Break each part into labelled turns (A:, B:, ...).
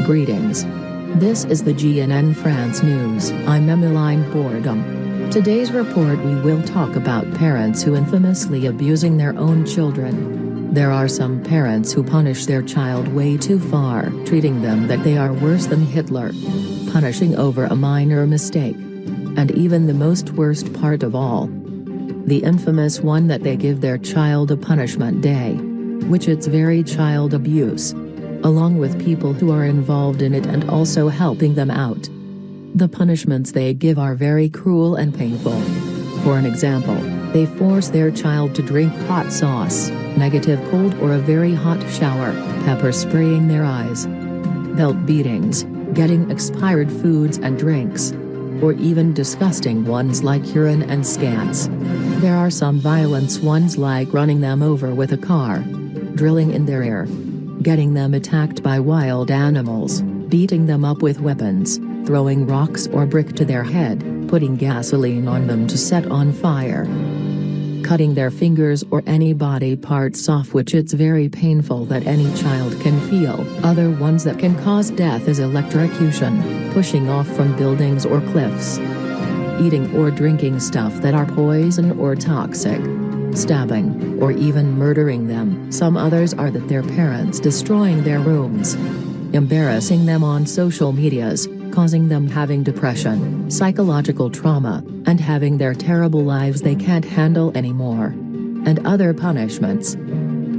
A: Greetings. This is the GNN France News. I'm Emmeline Boredom. Today's report we will talk about parents who infamously abusing their own children. There are some parents who punish their child way too far, treating them that they are worse than Hitler. Punishing over a minor mistake. And even the most worst part of all. The infamous one that they give their child a punishment day. Which it's very child abuse. Along with people who are involved in it and also helping them out. The punishments they give are very cruel and painful. For an example, they force their child to drink hot sauce, negative cold or a very hot shower, pepper spraying their eyes, belt beatings, getting expired foods and drinks, or even disgusting ones like urine and scans. There are some violence ones like running them over with a car, drilling in their ear, getting them attacked by wild animals, beating them up with weapons, throwing rocks or brick to their head, putting gasoline on them to set on fire, cutting their fingers or any body parts off, which it's very painful that any child can feel. Other ones that can cause death is electrocution, pushing off from buildings or cliffs, eating or drinking stuff that are poison or toxic, stabbing, or even murdering them. Some others are that their parents destroying their rooms, embarrassing them on social medias, causing them having depression, psychological trauma, and having their terrible lives they can't handle anymore. And other punishments.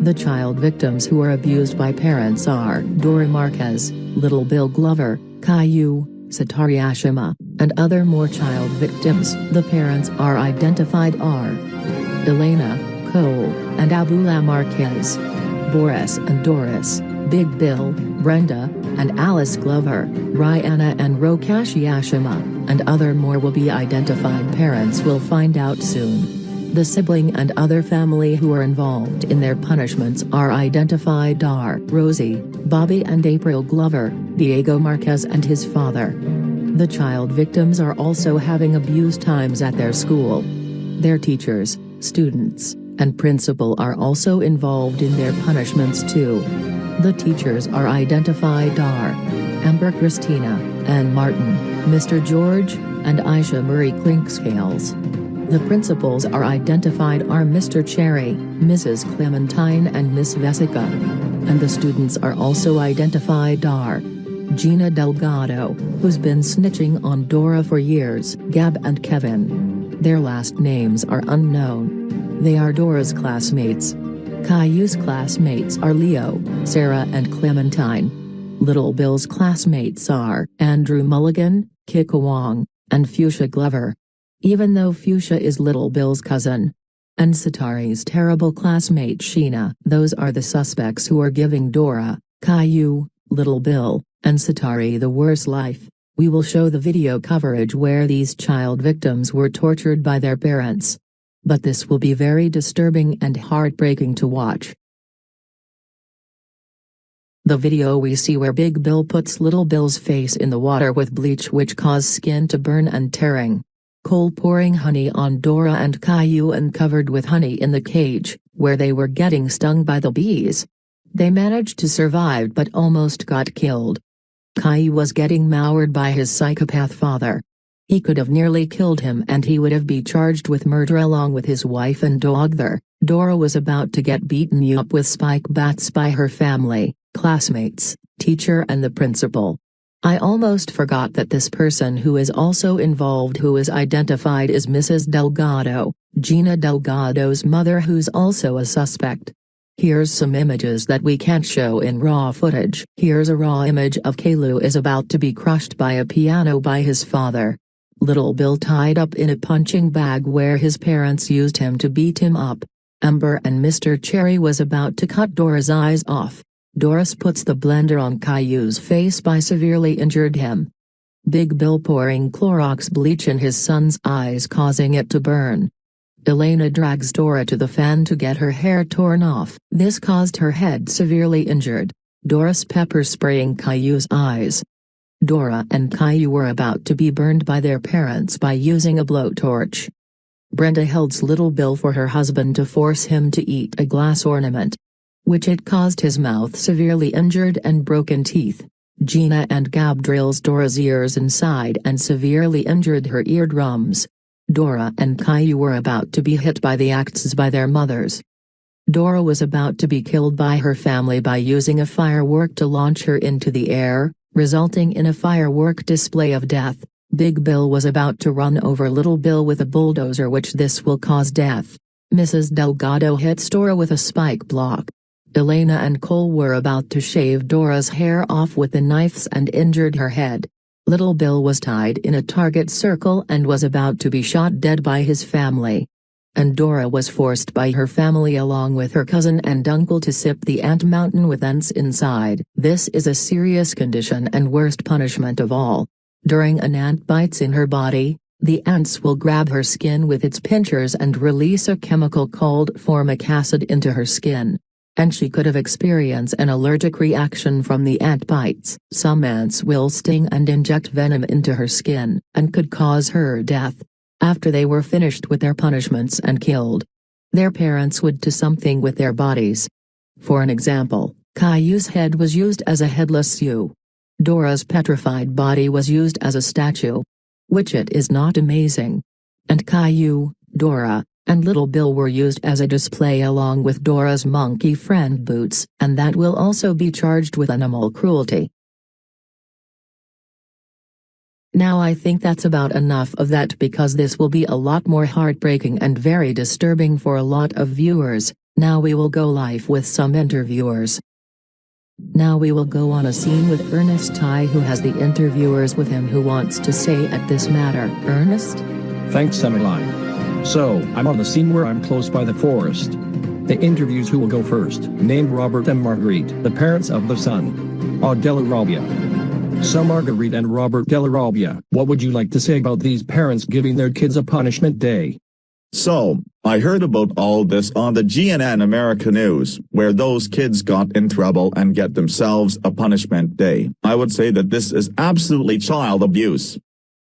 A: The child victims who are abused by parents are Dora Marquez, Little Bill Glover, Caillou, Satari Ashima, and other more child victims. The parents are identified are Elena, Cole, and Abula Marquez, Boris and Doris, Big Bill, Brenda, and Alice Glover, Rihanna and Rokashi Ashima, and other more will be identified. Parents will find out soon. The sibling and other family who are involved in their punishments are identified are Rosie, Bobby and April Glover, Diego Marquez and his father. The child victims are also having abuse times at their school. Their teachers, students, and principal are also involved in their punishments too. The teachers are identified are Amber Christina, Ann Martin, Mr. George, and Aisha Marie Clinkscales. The principals are identified are Mr. Cherry, Mrs. Clementine and Miss Vesica. And the students are also identified are Gina Delgado, who's been snitching on Dora for years, Gab and Kevin. Their last names are unknown. They are Dora's classmates. Caillou's classmates are Leo, Sarah and Clementine. Little Bill's classmates are Andrew Mulligan, Kiko Wong, and Fuchsia Glover. Even though Fuchsia is Little Bill's cousin. And Satari's terrible classmate Sheena. Those are the suspects who are giving Dora, Caillou, Little Bill, and Satari the worst life. We will show the video coverage where these child victims were tortured by their parents. But this will be very disturbing and heartbreaking to watch. The video we see where Big Bill puts Little Bill's face in the water with bleach which cause skin to burn and tearing. Cole pouring honey on Dora and Caillou and covered with honey in the cage, where they were getting stung by the bees. They managed to survive but almost got killed. Caillou was getting maured by his psychopath father. He could have nearly killed him and he would have been charged with murder along with his wife and dog there. Dora was about to get beaten up with spike bats by her family, classmates, teacher and the principal. I almost forgot that this person who is also involved who is identified as Mrs. Delgado, Gina Delgado's mother who's also a suspect. Here's some images that we can't show in raw footage. Here's a raw image of Caillou is about to be crushed by a piano by his father. Little Bill tied up in a punching bag where his parents used him to beat him up. Amber and Mr. Cherry was about to cut Dora's eyes off. Doris puts the blender on Caillou's face by severely injured him. Big Bill pouring Clorox bleach in his son's eyes causing it to burn. Elena drags Dora to the fan to get her hair torn off. This caused her head severely injured. Doris pepper spraying Caillou's eyes. Dora and Caillou were about to be burned by their parents by using a blowtorch. Brenda holds little Bill for her husband to force him to eat a glass ornament, which it caused his mouth severely injured and broken teeth. Gina and Gab drills Dora's ears inside and severely injured her eardrums. Dora and Caillou were about to be hit by the axes by their mothers. Dora was about to be killed by her family by using a firework to launch her into the air, resulting in a firework display of death. Big Bill was about to run over Little Bill with a bulldozer, which this will cause death. Mrs. Delgado hits Dora with a spike block. Elena and Cole were about to shave Dora's hair off with the knives and injured her head. Little Bill was tied in a target circle and was about to be shot dead by his family. And Dora was forced by her family along with her cousin and uncle to sip the ant mountain with ants inside. This is a serious condition and worst punishment of all. During an ant bites in her body, the ants will grab her skin with its pinchers and release a chemical called formic acid into her skin. And she could have experienced an allergic reaction from the ant bites. Some ants will sting and inject venom into her skin, and could cause her death. After they were finished with their punishments and killed, their parents would do something with their bodies. For an example, Caillou's head was used as a headless ewe. Dora's petrified body was used as a statue. Which it is not amazing. And Caillou, Dora, and Little Bill were used as a display along with Dora's monkey friend Boots, and that will also be charged with animal cruelty. Now I think that's about enough of that, because this will be a lot more heartbreaking and very disturbing for a lot of viewers. Now we will go live with some interviewers. Now we will go on a scene with Ernest Ty, who has the interviewers with him who wants to say at this matter. Ernest?
B: Thanks, Emmeline. So, I'm on the scene where I'm close by the forest. The interviews who will go first, named Robert and Marguerite, the parents of the son, Della Robbia. So Marguerite and Robert Della Robbia, what would you like to say about these parents giving their kids a punishment day?
C: So, I heard about all this on the GNN America News, where those kids got in trouble and get themselves a punishment day. I would say that this is absolutely child abuse.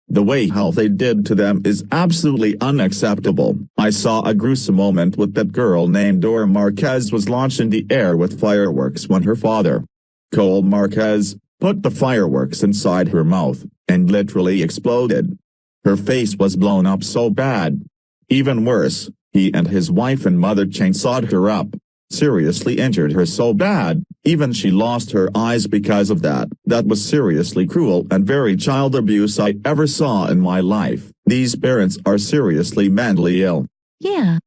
C: The way how they did to them is absolutely unacceptable. I saw a gruesome moment with that girl named Dora Marquez was launched in the air with fireworks when her father, Cole Marquez, put the fireworks inside her mouth, and literally exploded. Her face was blown up so bad. Even worse, he and his wife and mother chainsawed her up, seriously injured her so bad, even she lost her eyes because of that. That was seriously cruel and very child abuse I ever saw in my life. These parents are seriously mentally ill.
D: Yeah.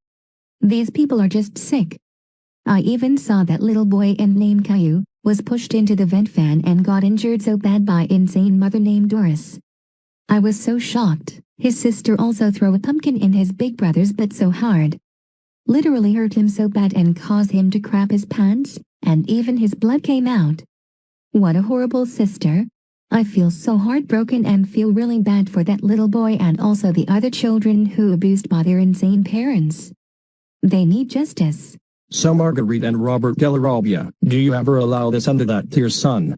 D: These people are just sick. I even saw that little boy named Caillou was pushed into the vent fan and got injured so bad by insane mother named Doris. I was so shocked. His sister also threw a pumpkin in his big brother's butt so hard. Literally hurt him so bad and caused him to crap his pants, and even his blood came out. What a horrible sister. I feel so heartbroken and feel really bad for that little boy and also the other children who abused by their insane parents. They need justice.
B: So Marguerite and Robert Della Robbia, do you ever allow this under that to your son?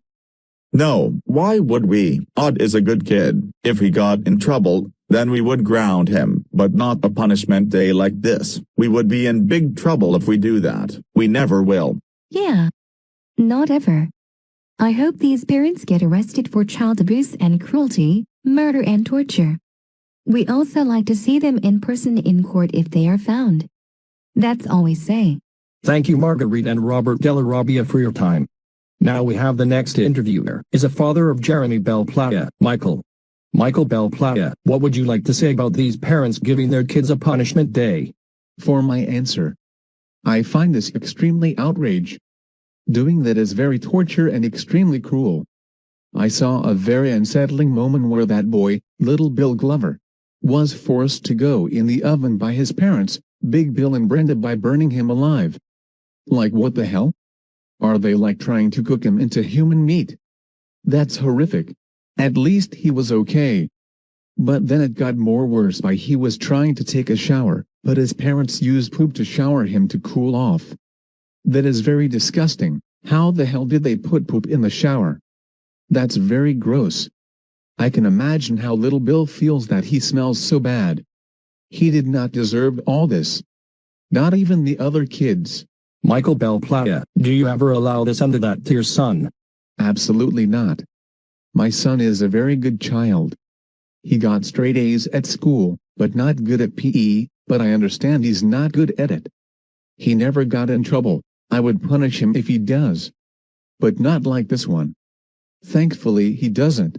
C: No, why would we? Odd is a good kid. If he got in trouble, then we would ground him, but not a punishment day like this. We would be in big trouble if we do that. We never will.
D: Yeah. Not ever. I hope these parents get arrested for child abuse and cruelty, murder and torture. We also like to see them in person in court if they are found. That's all we say.
B: Thank you Marguerite and Robert Della Robbia for your time. Now we have the next interviewer, is a father of Jeremy Bell Playa, Michael. Michael Bell Playa, what would you like to say about these parents giving their kids a punishment day?
E: For my answer, I find this extremely outrage. Doing that is very torture and extremely cruel. I saw a very unsettling moment where that boy, little Bill Glover, was forced to go in the oven by his parents, Big Bill and Brenda by burning him alive. Like what the hell? Are they like trying to cook him into human meat? That's horrific. At least he was okay. But then it got more worse by he was trying to take a shower, but his parents used poop to shower him to cool off. That is very disgusting. How the hell did they put poop in the shower? That's very gross. I can imagine how little Bill feels that he smells so bad. He did not deserve all this. Not even the other kids.
B: Michael Bell Playa, do you ever allow this under that to your son?
E: Absolutely not. My son is a very good child. He got straight A's at school, but not good at PE, but I understand he's not good at it. He never got in trouble. I would punish him if he does. But not like this one. Thankfully he doesn't.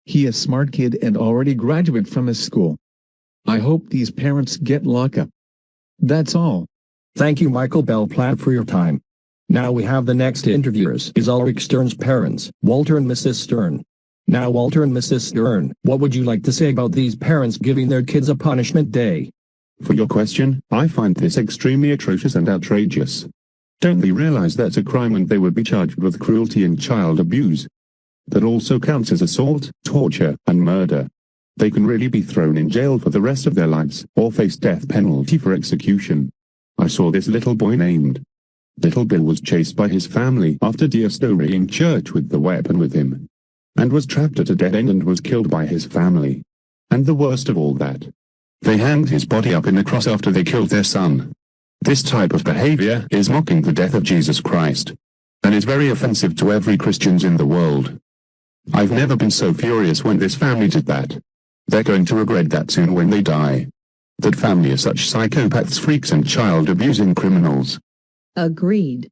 E: He a smart kid and already graduated from his school. I hope these parents get lockup. That's all.
B: Thank you Michael Bell Platt for your time. Now we have the next interviewers is Ulrich Stern's parents, Walter and Mrs. Stern. Now Walter and Mrs. Stern, what would you like to say about these parents giving their kids a punishment day?
F: For your question, I find this extremely atrocious and outrageous. Don't they realize that's a crime and they would be charged with cruelty and child abuse? That also counts as assault, torture, and murder. They can really be thrown in jail for the rest of their lives, or face death penalty for execution. I saw this little boy named Little Bill was chased by his family after deer storying church with the weapon with him, and was trapped at a dead end and was killed by his family. And the worst of all that, they hanged his body up in a cross after they killed their son. This type of behavior is mocking the death of Jesus Christ, and is very offensive to every Christians in the world. I've never been so furious when this family did that. They're going to regret that soon when they die. That family are such psychopaths, freaks and child-abusing criminals.
G: Agreed.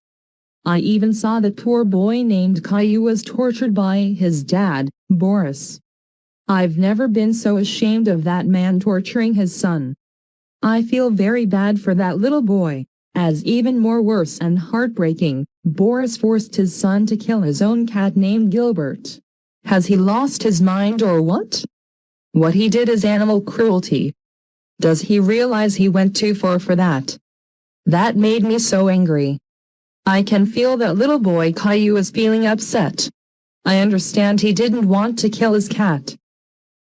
G: I even saw that poor boy named Caillou was tortured by his dad, Boris. I've never been so ashamed of that man torturing his son. I feel very bad for that little boy, as even more worse and heartbreaking, Boris forced his son to kill his own cat named Gilbert. Has he lost his mind or what? What he did is animal cruelty. Does he realize he went too far for that? That made me so angry. I can feel that little boy Caillou is feeling upset. I understand he didn't want to kill his cat.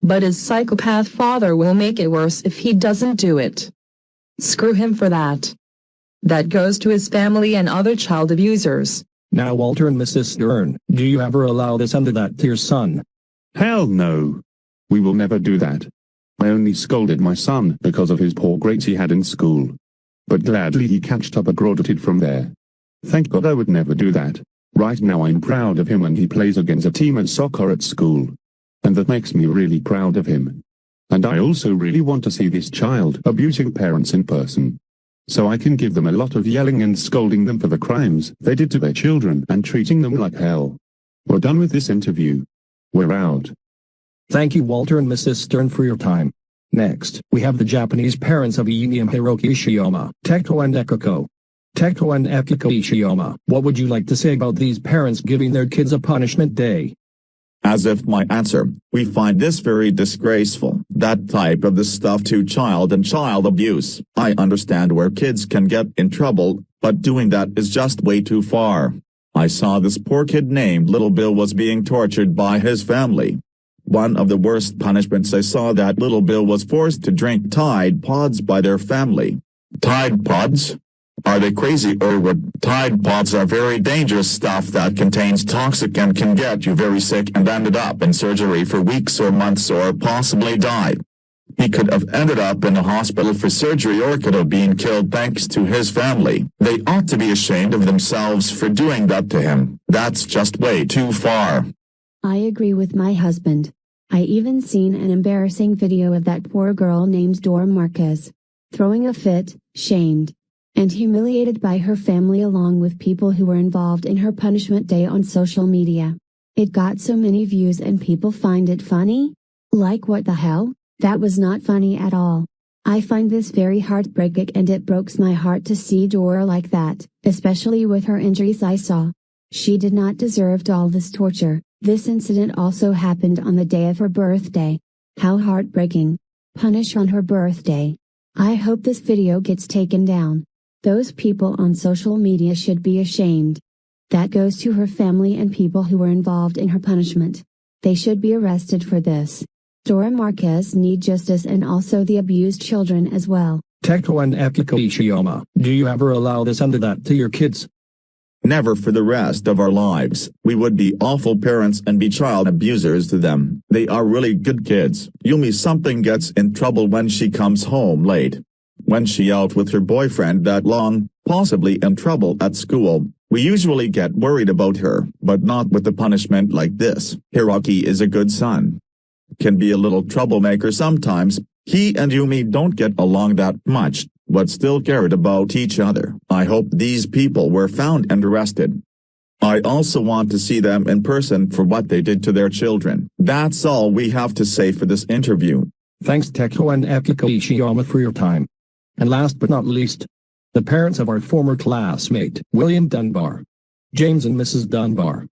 G: But his psychopath father will make it worse if he doesn't do it. Screw him for that. That goes to his family and other child abusers.
B: Now Walter and Mrs. Stern, do you ever allow this under that to your son?
F: Hell no. We will never do that. I only scolded my son because of his poor grades he had in school. But gladly he catched up and graduated from there. Thank God I would never do that. Right now I'm proud of him and he plays against a team at soccer at school. And that makes me really proud of him. And I also really want to see this child abusing parents in person. So I can give them a lot of yelling and scolding them for the crimes they did to their children and treating them like hell. We're done with this interview. We're out.
B: Thank you Walter and Mrs. Stern for your time. Next, we have the Japanese parents of Iimi and Hiroki Ishiyama, Teko and Ekiko. Teko and Ekiko Ishiyama, what would you like to say about these parents giving their kids a punishment day?
C: As if my answer, we find this very disgraceful, that type of this stuff to child and child abuse. I understand where kids can get in trouble, but doing that is just way too far. I saw this poor kid named Little Bill was being tortured by his family. One of the worst punishments I saw that Little Bill was forced to drink Tide Pods by their family. Tide Pods? Are they crazy or what? Tide Pods are very dangerous stuff that contains toxic and can get you very sick and ended up in surgery for weeks or months or possibly die. He could have ended up in a hospital for surgery or could have been killed thanks to his family. They ought to be ashamed of themselves for doing that to him. That's just way too far.
H: I agree with my husband. I even seen an embarrassing video of that poor girl named Dora Marquez, throwing a fit, shamed, and humiliated by her family along with people who were involved in her punishment day on social media. It got so many views and people find it funny? Like what the hell? That was not funny at all. I find this very heartbreaking and it breaks my heart to see Dora like that, especially with her injuries I saw. She did not deserve all this torture. This incident also happened on the day of her birthday. How heartbreaking. Punish on her birthday. I hope this video gets taken down. Those people on social media should be ashamed. That goes to her family and people who were involved in her punishment. They should be arrested for this. Dora Marquez need justice, and also the abused children as well.
B: Teko and Akiko Ishiyama, do you ever allow this and that to your kids?
C: Never for the rest of our lives. We would be awful parents and be child abusers to them. They are really good kids. Yumi something gets in trouble when she comes home late. When she out with her boyfriend that long, possibly in trouble at school. We usually get worried about her, but not with the punishment like this. Hiroki is a good son. Can be a little troublemaker sometimes. He and Yumi don't get along that much, but still cared about each other. I hope these people were found and arrested. I also want to see them in person for what they did to their children. That's all we have to say for this interview.
B: Thanks Teko and Akiko Ishiyama for your time. And last but not least, the parents of our former classmate, William Dunbar. James and Mrs. Dunbar.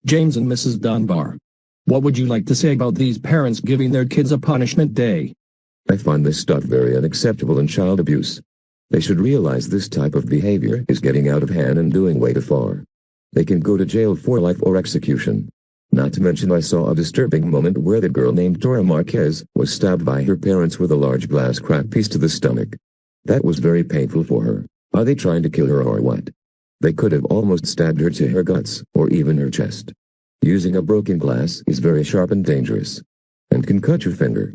B: James and Mrs. Dunbar. What would you like to say about these parents giving their kids a punishment day?
I: I find this stuff very unacceptable and child abuse. They should realize this type of behavior is getting out of hand and doing way too far. They can go to jail for life or execution. Not to mention I saw a disturbing moment where the girl named Dora Marquez was stabbed by her parents with a large glass crack piece to the stomach. That was very painful for her. Are they trying to kill her or what? They could have almost stabbed her to her guts, or even her chest. Using a broken glass is very sharp and dangerous, and can cut your finger.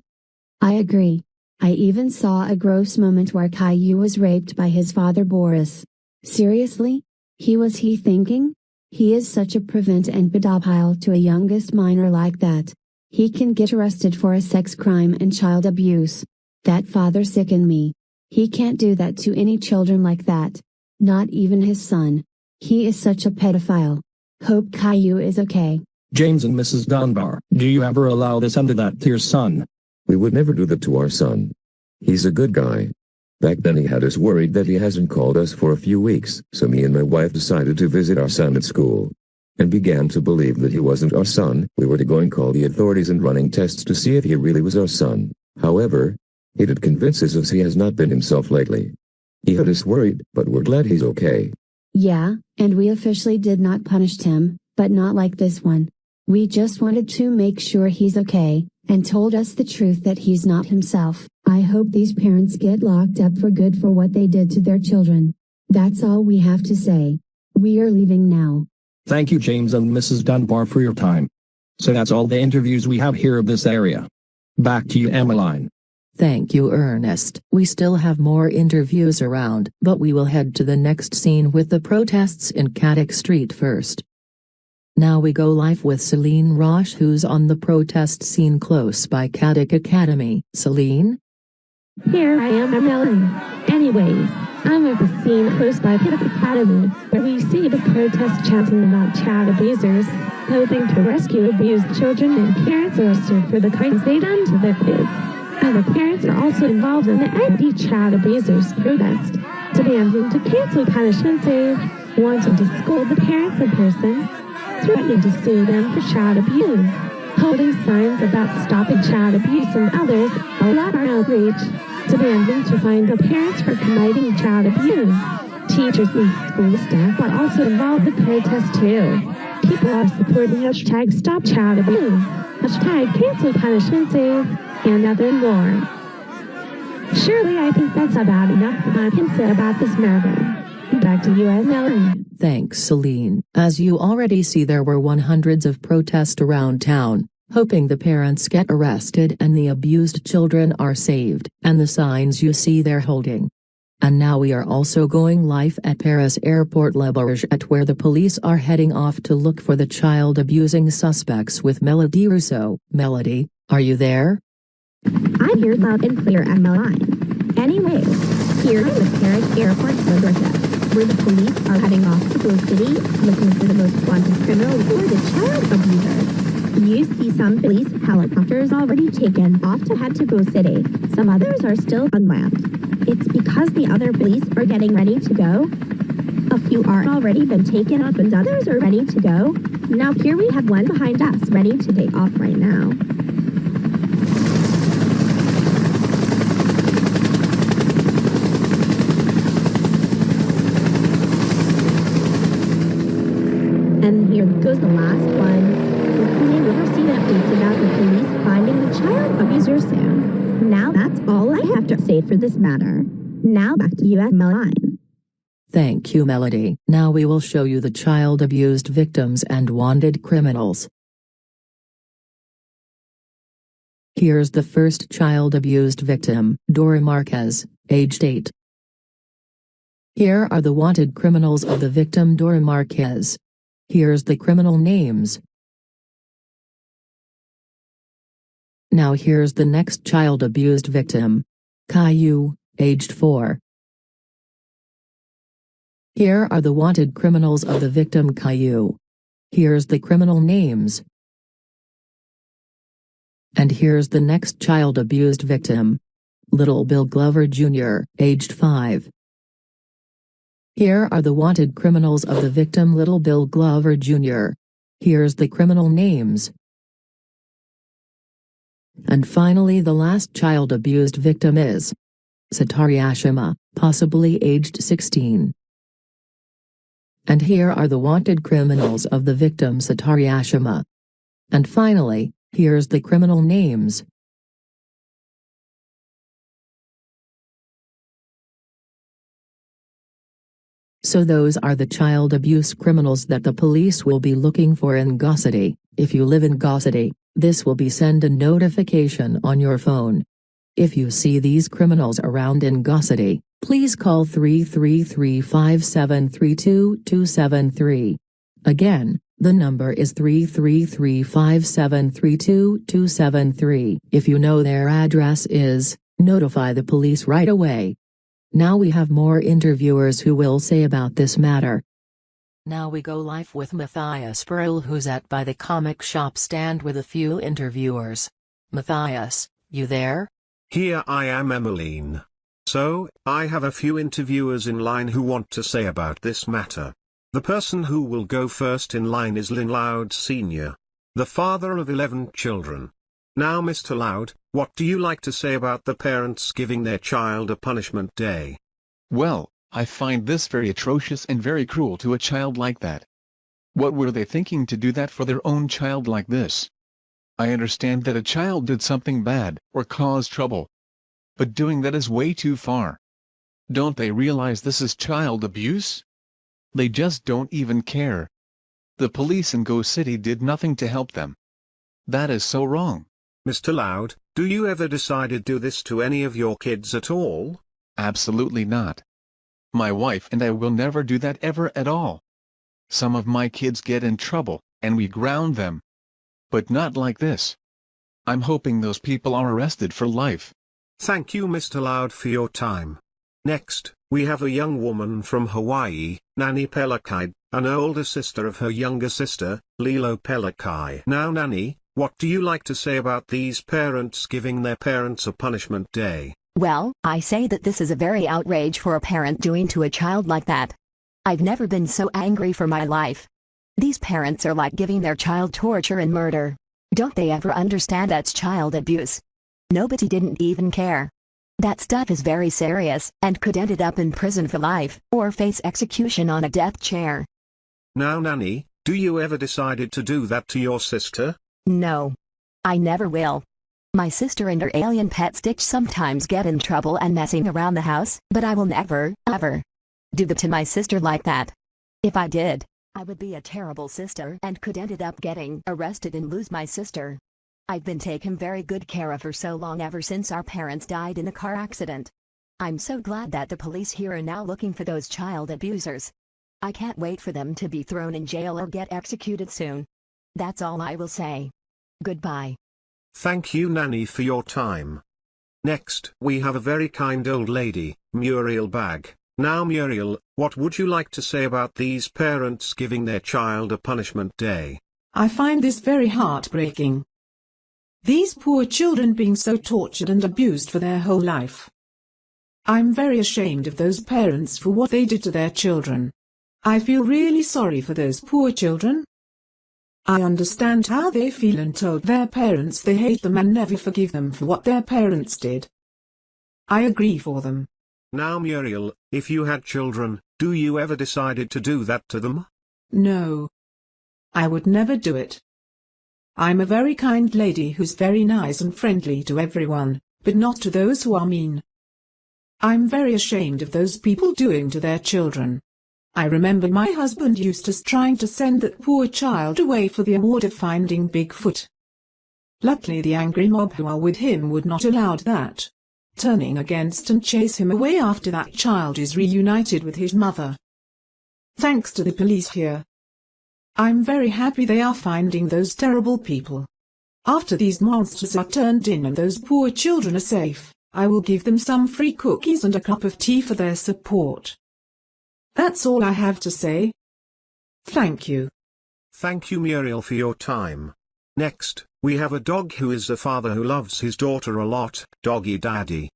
H: I agree. I even saw a gross moment where Caillou was raped by his father Boris. Seriously? Was he thinking? He is such a prevent and pedophile to a youngest minor like that. He can get arrested for a sex crime and child abuse. That father sickened me. He can't do that to any children like that. Not even his son. He is such a pedophile. Hope Caillou is okay.
B: James and Mrs. Dunbar, do you ever allow this and that to your son?
I: We would never do that to our son. He's a good guy. Back then he had us worried that he hasn't called us for a few weeks, so me and my wife decided to visit our son at school. And began to believe that he wasn't our son. We were to go and call the authorities and running tests to see if he really was our son. However, he did convince us he has not been himself lately. He had us worried, but we're glad he's okay.
H: Yeah, and we officially did not punish him, but not like this one. We just wanted to make sure he's okay, and told us the truth that he's not himself. I hope these parents get locked up for good for what they did to their children. That's all we have to say. We are leaving now.
B: Thank you James and Mrs. Dunbar for your time. So that's all the interviews we have here of this area. Back to you Emmeline.
A: Thank you Ernest. We still have more interviews around, but we will head to the next scene with the protests in Caddick Street first. Now we go live with Celine Roche, who's on the protest scene close by Caddick Academy. Celine?
J: Here I am, Emily. Anyways, I'm at the scene close by Caddick Academy, where we see the protest chanting about child abusers, hoping to rescue abused children and parents arrested for the crimes they done to their kids. Other parents are also involved in the anti-child abusers protest, demanding to cancel punishment day, wanting to scold the parents in person, threatening to sue them for child abuse, holding signs about stopping child abuse and others, a lot are outraged, demanding to find the parents for committing child abuse. Teachers and school staff are also involved in the protest too. People are supporting hashtag Stop Child Abuse, hashtag Cancel Punishment Day, and other more. Surely I think that's about enough I can say about this matter. Back to you, Emily.
A: Thanks Celine. As you already see, there were hundreds of protests around town, hoping the parents get arrested and the abused children are saved, and the signs you see they're holding. And now we are also going live at Paris Airport Le Bourget, where the police are heading off to look for the child abusing suspects with Melody Rousseau. Melody, are you there?
J: I'm here loud and clear on my line. Anyways, here I'm at Paris Airport Le Bourget, where the police are heading off to Blue City, looking for the most wanted criminal or the child abuser. You see some police helicopters already taken off to head to Blue City. Some others are still on land. It's because the other police are getting ready to go. A few are already been taken up and others are ready to go. Now here we have one behind us ready to take off right now. goes the last one. Hopefully we'll receive updates about the police finding the child abuser soon. Now that's all I have to say for this matter. Now back to you at Meline.
A: Thank you, Melody. Now we will show you the child abused victims and wanted criminals. Here's the first child abused victim, Dora Marquez, aged 8. Here are the wanted criminals of the victim Dora Marquez. Here's the criminal names. Now here's the next child abused victim, Caillou, aged 4. Here are the wanted criminals of the victim Caillou. Here's the criminal names. And here's the next child abused victim, Little Bill Glover Jr., aged 5. Here are the wanted criminals of the victim Little Bill Glover Jr. Here's the criminal names. And finally the last child abused victim is Satari Ashima, possibly aged 16. And here are the wanted criminals of the victim Satari Ashima. And finally, here's the criminal names. So those are the child abuse criminals that the police will be looking for in Gossity. If you live in Gossity, this will be send a notification on your phone. If you see these criminals around in Gossity, please call 333-5732-273. Again, the number is 333-5732-273. If you know their address is, notify the police right away. Now we have more interviewers who will say about this matter. Now we go live with Matthias Pearl, who's at by the comic shop stand with a few interviewers. Matthias, you there?
K: Here I am, Emmeline. So, I have a few interviewers in line who want to say about this matter. The person who will go first in line is Lynn Loud Sr., the father of 11 children. Now Mr. Loud, what do you like to say about the parents giving their child a punishment day?
E: Well, I find this very atrocious and very cruel to a child like that. What were they thinking to do that for their own child like this? I understand that a child did something bad, or caused trouble. But doing that is way too far. Don't they realize this is child abuse? They just don't even care. The police in Go City did nothing to help them. That is so wrong.
K: Mr. Loud, do you ever decided do this to any of your kids at all?
E: Absolutely not. My wife and I will never do that ever at all. Some of my kids get in trouble, and we ground them. But not like this. I'm hoping those people are arrested for life.
K: Thank you, Mr. Loud, for your time. Next, we have a young woman from Hawaii, Nani Pelakai, an older sister of her younger sister, Lilo Pelakai. Now Nani, what do you like to say about these parents giving their parents a punishment day?
L: Well, I say that this is a very outrage for a parent doing to a child like that. I've never been so angry for my life. These parents are like giving their child torture and murder. Don't they ever understand that's child abuse? Nobody didn't even care. That stuff is very serious, and could ended up in prison for life, or face execution on a death chair.
K: Now Nani, do you ever decided to do that to your sister?
L: No. I never will. My sister and her alien pet Stitch sometimes get in trouble and messing around the house, but I will never, ever do that to my sister like that. If I did, I would be a terrible sister and could ended up getting arrested and lose my sister. I've been taking very good care of her so long ever since our parents died in a car accident. I'm so glad that the police here are now looking for those child abusers. I can't wait for them to be thrown in jail or get executed soon. That's all I will say. Goodbye.
K: Thank you, Nani, for your time. Next, we have a very kind old lady, Muriel Bag. Now Muriel, what would you like to say about these parents giving their child a punishment day?
M: I find this very heartbreaking. These poor children being so tortured and abused for their whole life. I'm very ashamed of those parents for what they did to their children. I feel really sorry for those poor children. I understand how they feel and told their parents they hate them and never forgive them for what their parents did. I agree for them.
K: Now Muriel, if you had children, do you ever decided to do that to them?
M: No. I would never do it. I'm a very kind lady who's very nice and friendly to everyone, but not to those who are mean. I'm very ashamed of those people doing to their children. I remember my husband Eustace trying to send that poor child away for the award of finding Bigfoot. Luckily the angry mob who are with him would not allow that, turning against and chase him away after that child is reunited with his mother. Thanks to the police here. I'm very happy they are finding those terrible people. After these monsters are turned in and those poor children are safe, I will give them some free cookies and a cup of tea for their support. That's all I have to say. Thank you.
K: Thank you, Muriel, for your time. Next, we have a dog who is a father who loves his daughter a lot, Doggy Daddy.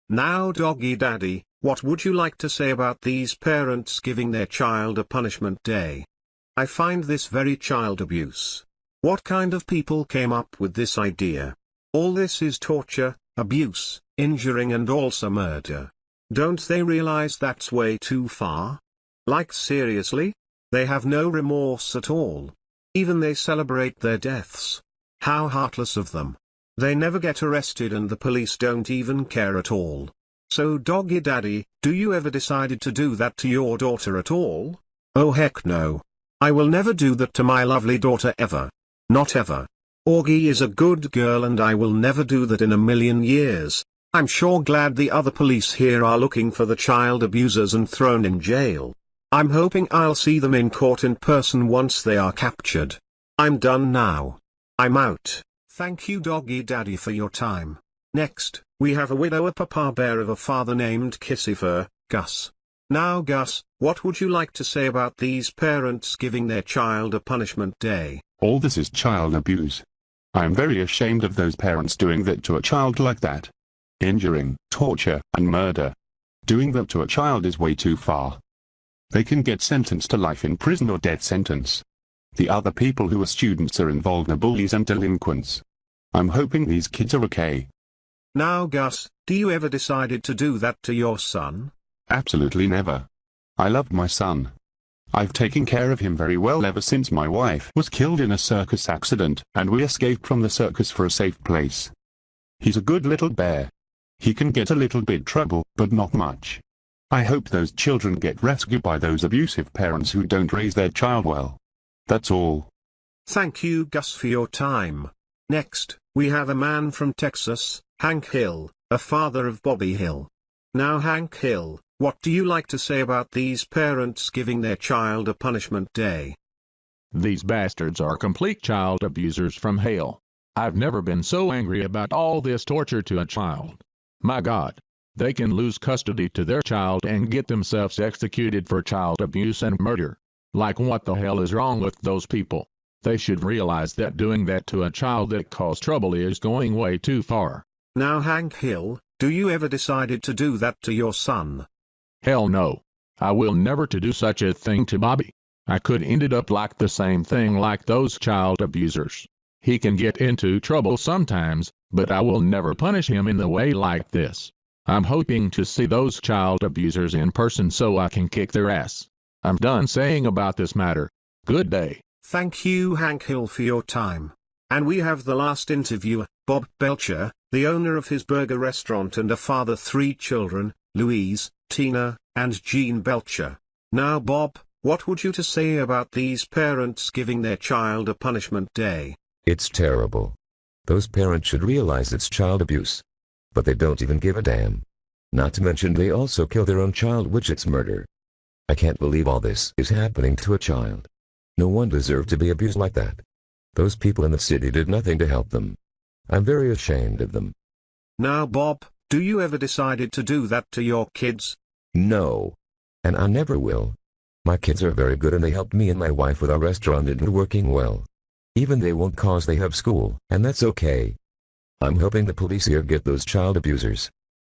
K: Now, Doggy Daddy, what would you like to say about these parents giving their child a punishment day? I find this very child abuse. What kind of people came up with this idea? All this is torture, abuse, injuring and also murder. Don't they realize that's way too far? Like seriously? They have no remorse at all. Even they celebrate their deaths. How heartless of them. They never get arrested and the police don't even care at all. So Doggy Daddy, do you ever decided to do that to your daughter at all? Oh heck no. I will never do that to my lovely daughter ever. Not ever. Augie is a good girl and I will never do that in a million years. I'm sure glad the other police here are looking for the child abusers and thrown in jail. I'm hoping I'll see them in court in person once they are captured. I'm done now. I'm out. Thank you Doggy Daddy for your time. Next, we have a widower papa bear of a father named Kissifer, Gus. Now Gus, what would you like to say about these parents giving their child a punishment day?
F: All this is child abuse. I am very ashamed of those parents doing that to a child like that. Injuring, torture, and murder. Doing that to a child is way too far. They can get sentenced to life in prison or death sentence. The other people who are students are involved are bullies and delinquents. I'm hoping these kids are okay.
K: Now Gus, do you ever decided to do that to your son?
F: Absolutely never. I love my son. I've taken care of him very well ever since my wife was killed in a circus accident and we escaped from the circus for a safe place. He's a good little bear. He can get a little bit trouble, but not much. I hope those children get rescued by those abusive parents who don't raise their child well. That's all.
K: Thank you Gus for your time. Next, we have a man from Texas, Hank Hill, a father of Bobby Hill. Now Hank Hill, what do you like to say about these parents giving their child a punishment day?
N: These bastards are complete child abusers from hell. I've never been so angry about all this torture to a child. My God. They can lose custody to their child and get themselves executed for child abuse and murder. Like what the hell is wrong with those people? They should realize that doing that to a child that caused trouble is going way too far.
K: Now Hank Hill, do you ever decided to do that to your son?
N: Hell no. I will never to do such a thing to Bobby. I could ended up like the same thing like those child abusers. He can get into trouble sometimes, but I will never punish him in the way like this. I'm hoping to see those child abusers in person so I can kick their ass. I'm done saying about this matter. Good day.
K: Thank you Hank Hill for your time. And we have the last interviewer, Bob Belcher, the owner of his burger restaurant and a father 3 children, Louise, Tina, and Jean Belcher. Now Bob, what would you to say about these parents giving their child a punishment day?
I: It's terrible. Those parents should realize it's child abuse. But they don't even give a damn. Not to mention they also kill their own child, which it's murder. I can't believe all this is happening to a child. No one deserved to be abused like that. Those people in the city did nothing to help them. I'm very ashamed of them.
K: Now Bob, do you ever decided to do that to your kids?
I: No. And I never will. My kids are very good and they helped me and my wife with our restaurant and working well. Even they won't cause they have school, and that's okay. I'm hoping the police here get those child abusers.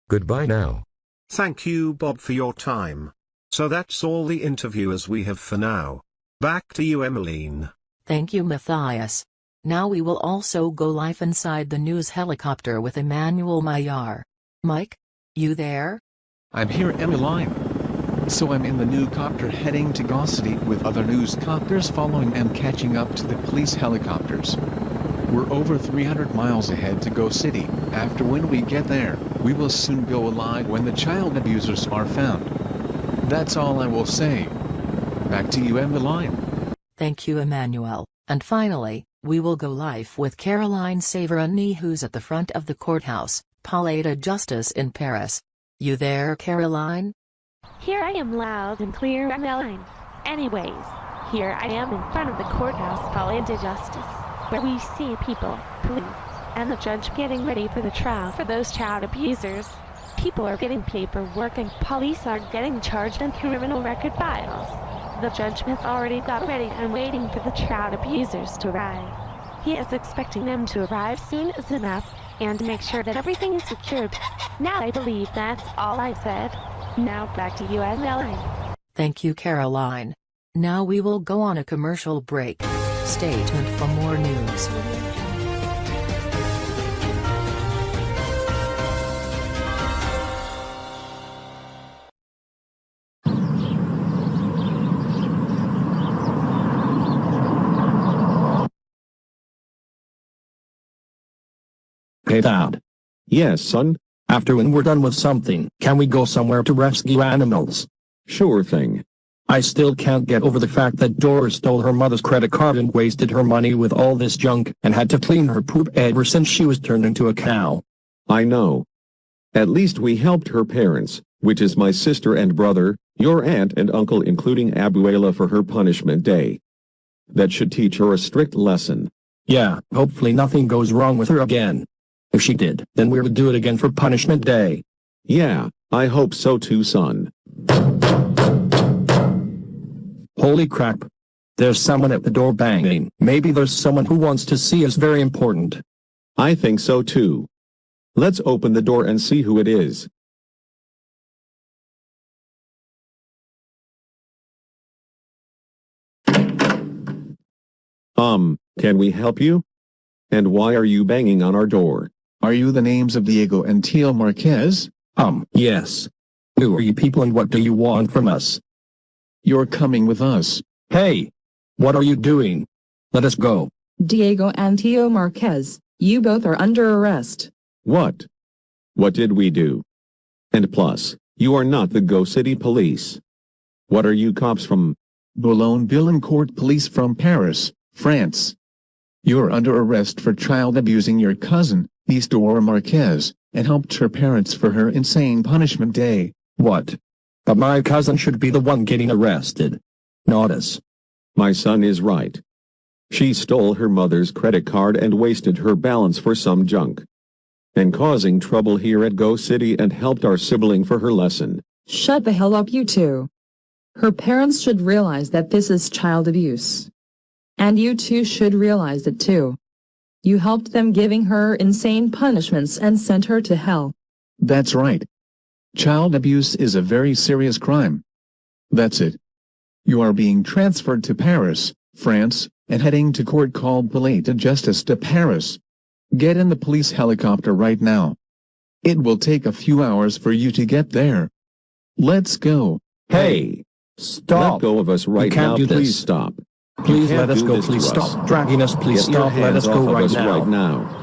I: Goodbye now.
K: Thank you Bob for your time. So that's all the interviewers we have for now. Back to you Emmeline.
A: Thank you Matthias. Now we will also go live inside the news helicopter with Emmanuel Maillard. Mike? You there?
E: I'm here, Emmeline. So I'm in the new copter heading to Gauss City with other news copters following and catching up to the police helicopters. We're over 300 miles ahead to Gauss City. After when we get there, we will soon go live when the child abusers are found. That's all I will say. Back to you, Emmeline.
A: Thank you, Emmanuel. And finally, we will go live with Caroline Savarani, who's at the front of the courthouse, Palais de Justice in Paris. You there, Caroline?
J: Here I am, loud and clear, Emmeline. Anyways, here I am in front of the courthouse, Palais de Justice, where we see people, police, and the judge getting ready for the trial for those child abusers. People are getting paperwork and police are getting charged in criminal record files. The judge has already got ready and waiting for the child abusers to arrive. He is expecting them to arrive soon as enough, and make sure that everything is secured. Now I believe that's all I said. Now back to you, Emmeline.
A: Thank you, Caroline. Now we will go on a commercial break. Stay tuned for more news.
B: Hey Dad.
F: Yes, son?
B: After when we're done with something, can we go somewhere to rescue animals?
F: Sure thing.
B: I still can't get over the fact that Dora stole her mother's credit card and wasted her money with all this junk and had to clean her poop ever since she was turned into a cow.
F: I know. At least we helped her parents, which is my sister and brother, your aunt and uncle, including Abuela, for her punishment day. That should teach her a strict lesson.
B: Yeah, hopefully nothing goes wrong with her again. If she did, then we would do it again for punishment day.
F: Yeah, I hope so too, son.
B: Holy crap. There's someone at the door banging. Maybe there's someone who wants to see us. Very important.
F: I think so too. Let's open the door and see who it is. Can we help you? And why are you banging on our door?
E: Are you the names of Diego and Tio Marquez?
B: Yes. Who are you people and what do you want from us?
E: You're coming with us.
B: Hey! What are you doing? Let us go.
G: Diego and Tio Marquez, you both are under arrest.
F: What? What did we do? And plus, you are not the Go City police. What are you cops from?
E: Boulogne-Billancourt police from Paris, France. You're under arrest for child abusing your cousin, Miss Dora Marquez, and helped her parents for her insane punishment day.
B: What? But my cousin should be the one getting arrested. Not us.
F: My son is right. She stole her mother's credit card and wasted her balance for some junk. And causing trouble here at Go City and helped our sibling for her lesson.
G: Shut the hell up, you two. Her parents should realize that this is child abuse. And you two should realize it too. You helped them giving her insane punishments and sent her to hell.
E: That's right. Child abuse is a very serious crime. That's it. You are being transferred to Paris, France, and heading to court called Palais de Justice de Paris. Get in the police helicopter right now. It will take a few hours for you to get there. Let's go.
F: Hey!
B: Stop!
F: Let go of us right now, please stop.
B: Please let us go, please stop dragging us, please stop, let us go right now.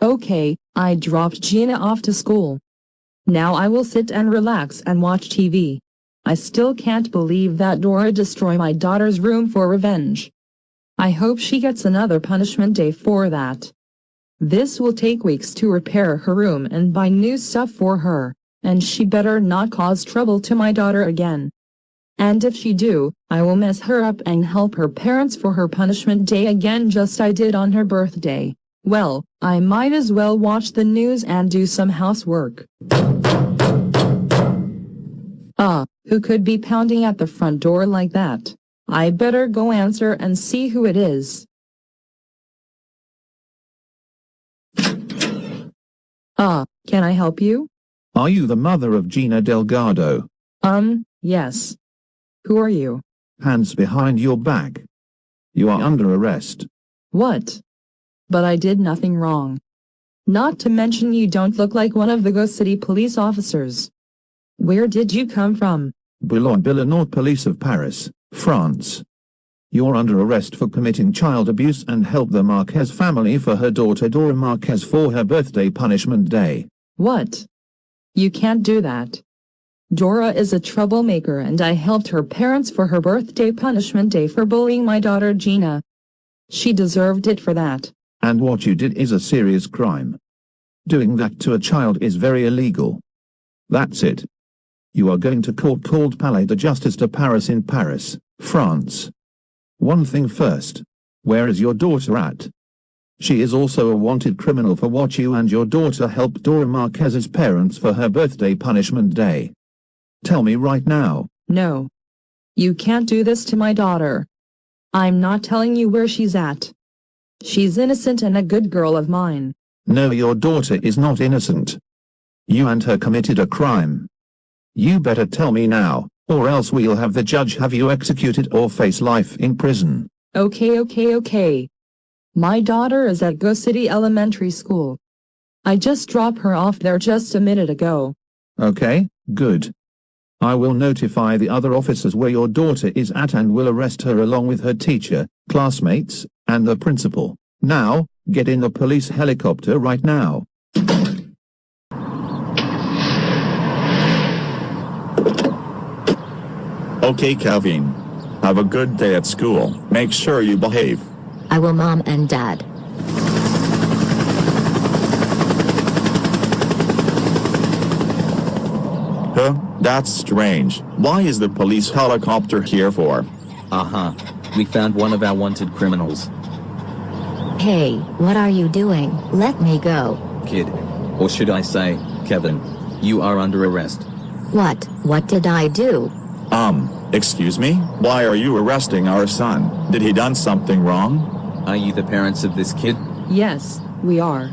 G: Okay, I dropped Gina off to school. Now I will sit and relax and watch TV. I still can't believe that Dora destroyed my daughter's room for revenge. I hope she gets another punishment day for that. This will take weeks to repair her room and buy new stuff for her, and she better not cause trouble to my daughter again. And if she do, I will mess her up and help her parents for her punishment day again just I did on her birthday. Well, I might as well watch the news and do some housework. Who could be pounding at the front door like that? I better go answer and see who it is. Can I help you?
O: Are you the mother of Gina Delgado?
G: Yes. Who are you?
O: Hands behind your back. You are under arrest.
G: What? But I did nothing wrong. Not to mention you don't look like one of the Go City police officers. Where did you come from?
O: Boulogne Police of Paris, France. You're under arrest for committing child abuse and help the Marquez family for her daughter Dora Marquez for her birthday punishment day.
G: What? You can't do that. Dora is a troublemaker and I helped her parents for her birthday punishment day for bullying my daughter Gina. She deserved it for that.
O: And what you did is a serious crime. Doing that to a child is very illegal. That's it. You are going to court called Palais de Justice de Paris in Paris, France. One thing first. Where is your daughter at? She is also a wanted criminal for what you and your daughter helped Dora Marquez's parents for her birthday punishment day. Tell me right now.
G: No. You can't do this to my daughter. I'm not telling you where she's at. She's innocent and a good girl of mine.
O: No, your daughter is not innocent. You and her committed a crime. You better tell me now, or else we'll have the judge have you executed or face life in prison.
G: Okay. My daughter is at Go City Elementary School. I just dropped her off there just a minute ago.
O: Okay, good. I will notify the other officers where your daughter is at and will arrest her along with her teacher, classmates, and the principal. Now, get in the police helicopter right now.
C: Okay, Kevin. Have a good day at school. Make sure you behave.
A: I will, Mom and Dad.
C: Huh? That's strange. Why is the police helicopter here for?
P: We found one of our wanted criminals.
A: Hey, what are you doing? Let me go.
P: Kid. Or should I say, Kevin. You are under arrest.
A: What did I do?
C: Excuse me? Why are you arresting our son? Did he done something wrong?
P: Are you the parents of this kid?
G: Yes, we are.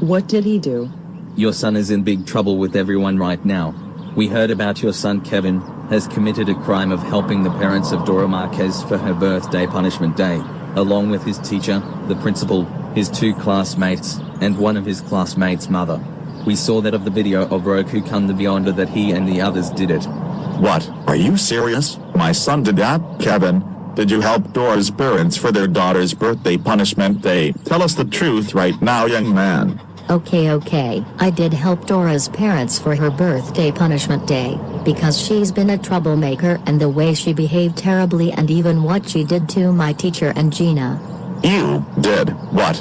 G: What did he do?
P: Your son is in big trouble with everyone right now. We heard about your son Kevin has committed a crime of helping the parents of Dora Marquez for her birthday punishment day, along with his teacher, the principal, his 2 classmates, and one of his classmates' mother. We saw that of the video of Roku come the beyonder that he and the others did it.
C: What? Are you serious? My son did that? Kevin, did you help Dora's parents for their daughter's birthday punishment day? Tell us the truth right now, young man.
A: Okay. I did help Dora's parents for her birthday punishment day, because she's been a troublemaker and the way she behaved terribly and even what she did to my teacher and Gina.
C: You did what?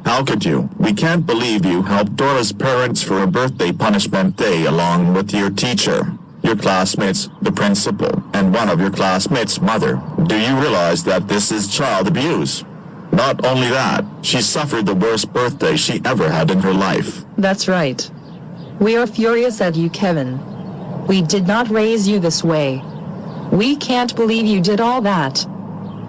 C: How could you? We can't believe you helped Dora's parents for a birthday punishment day along with your teacher, your classmates, the principal, and one of your classmates' mother. Do you realize that this is child abuse? Not only that, she suffered the worst birthday she ever had in her life.
G: That's right. We are furious at you, Kevin. We did not raise you this way. We can't believe you did all that.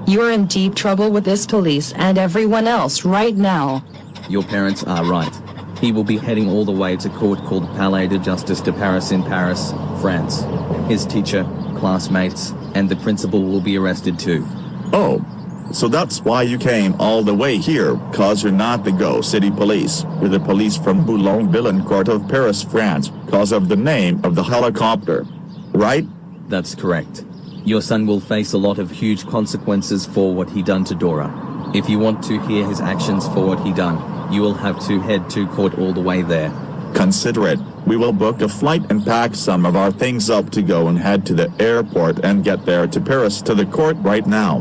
G: You're in deep trouble with this police and everyone else right now.
P: Your parents are right. He will be heading all the way to court called Palais de Justice de Paris in Paris, France. His teacher, classmates, and the principal will be arrested too.
C: Oh, so that's why you came all the way here, cause you're not the Go City Police. You're the police from Boulogne-Billancourt of Paris, France, cause of the name of the helicopter. Right?
P: That's correct. Your son will face a lot of huge consequences for what he done to Dora. If you want to hear his actions for what he done, you will have to head to court all the way there.
C: Consider it. We will book a flight and pack some of our things up to go and head to the airport and get there to Paris to the court right now.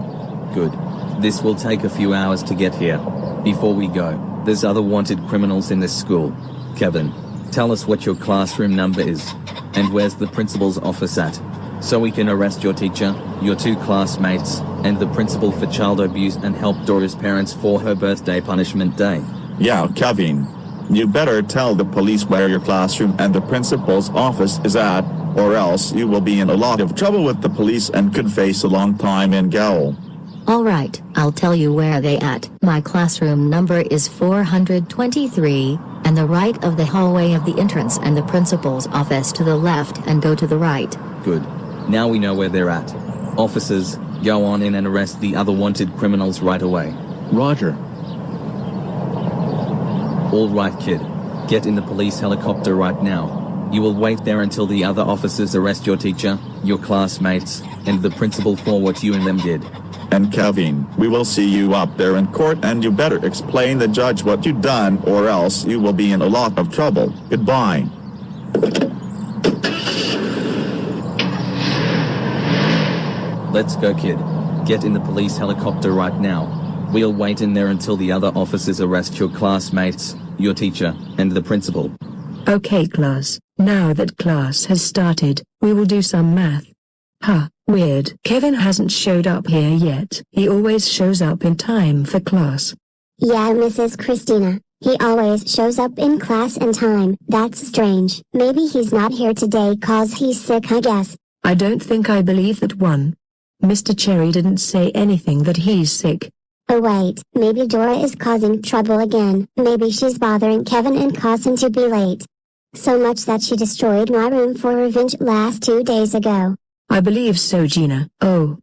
P: Good. This will take a few hours to get here. Before we go, there's other wanted criminals in this school. Kevin, tell us what your classroom number is, and where's the principal's office at, so we can arrest your teacher, your 2 classmates, and the principal for child abuse and help Dora's parents for her birthday punishment day.
C: Yeah, Kevin. You better tell the police where your classroom and the principal's office is at, or else you will be in a lot of trouble with the police and could face a long time in jail.
A: Alright, I'll tell you where they at. My classroom number is 423, and the right of the hallway of the entrance and the principal's office to the left and go to the right.
P: Good. Now we know where they're at. Officers, go on in and arrest the other wanted criminals right away.
E: Roger.
P: All right, kid. Get in the police helicopter right now. You will wait there until the other officers arrest your teacher, your classmates, and the principal for what you and them did.
C: And Kevin, we will see you up there in court, and you better explain the judge what you done, or else you will be in a lot of trouble. Goodbye.
P: Let's go, kid. Get in the police helicopter right now. We'll wait in there until the other officers arrest your classmates, your teacher, and the principal.
Q: Okay, class. Now that class has started, we will do some math. Huh, weird. Kevin hasn't showed up here yet. He always shows up in time for class.
R: Yeah, Mrs. Christina. He always shows up in class in time. That's strange. Maybe he's not here today cause he's sick, I guess.
Q: I don't think I believe that one. Mr. Cherry didn't say anything that he's sick.
R: Oh wait, maybe Dora is causing trouble again. Maybe she's bothering Kevin and caused him to be late. So much that she destroyed my room for revenge last 2 days ago.
Q: I believe so, Gina. Oh.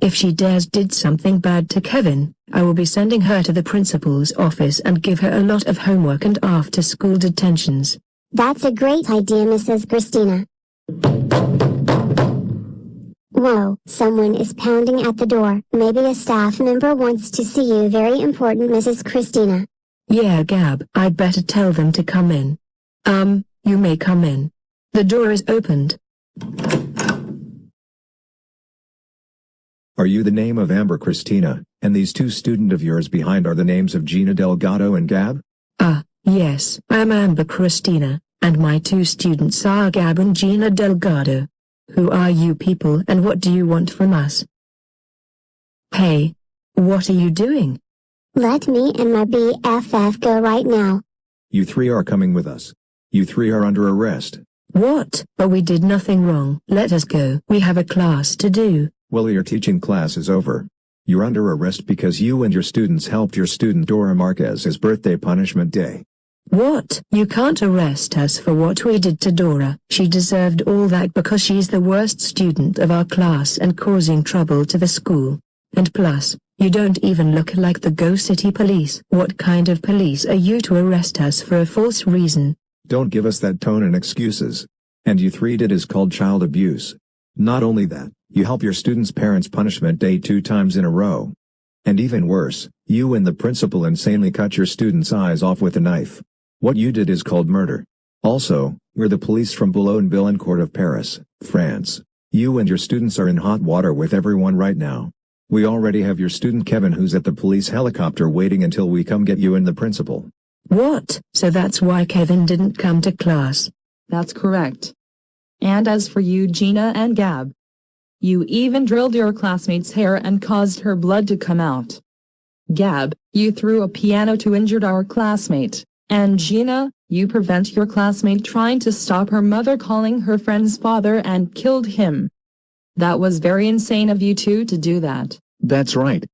Q: If she dares did something bad to Kevin, I will be sending her to the principal's office and give her a lot of homework and after-school detentions.
R: That's a great idea, Mrs. Christina. Whoa, someone is pounding at the door. Maybe a staff member wants to see you. Very important, Mrs. Christina.
Q: Yeah, Gab, I'd better tell them to come in. You may come in. The door is opened.
S: Are you the name of Amber Christina, and these two students of yours behind are the names of Gina Delgado and Gab?
Q: Yes, I am Amber Christina, and my two students are Gab and Gina Delgado. Who are you people and what do you want from us? Hey, what are you doing?
R: Let me and my BFF go right now.
S: You three are coming with us. You three are under arrest.
Q: What? But we did nothing wrong. Let us go. We have a class to do.
S: Well, your teaching class is over. You're under arrest because you and your students helped your student Dora Marquez's birthday punishment day.
Q: What? You can't arrest us for what we did to Dora. She deserved all that because she's the worst student of our class and causing trouble to the school. And plus, you don't even look like the Go City police. What kind of police are you to arrest us for a false reason?
S: Don't give us that tone and excuses. And you three did is called child abuse. Not only that, you help your students' parents' punishment day 2 times in a row. And even worse, you and the principal insanely cut your students' eyes off with a knife. What you did is called murder. Also, we're the police from Boulogne-Billancourt of Paris, France. You and your students are in hot water with everyone right now. We already have your student Kevin who's at the police helicopter waiting until we come get you and the principal.
Q: What? So that's why Kevin didn't come to class?
G: That's correct. And as for you, Gina and Gab, you even drilled your classmate's hair and caused her blood to come out. Gab, you threw a piano to injure our classmate. And Gina, you prevent your classmate trying to stop her mother calling her friend's father and killed him. That was very insane of you two to do that.
E: That's right.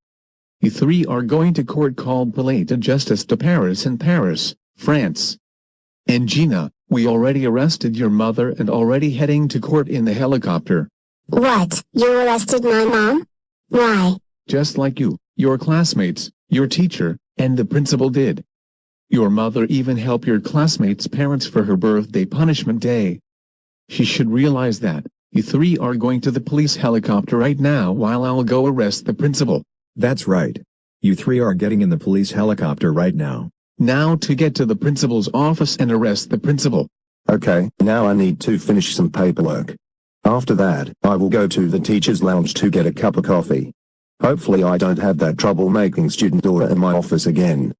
E: You three are going to court called Palais de Justice de Paris in Paris, France. And Gina, we already arrested your mother and already heading to court in the helicopter.
R: What? You arrested my mom? Why?
E: Just like you, your classmates, your teacher, and the principal did. Your mother even helped your classmates' parents for her birthday punishment day. She should realize that. You three are going to the police helicopter right now while I'll go arrest the principal.
S: That's right. You three are getting in the police helicopter right now.
E: Now to get to the principal's office and arrest the principal.
T: Okay, now I need to finish some paperwork. After that, I will go to the teacher's lounge to get a cup of coffee. Hopefully I don't have that troublemaking student Dora in my office again.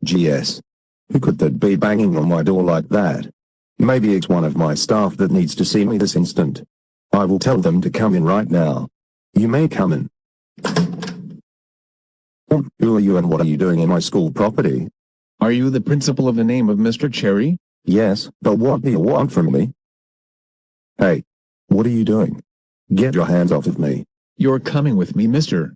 T: GS. Who could that be banging on my door like that? Maybe it's one of my staff that needs to see me this instant. I will tell them to come in right now. You may come in. Who are you and what are you doing in my school property?
E: Are you the principal of the name of Mr. Cherry?
T: Yes, but what do you want from me? Hey, what are you doing? Get your hands off of me.
E: You're coming with me, mister.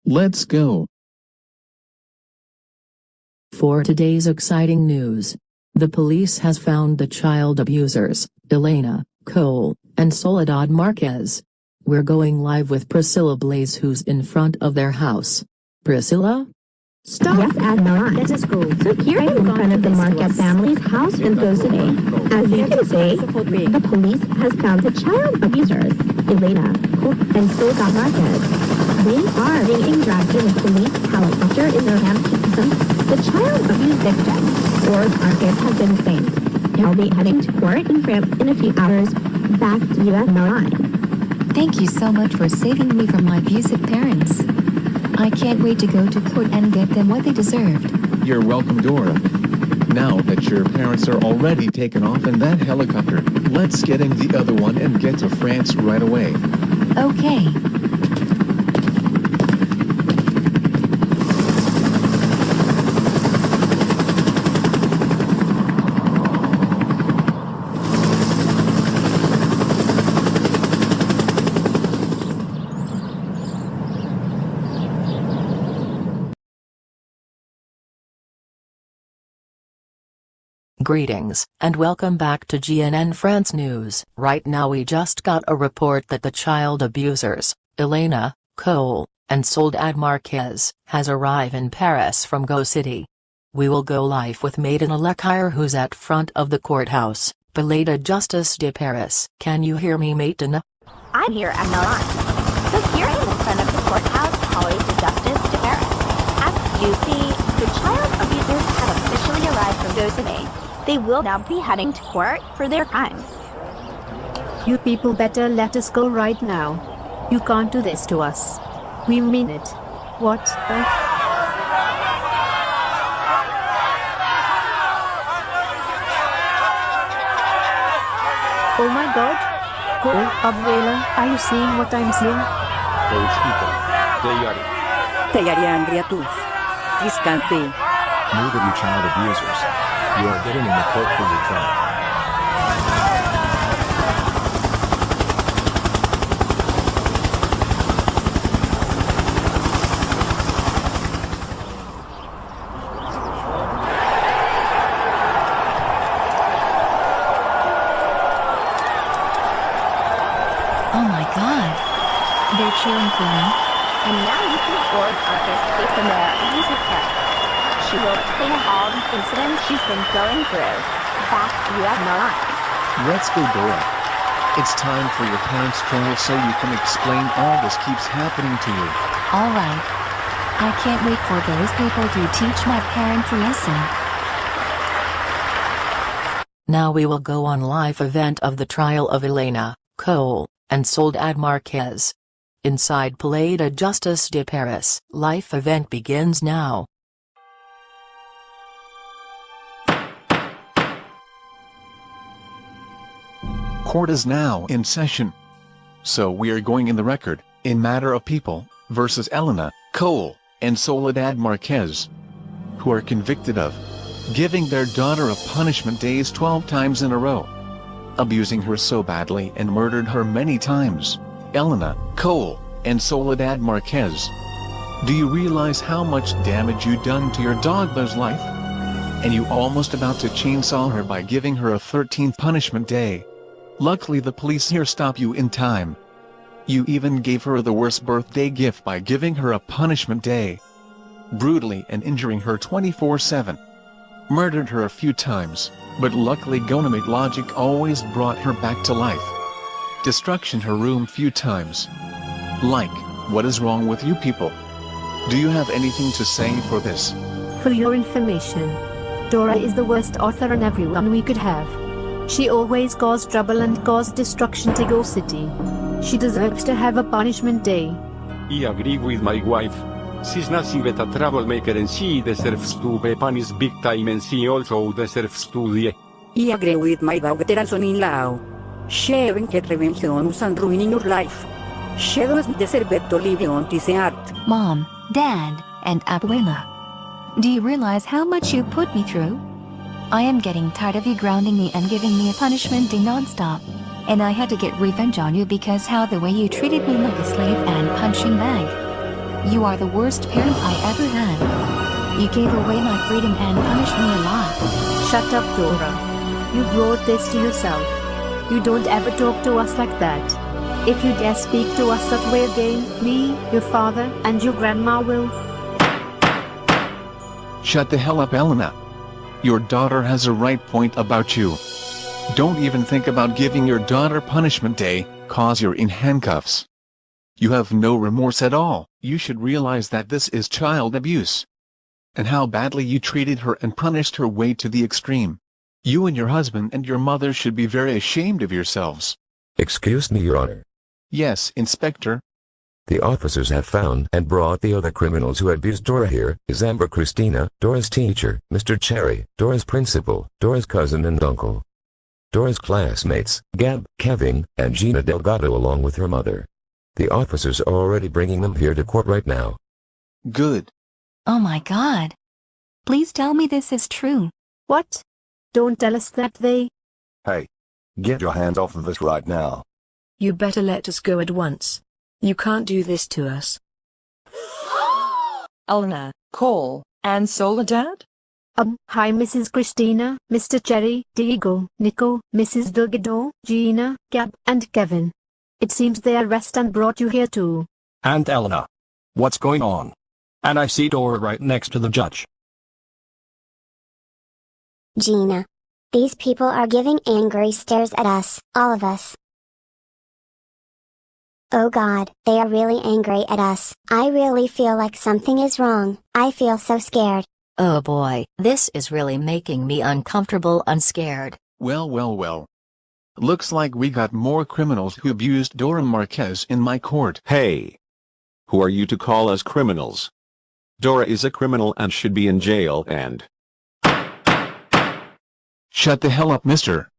E: Let's go.
A: For today's exciting news, the police has found the child abusers, Elena, Cole, and Soledad Marquez. We're going live with Priscilla Blaze, who's in front of their house. Priscilla?
J: Stop. Yes, Admiral, at a school. So here I am in front of the Marquez family's house in today. As you can see, the police has found the child abusers, Elena, Cole, and Soledad Marquez. They are being dragged in a police helicopter in their hand to prison. The child abuse victim, or Marquez, has been detained. They'll be heading to court in France in a few hours. Back to you, Admiral.
D: Thank you so much for saving me from my abusive parents. I can't wait to go to court and get them what they deserved.
E: You're welcome, Dora. Now that your parents are already taken off in that helicopter, let's get in the other one and get to France right away.
D: Okay.
A: Greetings, and welcome back to GNN France News. Right now we just got a report that the child abusers, Elena, Cole, and Soledad Marquez, has arrived in Paris from Go City. We will go live with Maiden Alekire, who's at front of the courthouse, Palais de Justice de Paris. Can you hear me, Maiden?
U: I'm here at Milan. So here I am in front of the courthouse, Palais de Justice de Paris. As you see, the child abusers have officially arrived from Go City. They will now be heading to court for their crimes.
V: You people better let us go right now. You can't do this to us. We mean it. What? Oh my God. Cole, Abuela, are you seeing what I'm seeing?
W: Those people, they are angry at us. This can't be.
X: Move it, you child abusers. You are getting in the court for your trial.
D: Oh my God. They're cheering for me.
U: And now you can afford Marcus to take from their abusive parents. She will explain all the incidents she's been going through. Back to you at Milan.
E: Let's go, Dora. It's time for your parents' trial so you can explain all this keeps happening to you.
D: Alright. I can't wait for those people to teach my parents a lesson.
A: Now we will go on live event of the trial of Elena, Cole, and Soledad Marquez. Inside Palais de Justice de Paris, live event begins now.
E: Court is now in session. So we are going in the record, in matter of people, versus Elena, Cole, and Soledad Marquez, who are convicted of giving their daughter a punishment days 12 times in a row, abusing her so badly and murdered her many times. Elena, Cole, and Soledad Marquez, do you realize how much damage you done to your dog's life? And you almost about to chainsaw her by giving her a 13th punishment day. Luckily the police here stop you in time. You even gave her the worst birthday gift by giving her a punishment day. Brutally and injuring her 24/7. Murdered her a few times, but luckily Gonamate logic always brought her back to life. Destruction her room few times. Like, what is wrong with you people? Do you have anything to say for this?
V: For your information, Dora is the worst author and everyone we could have. She always caused trouble and caused destruction to Go City. She deserves to have a punishment day.
W: I agree with my wife. She's nothing but a troublemaker and she deserves to be punished big time and she also deserves to die. I agree with my daughter son-in-law. Sharing her revenge on us and ruining your life. She doesn't deserve to live on this earth.
D: Mom, Dad, and Abuela. Do you realize how much you put me through? I am getting tired of you grounding me and giving me a punishment day non-stop. And I had to get revenge on you because how the way you treated me like a slave and punching bag.
H: You are the worst parent I ever had. You gave away my freedom and punished me a lot.
V: Shut up, Dora. You brought this to yourself. You don't ever talk to us like that. If you dare speak to us that way again, me, your father, and your grandma will.
E: Shut the hell up, Elena. Your daughter has a right point about you. Don't even think about giving your daughter punishment day, cause you're in handcuffs. You have no remorse at all. You should realize that this is child abuse. And how badly you treated her and punished her way to the extreme. You and your husband and your mother should be very ashamed of yourselves.
I: Excuse me, Your Honor.
E: Yes, Inspector.
I: The officers have found and brought the other criminals who abused Dora. Here is Amber Christina, Dora's teacher, Mr. Cherry, Dora's principal, Dora's cousin and uncle. Dora's classmates, Gab, Kevin, and Gina Delgado along with her mother. The officers are already bringing them here to court right now.
E: Good.
H: Oh my God. Please tell me this is true.
V: What? Don't tell us that they...
T: Hey. Get your hands off of us right now.
Q: You better let us go at once. You can't do this to us.
G: Elena, Cole, and Soledad?
V: Hi Mrs. Christina, Mr. Cherry, Diego, Nico, Mrs. Delgado, Gina, Gab, and Kevin. It seems they arrested and brought you here too.
B: And Elena. What's going on? And I see Dora right next to the judge.
R: Gina. These people are giving angry stares at us, all of us. Oh God, they are really angry at us. I really feel like something is wrong. I feel so scared.
L: Oh boy, this is really making me uncomfortable and scared.
E: Well. Looks like we got more criminals who abused Dora Marquez in my court.
M: Hey! Who are you to call us criminals? Dora is a criminal and should be in jail and...
E: Shut the hell up, mister.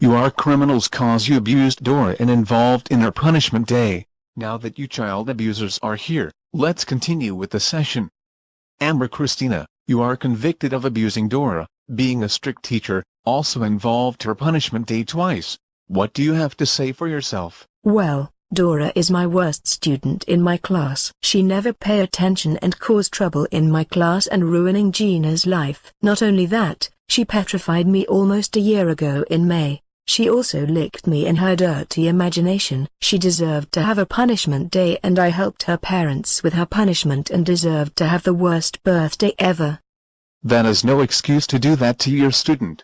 E: You are criminals cause you abused Dora and involved in her punishment day. Now that you child abusers are here, let's continue with the session. Amber Christina, you are convicted of abusing Dora, being a strict teacher, also involved her punishment day twice. What do you have to say for yourself?
Q: Well, Dora is my worst student in my class. She never pay attention and cause trouble in my class and ruining Gina's life. Not only that, she petrified me almost a year ago in May. She also licked me in her dirty imagination. She deserved to have a punishment day and I helped her parents with her punishment and deserved to have the worst birthday ever.
E: That is no excuse to do that to your student.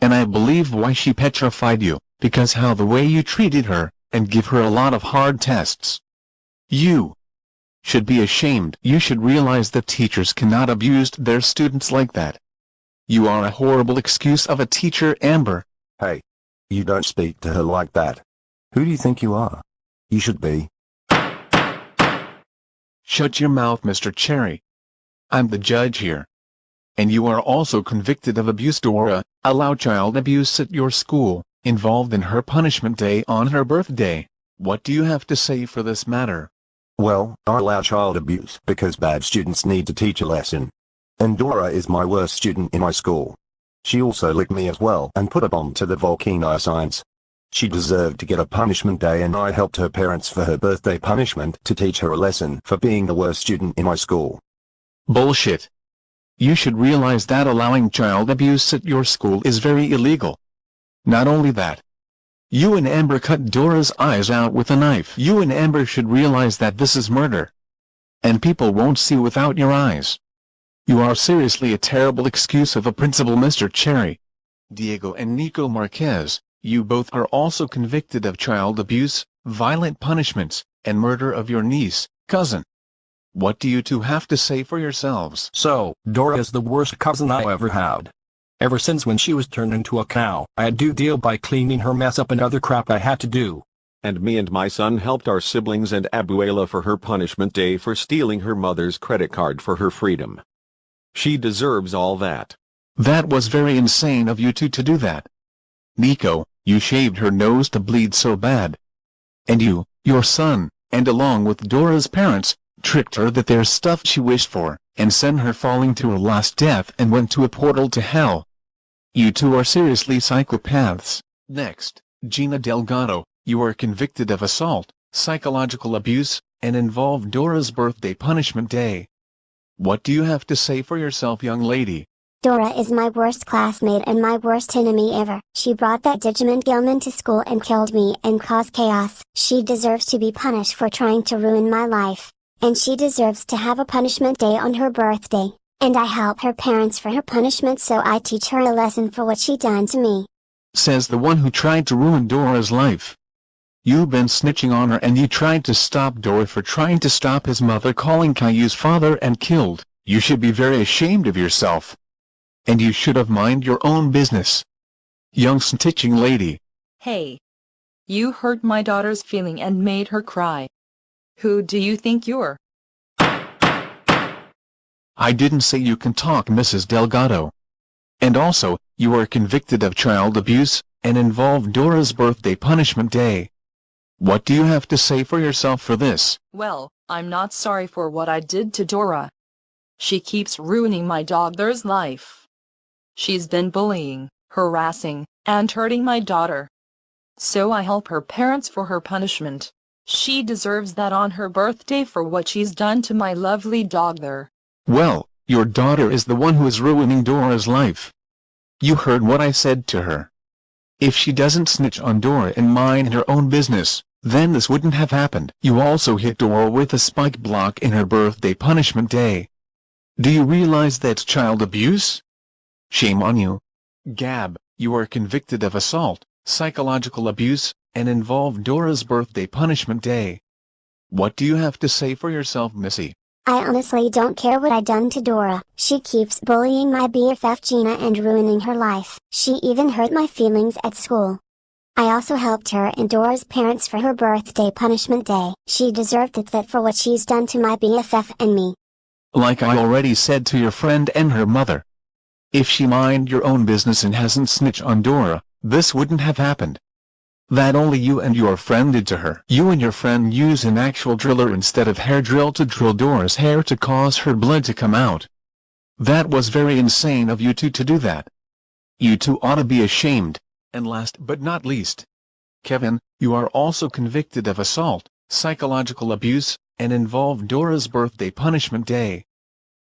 E: And I believe why she petrified you, because how the way you treated her, and give her a lot of hard tests. You should be ashamed. You should realize that teachers cannot abuse their students like that. You are a horrible excuse of a teacher, Amber.
T: Hey. You don't speak to her like that. Who do you think you are? You should be.
E: Shut your mouth, Mr. Cherry. I'm the judge here. And you are also convicted of abuse. Dora, allow child abuse at your school, involved in her punishment day on her birthday. What do you have to say for this matter?
T: Well, I allow child abuse because bad students need to teach a lesson. And Dora is my worst student in my school. She also licked me as well and put a bomb to the volcano signs. She deserved to get a punishment day and I helped her parents for her birthday punishment to teach her a lesson for being the worst student in my school.
E: Bullshit. You should realize that allowing child abuse at your school is very illegal. Not only that. You and Amber cut Dora's eyes out with a knife. You and Amber should realize that this is murder. And people won't see without your eyes. You are seriously a terrible excuse of a principal, Mr. Cherry. Diego and Nico Marquez, you both are also convicted of child abuse, violent punishments, and murder of your niece, cousin. What do you two have to say for yourselves?
B: So, Dora is the worst cousin I ever had. Ever since when she was turned into a cow, I had to deal by cleaning her mess up and other crap I had to do.
M: And me and my son helped our siblings and Abuela for her punishment day for stealing her mother's credit card for her freedom. She deserves all that.
E: That was very insane of you two to do that. Nico, you shaved her nose to bleed so bad. And you, your son, and along with Dora's parents, tricked her that there's stuff she wished for, and sent her falling to her last death and went to a portal to hell. You two are seriously psychopaths. Next, Gina Delgado, you are convicted of assault, psychological abuse, and involved Dora's birthday punishment day. What do you have to say for yourself, young lady?
R: Dora is my worst classmate and my worst enemy ever. She brought that Digimon Gilman to school and killed me and caused chaos. She deserves to be punished for trying to ruin my life. And she deserves to have a punishment day on her birthday. And I help her parents for her punishment, so I teach her a lesson for what she done to me.
E: Says the one who tried to ruin Dora's life. You've been snitching on her and you tried to stop Dora for trying to stop his mother calling Caillou's father and killed. You should be very ashamed of yourself. And you should have mind your own business. Young snitching lady.
G: Hey. You hurt my daughter's feeling and made her cry. Who do you think you're?
E: I didn't say you can talk, Mrs. Delgado. And also, you are convicted of child abuse, and involved Dora's birthday punishment day. What do you have to say for yourself for this?
G: Well, I'm not sorry for what I did to Dora. She keeps ruining my daughter's life. She's been bullying, harassing, and hurting my daughter. So I help her parents for her punishment. She deserves that on her birthday for what she's done to my lovely daughter.
E: Well, your daughter is the one who is ruining Dora's life. You heard what I said to her. If she doesn't snitch on Dora and mind her own business, then this wouldn't have happened. You also hit Dora with a spike block in her birthday punishment day. Do you realize that's child abuse? Shame on you. Gab, you are convicted of assault, psychological abuse, and involved Dora's birthday punishment day. What do you have to say for yourself, Missy?
R: I honestly don't care what I done to Dora. She keeps bullying my BFF Gina and ruining her life. She even hurt my feelings at school. I also helped her and Dora's parents for her birthday punishment day. She deserved it for what she's done to my BFF and me.
E: Like I already said to your friend and her mother. If she mind your own business and hasn't snitched on Dora, this wouldn't have happened. That only you and your friend did to her. You and your friend use an actual driller instead of hair drill to drill Dora's hair to cause her blood to come out. That was very insane of you two to do that. You two ought to be ashamed. And last but not least, Kevin, you are also convicted of assault, psychological abuse, and involved Dora's birthday punishment day.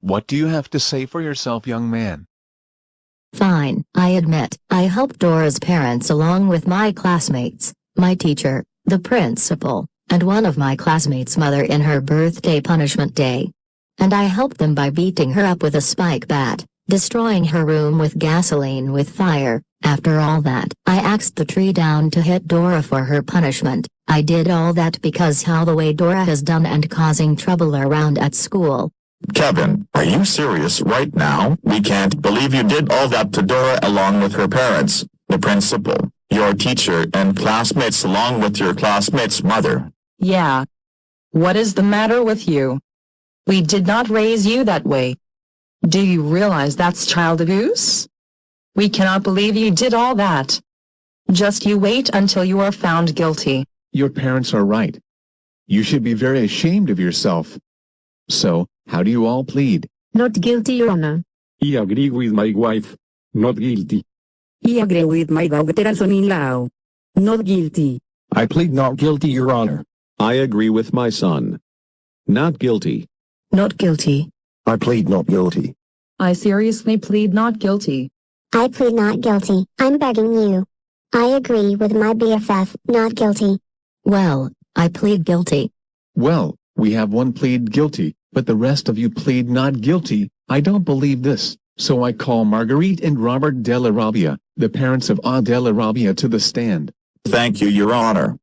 E: What do you have to say for yourself, young man?
L: Fine, I admit, I helped Dora's parents along with my classmates, my teacher, the principal, and one of my classmates' mother in her birthday punishment day. And I helped them by beating her up with a spike bat, destroying her room with gasoline with fire. After all that, I axed the tree down to hit Dora for her punishment. I did all that because how the way Dora has done and causing trouble around at school.
C: Kevin, are you serious right now? We can't believe you did all that to Dora along with her parents, the principal, your teacher and classmates along with your classmates' mother.
G: Yeah. What is the matter with you? We did not raise you that way. Do you realize that's child abuse? We cannot believe you did all that. Just you wait until you are found guilty.
E: Your parents are right. You should be very ashamed of yourself. So, how do you all plead?
V: Not guilty, Your Honor.
W: I agree with my wife. Not guilty.
F: I agree with my daughter son-in-law. Not guilty.
B: I plead not guilty, Your Honor.
K: I agree with my son. Not guilty.
Q: Not guilty.
T: I plead not guilty.
G: I seriously plead not guilty.
R: I plead not guilty. I'm begging you. I agree with my BFF, not guilty.
L: Well, I plead guilty.
E: Well, we have one plead guilty, but the rest of you plead not guilty. I don't believe this, so I call Marguerite and Robert Della Robbia, the parents of A Della Robbia, to the stand.
C: Thank you, Your Honor.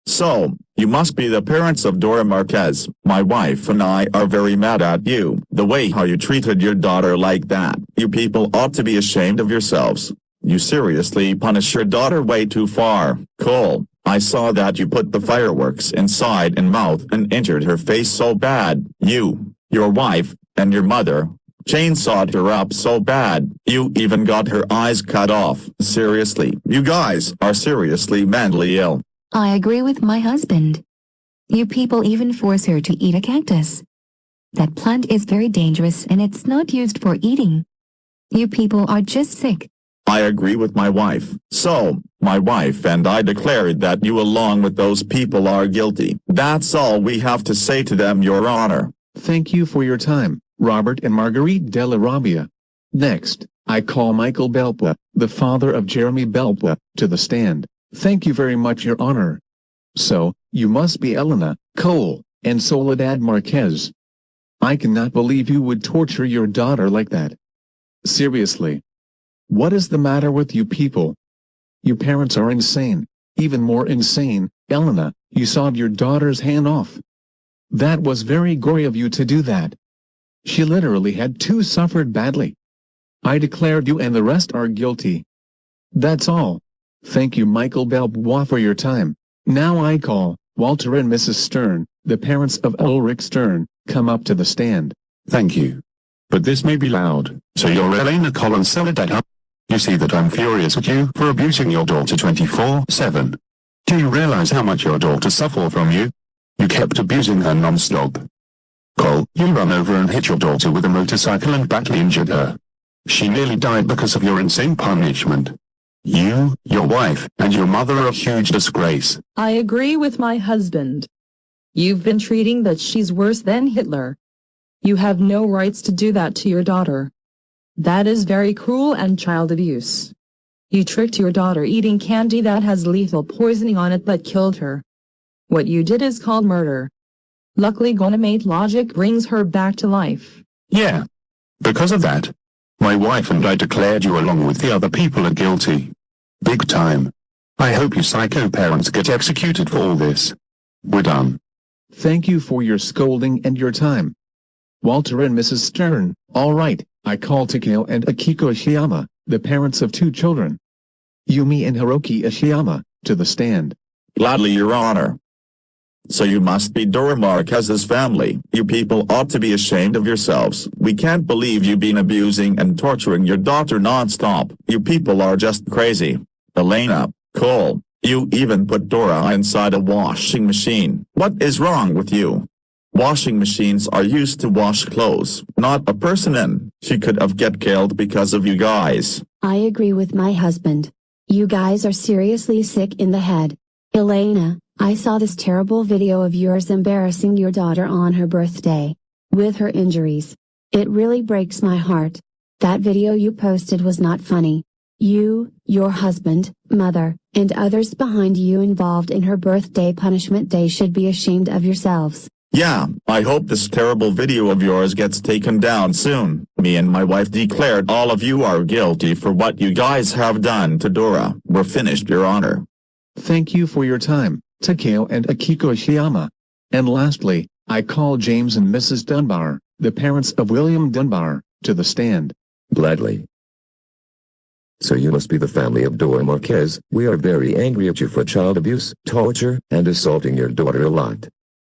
C: So, you must be the parents of Dora Marquez. My wife and I are very mad at you. The way how you treated your daughter like that. You people ought to be ashamed of yourselves. You seriously punish your daughter way too far. Cole, I saw that you put the fireworks inside and mouth and injured her face so bad. You, your wife, and your mother chainsawed her up so bad, you even got her eyes cut off. Seriously, you guys are seriously mentally ill.
D: I agree with my husband. You people even force her to eat a cactus. That plant is very dangerous and it's not used for eating. You people are just sick.
C: I agree with my wife. So, my wife and I declared that you along with those people are guilty. That's all we have to say to them, Your Honor.
E: Thank you for your time, Robert and Marguerite Della Robbia. Next, I call Michael Belpa, the father of Jeremy Belpa, to the stand. Thank you very much, Your Honor. So, you must be Elena, Cole, and Soledad Marquez. I cannot believe you would torture your daughter like that. Seriously. What is the matter with you people? Your parents are insane. Even more insane, Elena, you sawed your daughter's hand off. That was very gory of you to do that. She literally had to suffer badly. I declared you and the rest are guilty. That's all. Thank you, Michael Belbois, for your time. Now I call Walter and Mrs. Stern, the parents of Ulrich Stern, come up to the stand.
N: Thank you. But this may be loud. So you're Elena Collins Soledad, huh? You see that I'm furious at you for abusing your daughter 24/7. Do you realize how much your daughter suffered from you? You kept abusing her non-stop. Cole, you run over and hit your daughter with a motorcycle and badly injured her. She nearly died because of your insane punishment. You, your wife, and your mother are a huge disgrace.
G: I agree with my husband. You've been treating that she's worse than Hitler. You have no rights to do that to your daughter. That is very cruel and child abuse. You tricked your daughter eating candy that has lethal poisoning on it that killed her. What you did is called murder. Luckily Gonamate logic brings her back to life.
N: Yeah. Because of that, my wife and I declared you along with the other people are guilty. Big time. I hope you psycho parents get executed for all this. We're done.
E: Thank you for your scolding and your time. Walter and Mrs. Stern, all right, I call Takeo and Akiko Ishiyama, the parents of 2 children. Yumi and Hiroki Ishiyama, to the stand.
C: Gladly, Your Honor. So you must be Dora Marquez's family. You people ought to be ashamed of yourselves. We can't believe you've been abusing and torturing your daughter non-stop. You people are just crazy. Elena, Cole, you even put Dora inside a washing machine. What is wrong with you? Washing machines are used to wash clothes, not a person in. She could have get killed because of you guys.
V: I agree with my husband. You guys are seriously sick in the head. Elena, I saw this terrible video of yours embarrassing your daughter on her birthday. With her injuries. It really breaks my heart. That video you posted was not funny. You, your husband, mother, and others behind you involved in her birthday punishment day should be ashamed of yourselves.
C: Yeah, I hope this terrible video of yours gets taken down soon. Me and my wife declared all of you are guilty for what you guys have done to Dora. We're finished, Your Honor.
E: Thank you for your time, Takeo and Akiko Ishiyama. And lastly, I call James and Mrs. Dunbar, the parents of William Dunbar, to the stand.
I: Gladly. So you must be the family of Dora Marquez. We are very angry at you for child abuse, torture, and assaulting your daughter a lot.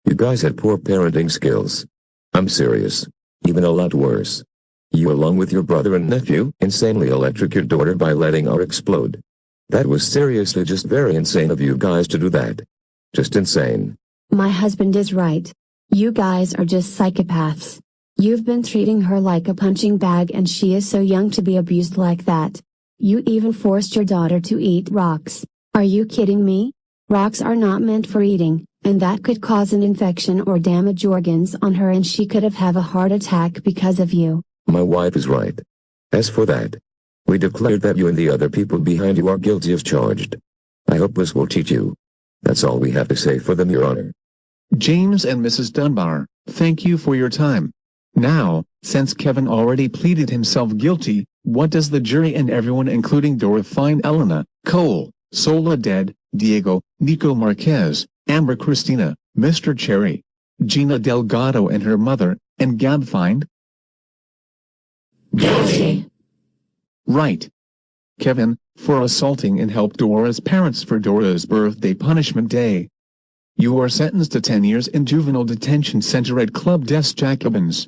I: You guys had poor parenting skills. I'm serious. Even a lot worse. You along with your brother and nephew insanely electrocuted your daughter by letting her explode. That was seriously just very insane of you guys to do that. Just insane.
V: My husband is right. You guys are just psychopaths. You've been treating her like a punching bag and she is so young to be abused like that. You even forced your daughter to eat rocks. Are you kidding me? Rocks are not meant for eating, and that could cause an infection or damage organs on her and she could have a heart attack because of you.
I: My wife is right. As for that, we declared that you and the other people behind you are guilty as charged. I hope this will teach you. That's all we have to say for them, Your Honor.
E: James and Mrs. Dunbar, thank you for your time. Now, since Kevin already pleaded himself guilty, what does the jury and everyone including Dora find Elena, Cole, Soledad, Diego, Nico Marquez, Amber Cristina, Mr. Cherry, Gina Delgado and her mother, and Gab find?
V: Guilty.
E: Right. Kevin, for assaulting and help Dora's parents for Dora's birthday punishment day. You are sentenced to 10 years in juvenile detention center at Club des Jacobins.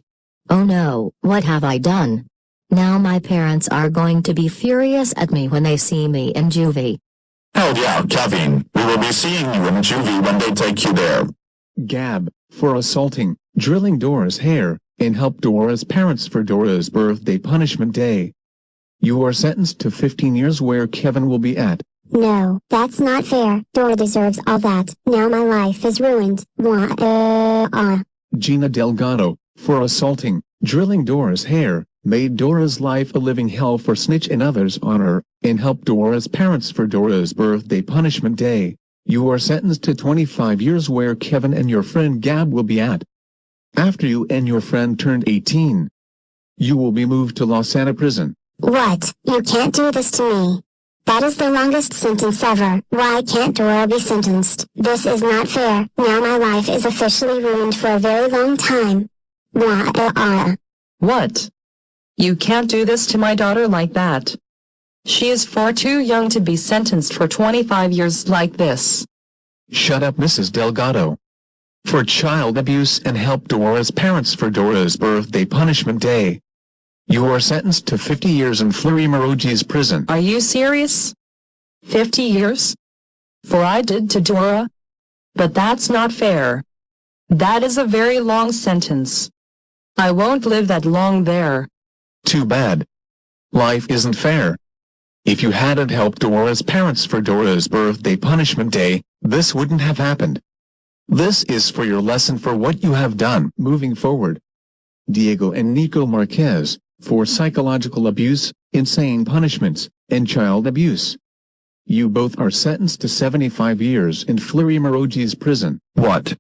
L: Oh no, what have I done? Now my parents are going to be furious at me when they see me in juvie.
C: Hell yeah, Kevin. We will be seeing you in juvie when they take you there.
E: Gab, for assaulting, drilling Dora's hair, and help Dora's parents for Dora's birthday punishment day. You are sentenced to 15 years where Kevin will be at.
R: No, that's not fair. Dora deserves all that. Now my life is ruined.
E: Gina Delgado, for assaulting, drilling Dora's hair, made Dora's life a living hell for Snitch and others on her, and helped Dora's parents for Dora's birthday punishment day. You are sentenced to 25 years where Kevin and your friend Gab will be at. After you and your friend turned 18, you will be moved to Los Santa Prison.
R: What? You can't do this to me. That is the longest sentence ever. Why can't Dora be sentenced? This is not fair. Now my life is officially ruined for a very long time.
G: What? You can't do this to my daughter like that. She is far too young to be sentenced for 25 years like this.
E: Shut up, Mrs. Delgado. For child abuse and help Dora's parents for Dora's birthday punishment day. You are sentenced to 50 years in Fleury Moroji's prison.
G: Are you serious? 50 years? For I did to Dora? But that's not fair. That is a very long sentence. I won't live that long there.
E: Too bad. Life isn't fair. If you hadn't helped Dora's parents for Dora's birthday punishment day, this wouldn't have happened. This is for your lesson for what you have done moving forward. Diego and Nico Marquez, for psychological abuse, insane punishments, and child abuse. You both are sentenced to 75 years in Fleury Moroji's prison.
B: What?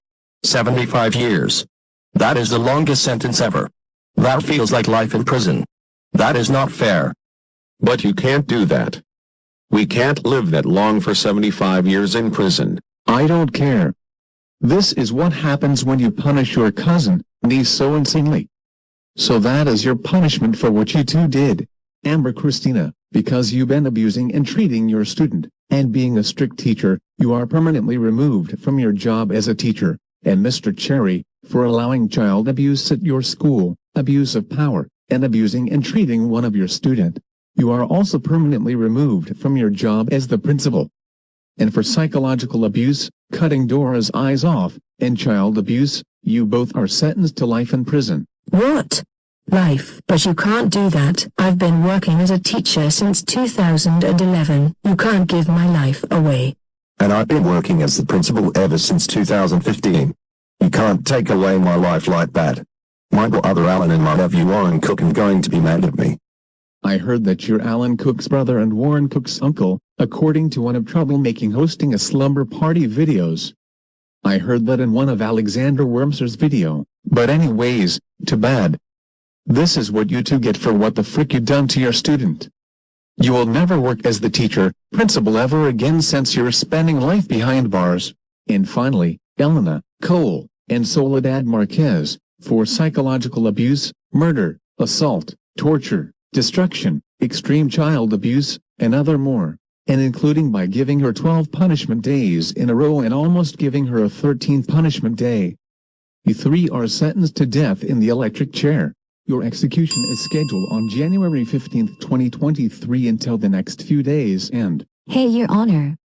B: 75 years? That is the longest sentence ever. That feels like life in prison. That is not fair.
K: But you can't do that. We can't live that long for 75 years in prison.
E: I don't care. This is what happens when you punish your cousin, niece so insanely. So that is your punishment for what you two did. Amber Christina, because you've been abusing and treating your student, and being a strict teacher, you are permanently removed from your job as a teacher. And Mr. Cherry, for allowing child abuse at your school, abuse of power, and abusing and treating one of your student. You are also permanently removed from your job as the principal. And for psychological abuse, cutting Dora's eyes off, and child abuse, you both are sentenced to life in prison.
Q: What? Life? But you can't do that. I've been working as a teacher since 2011. You can't give my life away.
T: And I've been working as the principal ever since 2015. You can't take away my life like that. My brother Alan and my nephew Warren Cook are going to be mad at me.
E: I heard that you're Alan Cook's brother and Warren Cook's uncle, according to one of Troublemaking hosting a slumber party videos. I heard that in one of Alexander Wormser's video, but anyways, too bad. This is what you two get for what the frick you done to your student. You will never work as the teacher, principal ever again since you're spending life behind bars. And finally, Elena, Cole, and Soledad Marquez, for psychological abuse, murder, assault, torture, destruction, extreme child abuse, and other more, and including by giving her 12 punishment days in a row and almost giving her a 13th punishment day. You three are sentenced to death in the electric chair. Your execution is scheduled on January 15, 2023 until the next few days and...
D: Hey, Your Honor.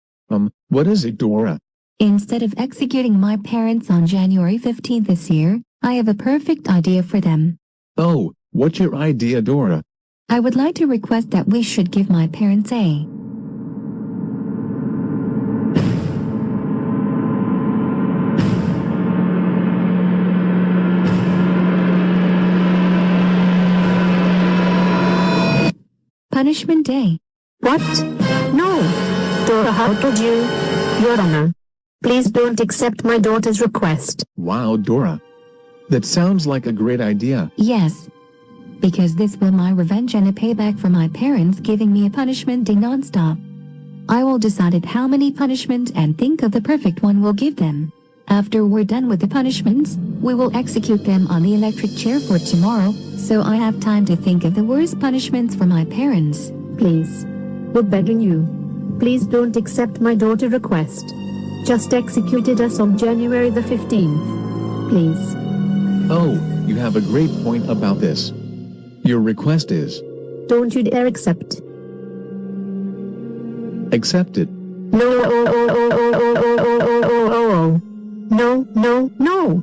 E: What is it, Dora?
D: Instead of executing my parents on January 15th this year, I have a perfect idea for them.
E: Oh, what's your idea, Dora?
D: I would like to request that we should give my parents a punishment day.
Q: What? No! Dora, how could you? Your Honor, please don't accept my daughter's request.
E: Wow, Dora. That sounds like a great idea.
D: Yes. Because this will my revenge and a payback for my parents giving me a punishment day non-stop. I will decide at how many punishments and think of the perfect one we'll give them. After we're done with the punishments, we will execute them on the electric chair for tomorrow, so I have time to think of the worst punishments for my parents.
Q: Please. We're begging you. Please don't accept my daughter's request. Just executed us on January the 15th. Please.
E: Oh, you have a great point about this. Your request is...
Q: Don't you dare accept.
E: Accept it.
Q: No. No. No.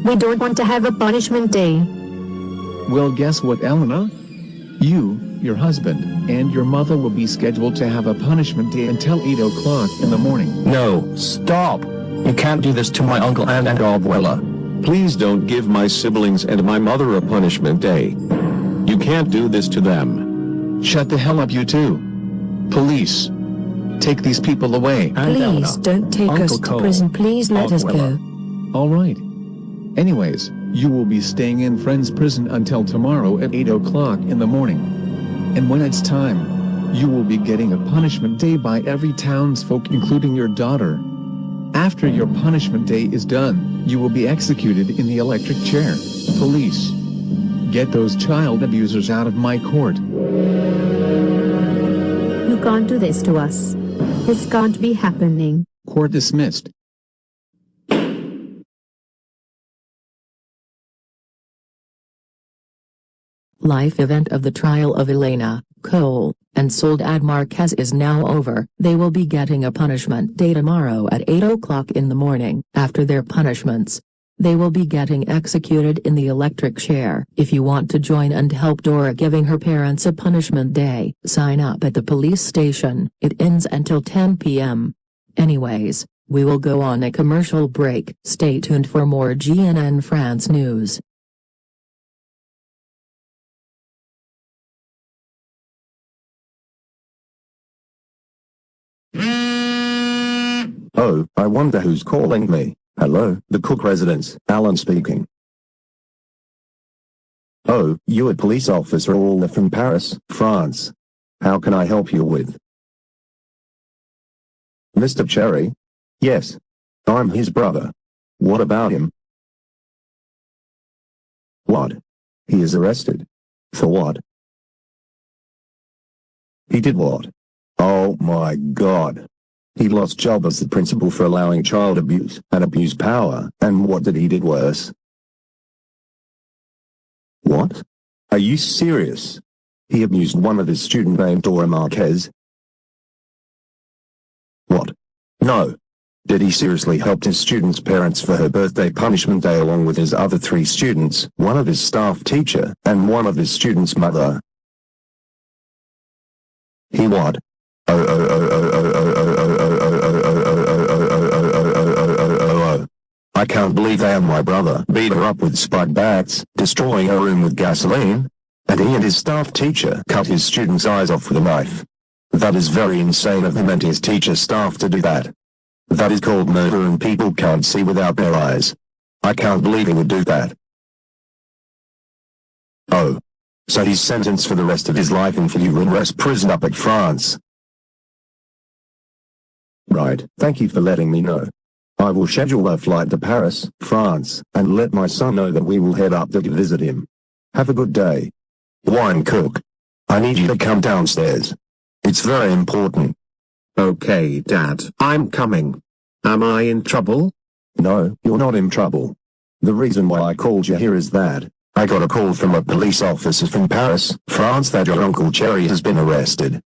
Q: We don't want to have a punishment day.
E: Well, guess what, Elena? You, your husband, and your mother will be scheduled to have a punishment day until 8 o'clock in the morning.
B: No, stop. You can't do this to my uncle and abuela.
K: Please don't give my siblings and my mother a punishment day. You can't do this to them.
E: Shut the hell up, you two. Police. Take these people away.
Q: Please don't take us to prison. Please let us go.
E: All right. Anyways, you will be staying in Friends Prison until tomorrow at 8 o'clock in the morning. And when it's time, you will be getting a punishment day by every townsfolk, including your daughter. After your punishment day is done, you will be executed in the electric chair. Police. Get those child abusers out of my court.
V: You can't do this to us. This can't be happening.
E: Court dismissed.
A: Life event of the trial of Elena, Cole, and Soledad Marquez is now over. They will be getting a punishment day tomorrow at 8 o'clock in the morning. After their punishments, they will be getting executed in the electric chair. If you want to join and help Dora giving her parents a punishment day, sign up at the police station. It ends until 10 p.m. Anyways, we will go on a commercial break. Stay tuned for more GNN France news.
T: Oh, I wonder who's calling me. Hello, the Cook residence, Alan speaking. Oh, you a police officer all from Paris, France. How can I help you with? Mr. Cherry? Yes. I'm his brother. What about him? What? He is arrested. For what? He did what? Oh my God. He lost job as the principal for allowing child abuse and abused power, and what did he did worse? What? Are you serious? He abused one of his students named Dora Marquez? What? No. Did he seriously help his student's parents for her birthday punishment day along with his other 3 students, one of his staff teacher, and one of his student's mother? He what? I can't believe they and my brother beat her up with spiked bats, destroying her room with gasoline, and he and his staff teacher cut his student's eyes off with a knife. That is very insane of him and his teacher staff to do that. That is called murder and people can't see without their eyes. I can't believe he would do that. Oh. So he's sentenced for the rest of his life in Fluorest prison up at France. Right, thank you for letting me know. I will schedule a flight to Paris, France, and let my son know that we will head up there to visit him. Have a good day. Wine Cook. I need you to come downstairs. It's very important.
K: Okay, Dad, I'm coming. Am I in trouble?
T: No, you're not in trouble. The reason why I called you here is that I got a call from a police officer from Paris, France that your Uncle Cherry has been arrested.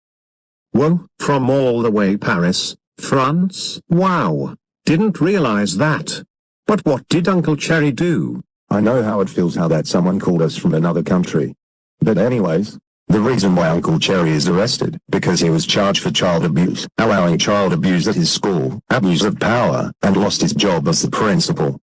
K: Whoa, from all the way Paris, France? Wow, didn't realize that. But what did Uncle Cherry do?
T: I know how it feels how that someone called us from another country. But anyways, the reason why Uncle Cherry is arrested, because he was charged for child abuse, allowing child abuse at his school, abuse of power, and lost his job as the principal.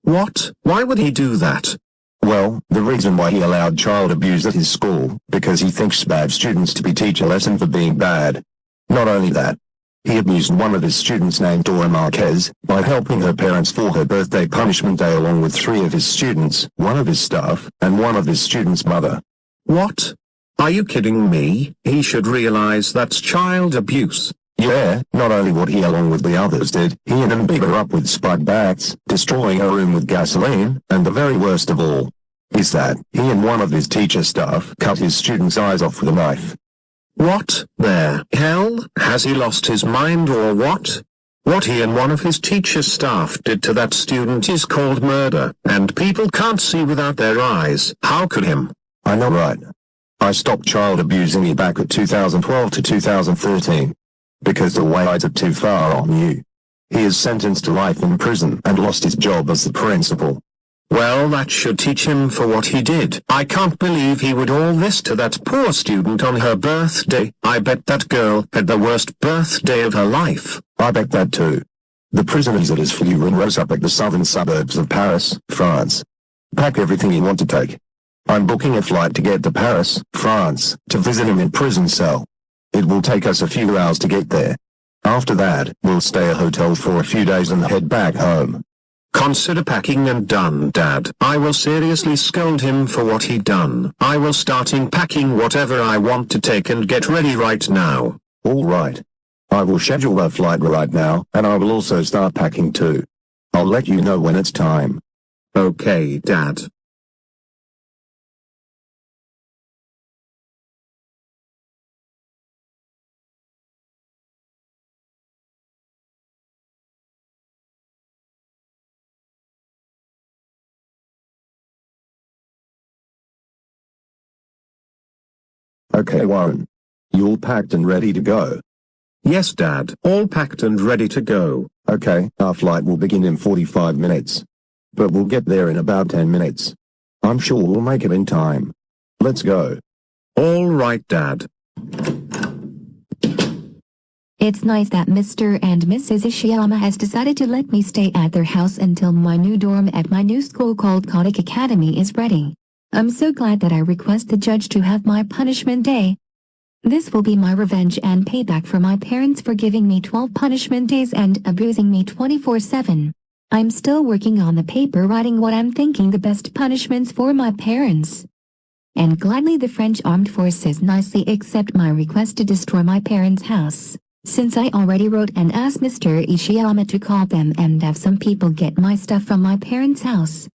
K: What? Why would he do that?
T: Well, the reason why he allowed child abuse at his school, because he thinks bad students to be teach a lesson for being bad. Not only that, he abused one of his students named Dora Marquez, by helping her parents for her birthday punishment day along with 3 of his students, one of his staff, and one of his students' mother.
K: What? Are you kidding me? He should realize that's child abuse.
T: Yeah, not only what he along with the others did, he and them beat her up with spiked bats, destroying her room with gasoline, and the very worst of all is that he and one of his teacher staff cut his student's eyes off with a knife.
K: What the hell? Has he lost his mind or what? What he and one of his teacher staff did to that student is called murder, and people can't see without their eyes. How could him?
T: I know, right? I stopped child abusing you back at 2012 to 2013. Because the weights are too far on you. He is sentenced to life in prison and lost his job as the principal.
K: Well, that should teach him for what he did. I can't believe he would all this to that poor student on her birthday. I bet that girl had the worst birthday of her life.
T: I bet that too. The prison is at his funeral rose up at the southern suburbs of Paris, France. Pack everything you want to take. I'm booking a flight to get to Paris, France, to visit him in prison cell. It will take us a few hours to get there. After that, we'll stay at a hotel for a few days and head back home.
K: Consider packing and done, Dad. I will seriously scold him for what he done. I will starting packing whatever I want to take and get ready right now.
T: All right. I will schedule that flight right now, and I will also start packing too. I'll let you know when it's time.
K: Okay, Dad.
T: Okay, Warren. You all packed and ready to go?
K: Yes, Dad. All packed and ready to go.
T: Okay, our flight will begin in 45 minutes. But we'll get there in about 10 minutes. I'm sure we'll make it in time. Let's go.
K: All right, Dad.
D: It's nice that Mr. and Mrs. Ishiyama has decided to let me stay at their house until my new dorm at my new school called Kodak Academy is ready. I'm so glad that I request the judge to have my punishment day. This will be my revenge and payback for my parents for giving me 12 punishment days and abusing me 24/7. I'm still working on the paper writing what I'm thinking the best punishments for my parents. And gladly the French armed forces nicely accept my request to destroy my parents' house, since I already wrote and asked Mr. Ishiyama to call them and have some people get my stuff from my parents' house.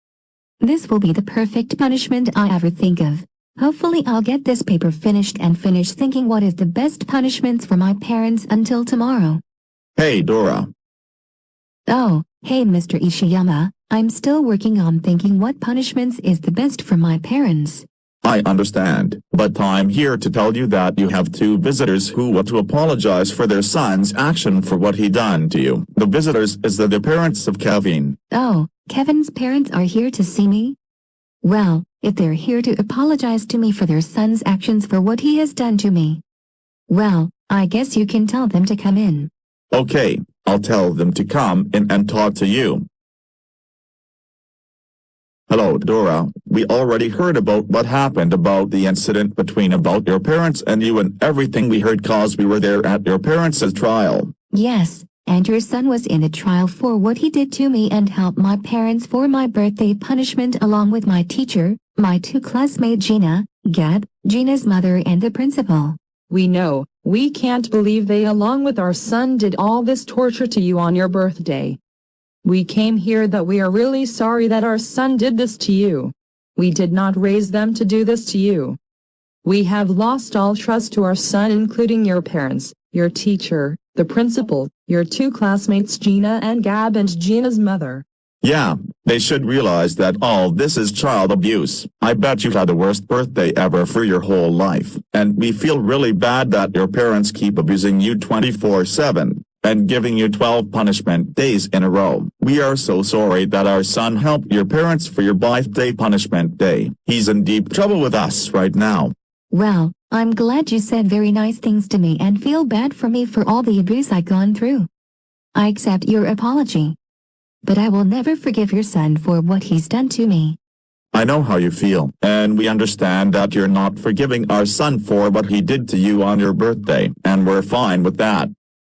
D: This will be the perfect punishment I ever think of. Hopefully I'll get this paper finished and finish thinking what is the best punishments for my parents until tomorrow.
C: Hey, Dora.
D: Oh, hey Mr. Ishiyama, I'm still working on thinking what punishments is the best for my parents.
C: I understand, but I'm here to tell you that you have two visitors who want to apologize for their son's action for what he done to you. The visitors is the parents of Kevin.
D: Oh, Kevin's parents are here to see me? Well, if they're here to apologize to me for their son's actions for what he has done to me, well, I guess you can tell them to come in.
C: Okay, I'll tell them to come in and talk to you. Hello, Dora. We already heard about what happened about the incident between about your parents and you and everything we heard cause we were there at your parents' trial.
D: Yes, and your son was in the trial for what he did to me and helped my parents for my birthday punishment along with my teacher, my two classmates Gina, Gab, Gina's mother and the principal.
G: We know, we can't believe they along with our son did all this torture to you on your birthday. We came here that we are really sorry that our son did this to you. We did not raise them to do this to you. We have lost all trust to our son including your parents, your teacher, the principal, your two classmates Gina and Gab and Gina's mother.
C: Yeah, they should realize that all this is child abuse. I bet you've had the worst birthday ever for your whole life, and we feel really bad that your parents keep abusing you 24/7. And giving you 12 punishment days in a row. We are so sorry that our son helped your parents for your birthday punishment day. He's in deep trouble with us right now.
D: Well, I'm glad you said very nice things to me and feel bad for me for all the abuse I've gone through. I accept your apology. But I will never forgive your son for what he's done to me.
C: I know how you feel, and we understand that you're not forgiving our son for what he did to you on your birthday, and we're fine with that.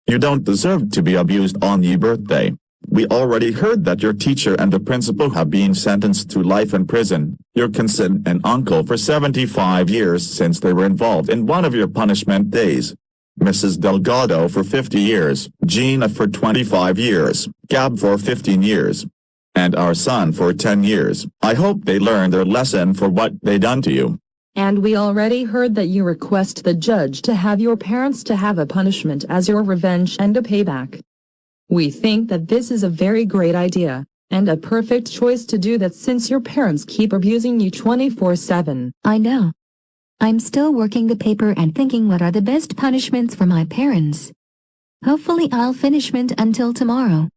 C: You don't deserve to be abused on your birthday. We already heard that your teacher and the principal have been sentenced to life in prison, your cousin and uncle for 75 years since they were involved in one of your punishment days. Mrs. Delgado for 50 years, Gina for 25 years, Gab for 15 years, and our son for 10 years. I hope they learn their lesson for what they done to you.
G: And we already heard that you request the judge to have your parents to have a punishment as your revenge and a payback. We think that this is a very great idea, and a perfect choice to do that since your parents keep abusing you 24/7.
D: I know. I'm still working the paper and thinking what are the best punishments for my parents. Hopefully I'll finish it until tomorrow.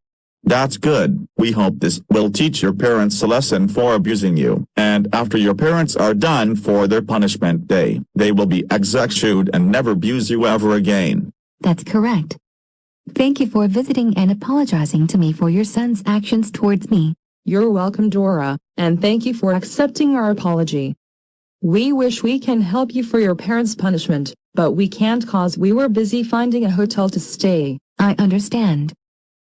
C: That's good. We hope this will teach your parents a lesson for abusing you. And after your parents are done for their punishment day, they will be executed and never abuse you ever again.
D: That's correct. Thank you for visiting and apologizing to me for your son's actions towards me.
G: You're welcome, Dora, and thank you for accepting our apology. We wish we can help you for your parents' punishment, but we can't cause we were busy finding a hotel to stay.
D: I understand.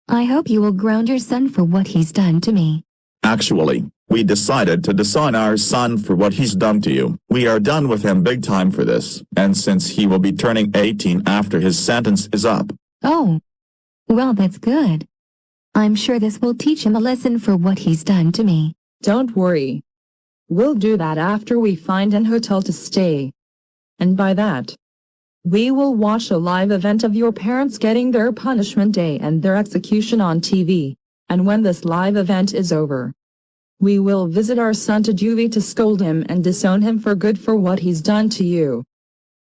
D: I hope you will ground your son for what he's done to me.
C: Actually, we decided to disown our son for what he's done to you. We are done with him big time for this, and since he will be turning 18 after his sentence is up.
D: Oh. Well, that's good. I'm sure this will teach him a lesson for what he's done to me.
G: Don't worry. We'll do that after we find an hotel to stay. And by that, we will watch a live event of your parents getting their punishment day and their execution on TV. And when this live event is over, we will visit our son to juvie to scold him and disown him for good for what he's done to you.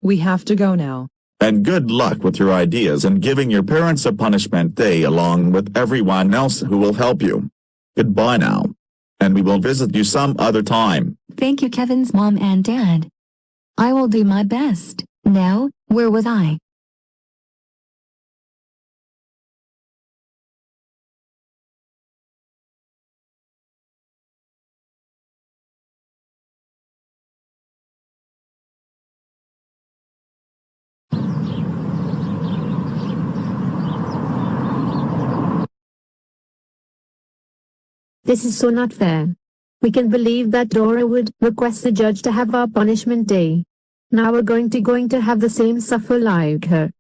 G: We have to go now.
C: And good luck with your ideas and giving your parents a punishment day along with everyone else who will help you. Goodbye now. And we will visit you some other time.
D: Thank you, Kevin's mom and dad. I will do my best. Now, where was I?
J: This is so not fair. We can believe that Dora would request the judge to have our punishment day. Now we're going to have the same suffer like her.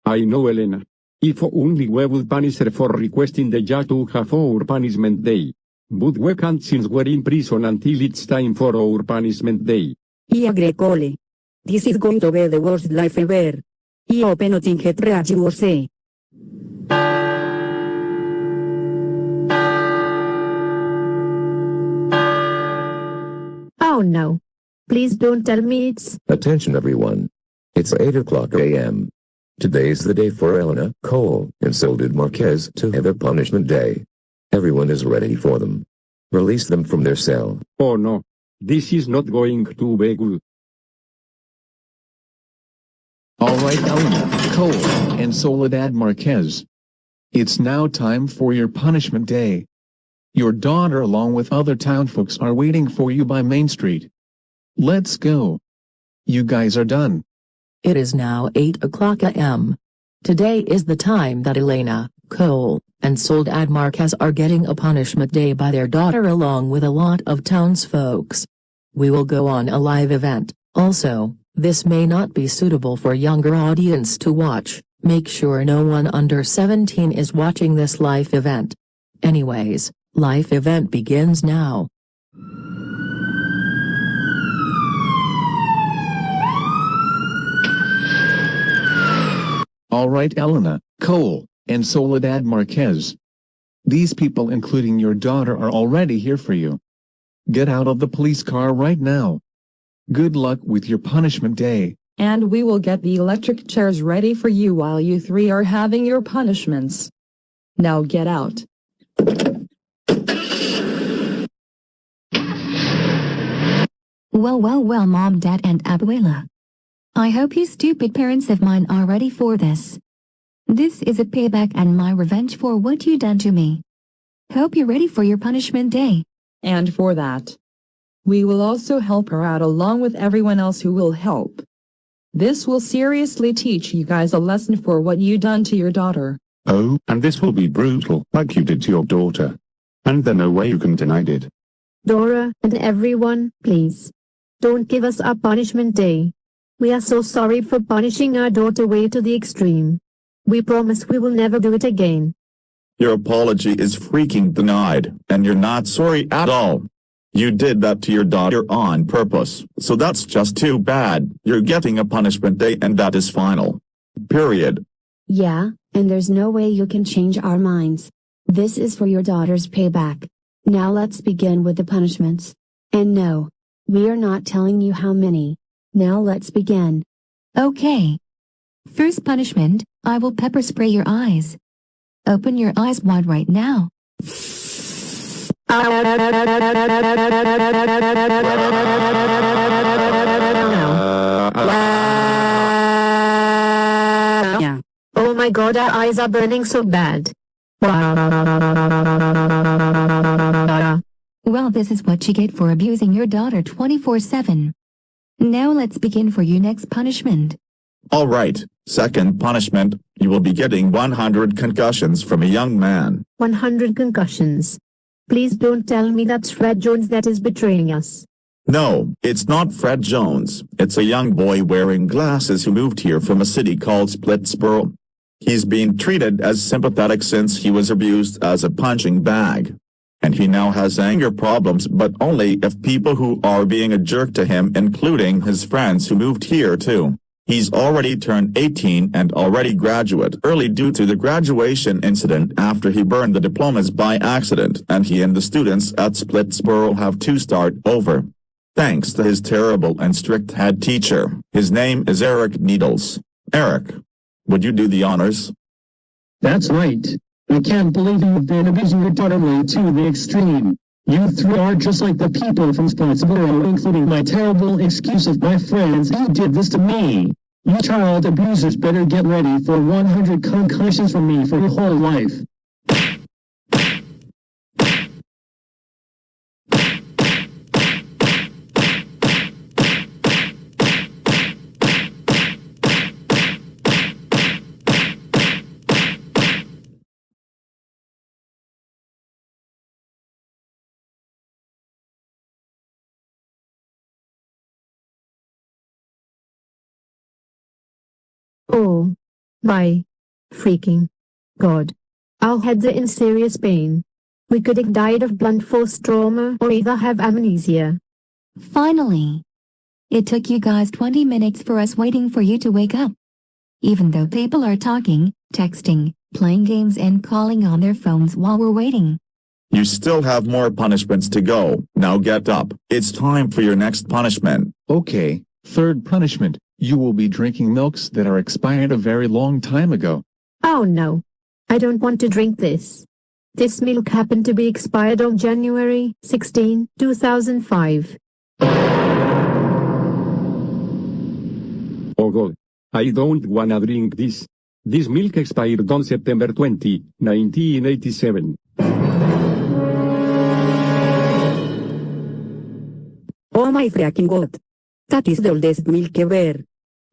W: I know, Elena. If only we would punish her for requesting the judge to have our punishment day. But we can't since we're in prison until it's time for our punishment day.
F: I agree, Cole. This is going to be the worst life ever. I hope nothing get worse.
J: Oh no. Please don't tell me it's...
I: Attention everyone. It's 8 o'clock a.m. Today's the day for Elena, Cole, and Soledad Marquez to have their punishment day. Everyone is ready for them. Release them from their cell.
W: Oh no. This is not going to be good.
E: Alright Elena, Cole, and Soledad Marquez. It's now time for your punishment day. Your daughter along with other townfolks are waiting for you by Main Street. Let's go. You guys are done.
A: It is now 8 o'clock a.m. Today is the time that Elena, Cole, and Soledad Marquez are getting a punishment day by their daughter along with a lot of townsfolks. We will go on a live event. Also, this may not be suitable for younger audience to watch. Make sure no one under 17 is watching this live event. Anyways, live event begins now.
E: Alright Elena, Cole, and Soledad Marquez. These people including your daughter are already here for you. Get out of the police car right now. Good luck with your punishment day.
G: And we will get the electric chairs ready for you while you three are having your punishments. Now get out.
D: Well, Mom, Dad, and Abuela. I hope you stupid parents of mine are ready for this. This is a payback and my revenge for what you done to me. Hope you're ready for your punishment day.
G: And for that, we will also help her out along with everyone else who will help. This will seriously teach you guys a lesson for what you done to your daughter.
N: Oh, and this will be brutal, like you did to your daughter. And there's no way you can deny it.
J: Dora and everyone, please. Don't give us our punishment day. We are so sorry for punishing our daughter way to the extreme. We promise we will never do it again.
C: Your apology is freaking denied, and you're not sorry at all. You did that to your daughter on purpose, so that's just too bad. You're getting a punishment day and that is final. Period.
V: Yeah, and there's no way you can change our minds. This is for your daughter's payback. Now let's begin with the punishments. And no, we are not telling you how many. Now let's begin.
D: Okay. First punishment, I will pepper spray your eyes. Open your eyes wide right now.
J: Oh my god, our eyes are burning so bad.
D: Well, this is what you get for abusing your daughter 24/7. Now let's begin for your next punishment.
C: Alright, second punishment, you will be getting 100 concussions from a young man.
J: 100 concussions. Please don't tell me that's Fred Jones that is betraying us.
C: No, it's not Fred Jones, it's a young boy wearing glasses who moved here from a city called Splitsboro. He's been treated as sympathetic since he was abused as a punching bag. And he now has anger problems, but only if people who are being a jerk to him, including his friends who moved here too. He's already turned 18 and already graduate early due to the graduation incident after he burned the diplomas by accident, and he and the students at Splitsboro have to start over. Thanks to his terrible and strict head teacher. His name is Eric Needles. Eric, would you do the honors?
O: That's right. I can't believe you've been abusing your daughter way to the extreme. You three are just like the people from Splitsboro, including my terrible excuse of my friends who did this to me. You child abusers better get ready for 100 concussions from me for your whole life.
J: Oh. My. Freaking. God. Our heads are in serious pain. We could have died of blunt force trauma or either have amnesia.
D: Finally. It took you guys 20 minutes for us waiting for you to wake up. Even though people are talking, texting, playing games and calling on their phones while we're waiting.
C: You still have more punishments to go. Now get up. It's time for your next punishment.
E: Okay, third punishment. You will be drinking milks that are expired a very long time ago.
J: Oh no. I don't want to drink this. This milk happened to be expired on January 16, 2005.
W: Oh God. I don't wanna drink this. This milk expired on September 20, 1987.
F: Oh my freaking God. That is the oldest milk ever.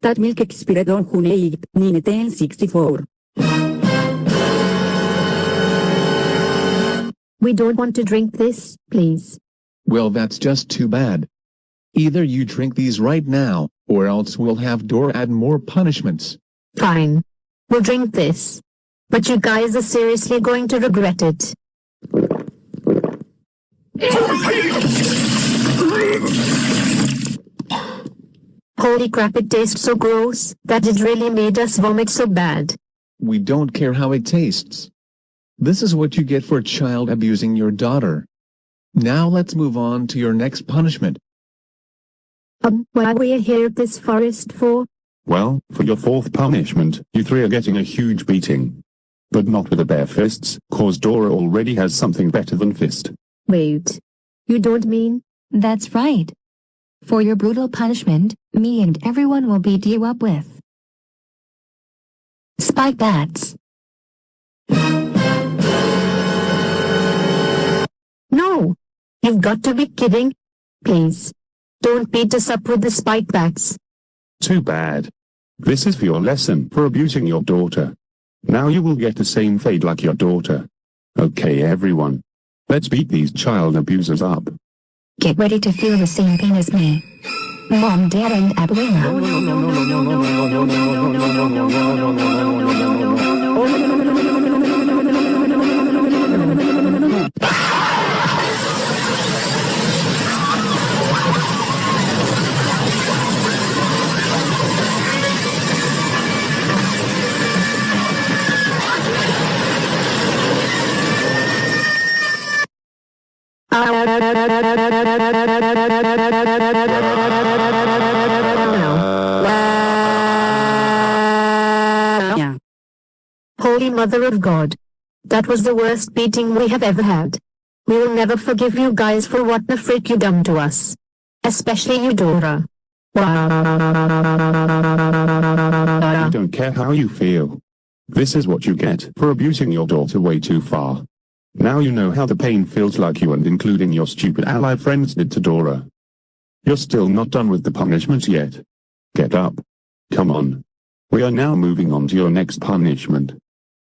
F: That milk expired on June 8, 1964.
J: We don't want to drink this, please.
E: Well, that's just too bad. Either you drink these right now, or else we'll have Dora add more punishments.
J: Fine. We'll drink this. But you guys are seriously going to regret it. Holy crap, it tastes so gross that it really made us vomit so bad.
E: We don't care how it tastes. This is what you get for child abusing your daughter. Now let's move on to your next punishment.
J: Why are we here at this forest for?
N: Well, for your fourth punishment, you three are getting a huge beating. But not with a bare fists, cause Dora already has something better than fist.
J: Wait. You don't mean?
D: That's right. For your brutal punishment, me and everyone will beat you up with spike bats.
J: No! You've got to be kidding. Please. Don't beat us up with the spike bats.
N: Too bad. This is for your lesson for abusing your daughter. Now you will get the same fate like your daughter. Okay everyone. Let's beat these child abusers up.
D: Get ready to feel the same pain as me. Mom, Dad, and Abuela.
J: Holy Mother of God. That was the worst beating we have ever had. We will never forgive you guys for what the freak you done to us. Especially you, Dora.
N: I don't care how you feel. This is what you get for abusing your daughter way too far. Now you know how the pain feels like you and including your stupid ally friends did to Dora. You're still not done with the punishment yet. Get up. Come on. We are now moving on to your next punishment.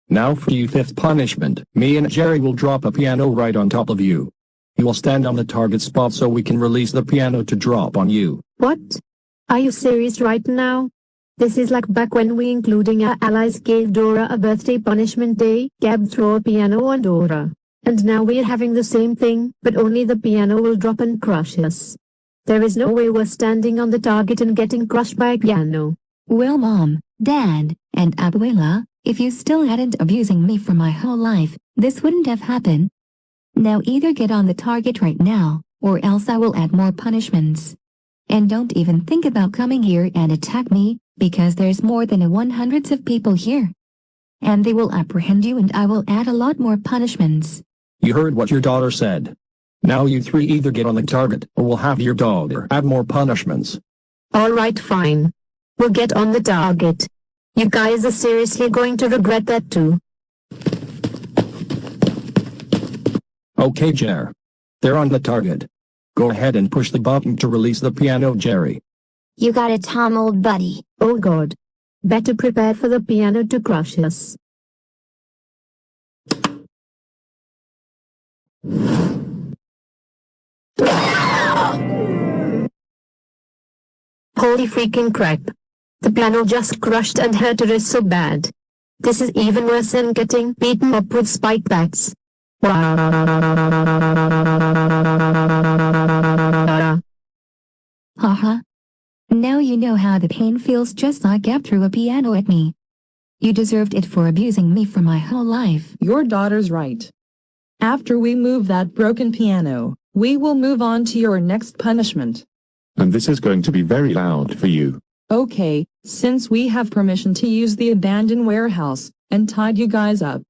B: Now for your fifth punishment, me and Jerry will drop a piano right on top of you. You will stand on the target spot so we can release the piano to drop on you.
J: What? Are you serious right now? This is like back when we including our allies gave Dora a birthday punishment day, Gab throw a piano on Dora. And now we're having the same thing, but only the piano will drop and crush us. There is no way we're standing on the target and getting crushed by a piano.
D: Well, Mom, Dad, and Abuela, if you still hadn't abusing me for my whole life, this wouldn't have happened. Now either get on the target right now, or else I will add more punishments. And don't even think about coming here and attack me, because there's more than 100 of people here. And they will apprehend you and I will add a lot more punishments.
B: You heard what your daughter said. Now you three either get on the target or we'll have your daughter add more punishments.
J: Alright, fine. We'll get on the target. You guys are seriously going to regret that too.
B: Okay, Jer. They're on the target. Go ahead and push the button to release the piano, Jerry.
R: You got it, Tom, old buddy.
J: Oh God. Better prepare for the piano to crush us. Holy freaking crap. The piano just crushed and hurt us so bad. This is even worse than getting beaten up with spike bats.
D: Haha. Now you know how the pain feels just like Gab threw a piano at me. You deserved it for abusing me for my whole life.
G: Your daughter's right. After we move that broken piano, we will move on to your next punishment.
N: And this is going to be very loud for you.
G: Okay, since we have permission to use the abandoned warehouse, and tied you guys up.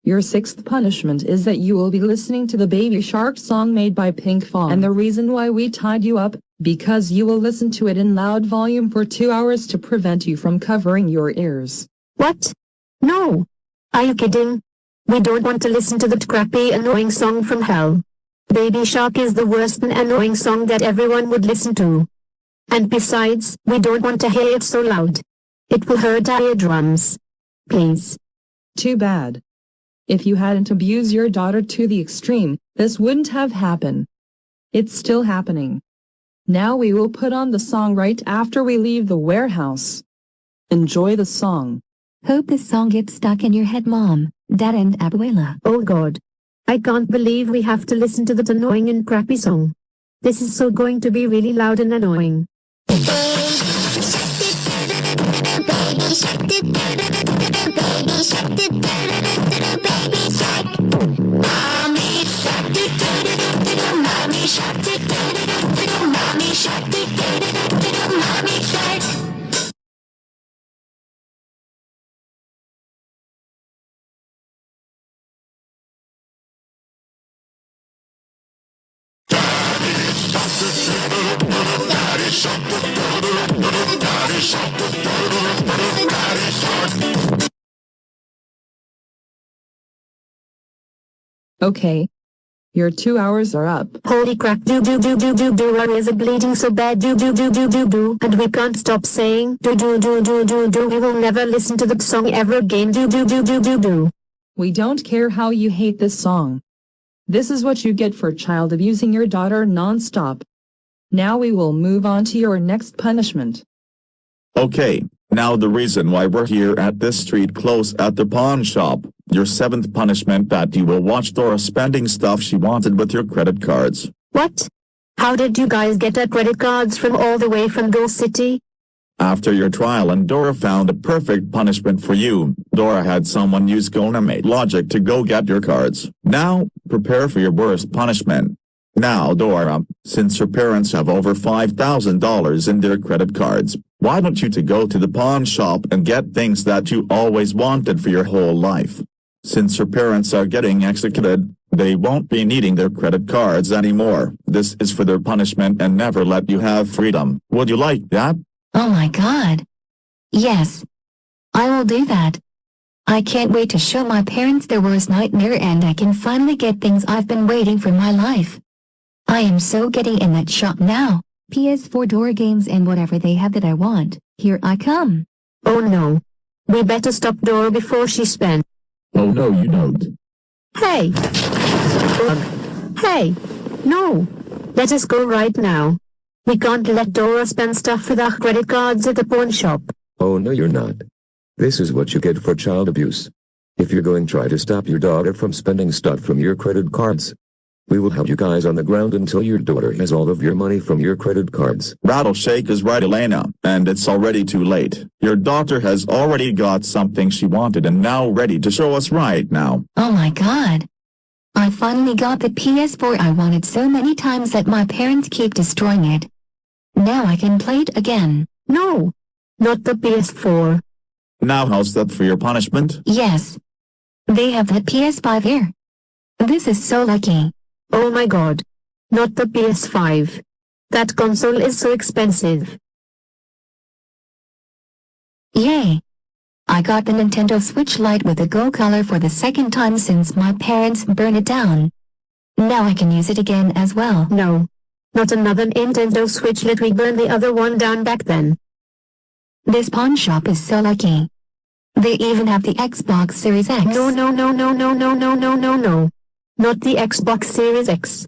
G: Your sixth punishment is that you will be listening to the Baby Shark song made by Pink Fong. And the reason why we tied you up, because you will listen to it in loud volume for 2 hours to prevent you from covering your ears.
J: What? No. Are you kidding? We don't want to listen to that crappy annoying song from hell. Baby Shark is the worst and annoying song that everyone would listen to. And besides, we don't want to hear it so loud. It will hurt our eardrums. Please.
G: Too bad. If you hadn't abused your daughter to the extreme, this wouldn't have happened. It's still happening. Now we will put on the song right after we leave the warehouse. Enjoy the song.
D: Hope this song gets stuck in your head, Mom, Dad and Abuela.
J: Oh God. I can't believe we have to listen to that annoying and crappy song. This is so going to be really loud and annoying.
G: Okay. Your 2 hours are up.
J: Holy crap, Dora is bleeding so bad, and we can't stop saying we will never listen to that song ever again,
G: We don't care how you hate this song. This is what you get for child abusing your daughter non-stop. Now we will move on to your next punishment.
C: Okay, now the reason why we're here at this street close at the pawn shop. Your seventh punishment that you will watch Dora spending stuff she wanted with your credit cards.
J: What? How did you guys get our credit cards from all the way from Gold City?
C: After your trial and Dora found a perfect punishment for you, Dora had someone use Gonamate logic to go get your cards. Now, prepare for your worst punishment. Now Dora, since your parents have over $5,000 in their credit cards, why don't you to go to the pawn shop and get things that you always wanted for your whole life? Since your parents are getting executed, they won't be needing their credit cards anymore. This is for their punishment and never let you have freedom. Would you like that?
D: Oh my god. Yes. I will do that. I can't wait to show my parents their worst nightmare and I can finally get things I've been waiting for my life. I am so getting in that shop now. PS4 Dora games and whatever they have that I want. Here I come.
J: Oh no. We better stop Dora before she spends.
E: Oh no you don't.
J: Hey! Hey! No! Let us go right now. We can't let Dora spend stuff with our credit cards at the pawn shop.
I: Oh no you're not. This is what you get for child abuse. If you're going to try to stop your daughter from spending stuff from your credit cards, we will have you guys on the ground until your daughter has all of your money from your credit cards.
C: Rattleshake is right, Elena, and it's already too late. Your daughter has already got something she wanted and now ready to show us right now.
D: Oh my god. I finally got the PS4 I wanted so many times that my parents keep destroying it. Now I can play it again.
J: No! Not the PS4.
C: Now how's that for your punishment?
D: Yes. They have that PS5 here. This is so lucky.
J: Oh my god. Not the PS5. That console is so expensive.
D: Yay. I got the Nintendo Switch Lite with a Go color for the second time since my parents burned it down. Now I can use it again as well.
J: No. Not another Nintendo Switch Lite. We burned the other one down back then.
D: This pawn shop is so lucky. They even have the Xbox Series X.
J: No. Not the Xbox Series X.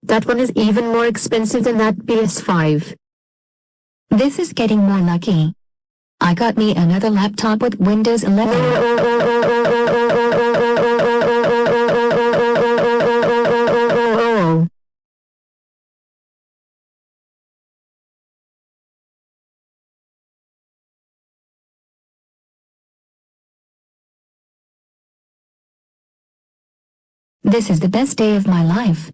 J: That one is even more expensive than that PS5.
D: This is getting more lucky. I got me another laptop with Windows 11. This is the best day of my life.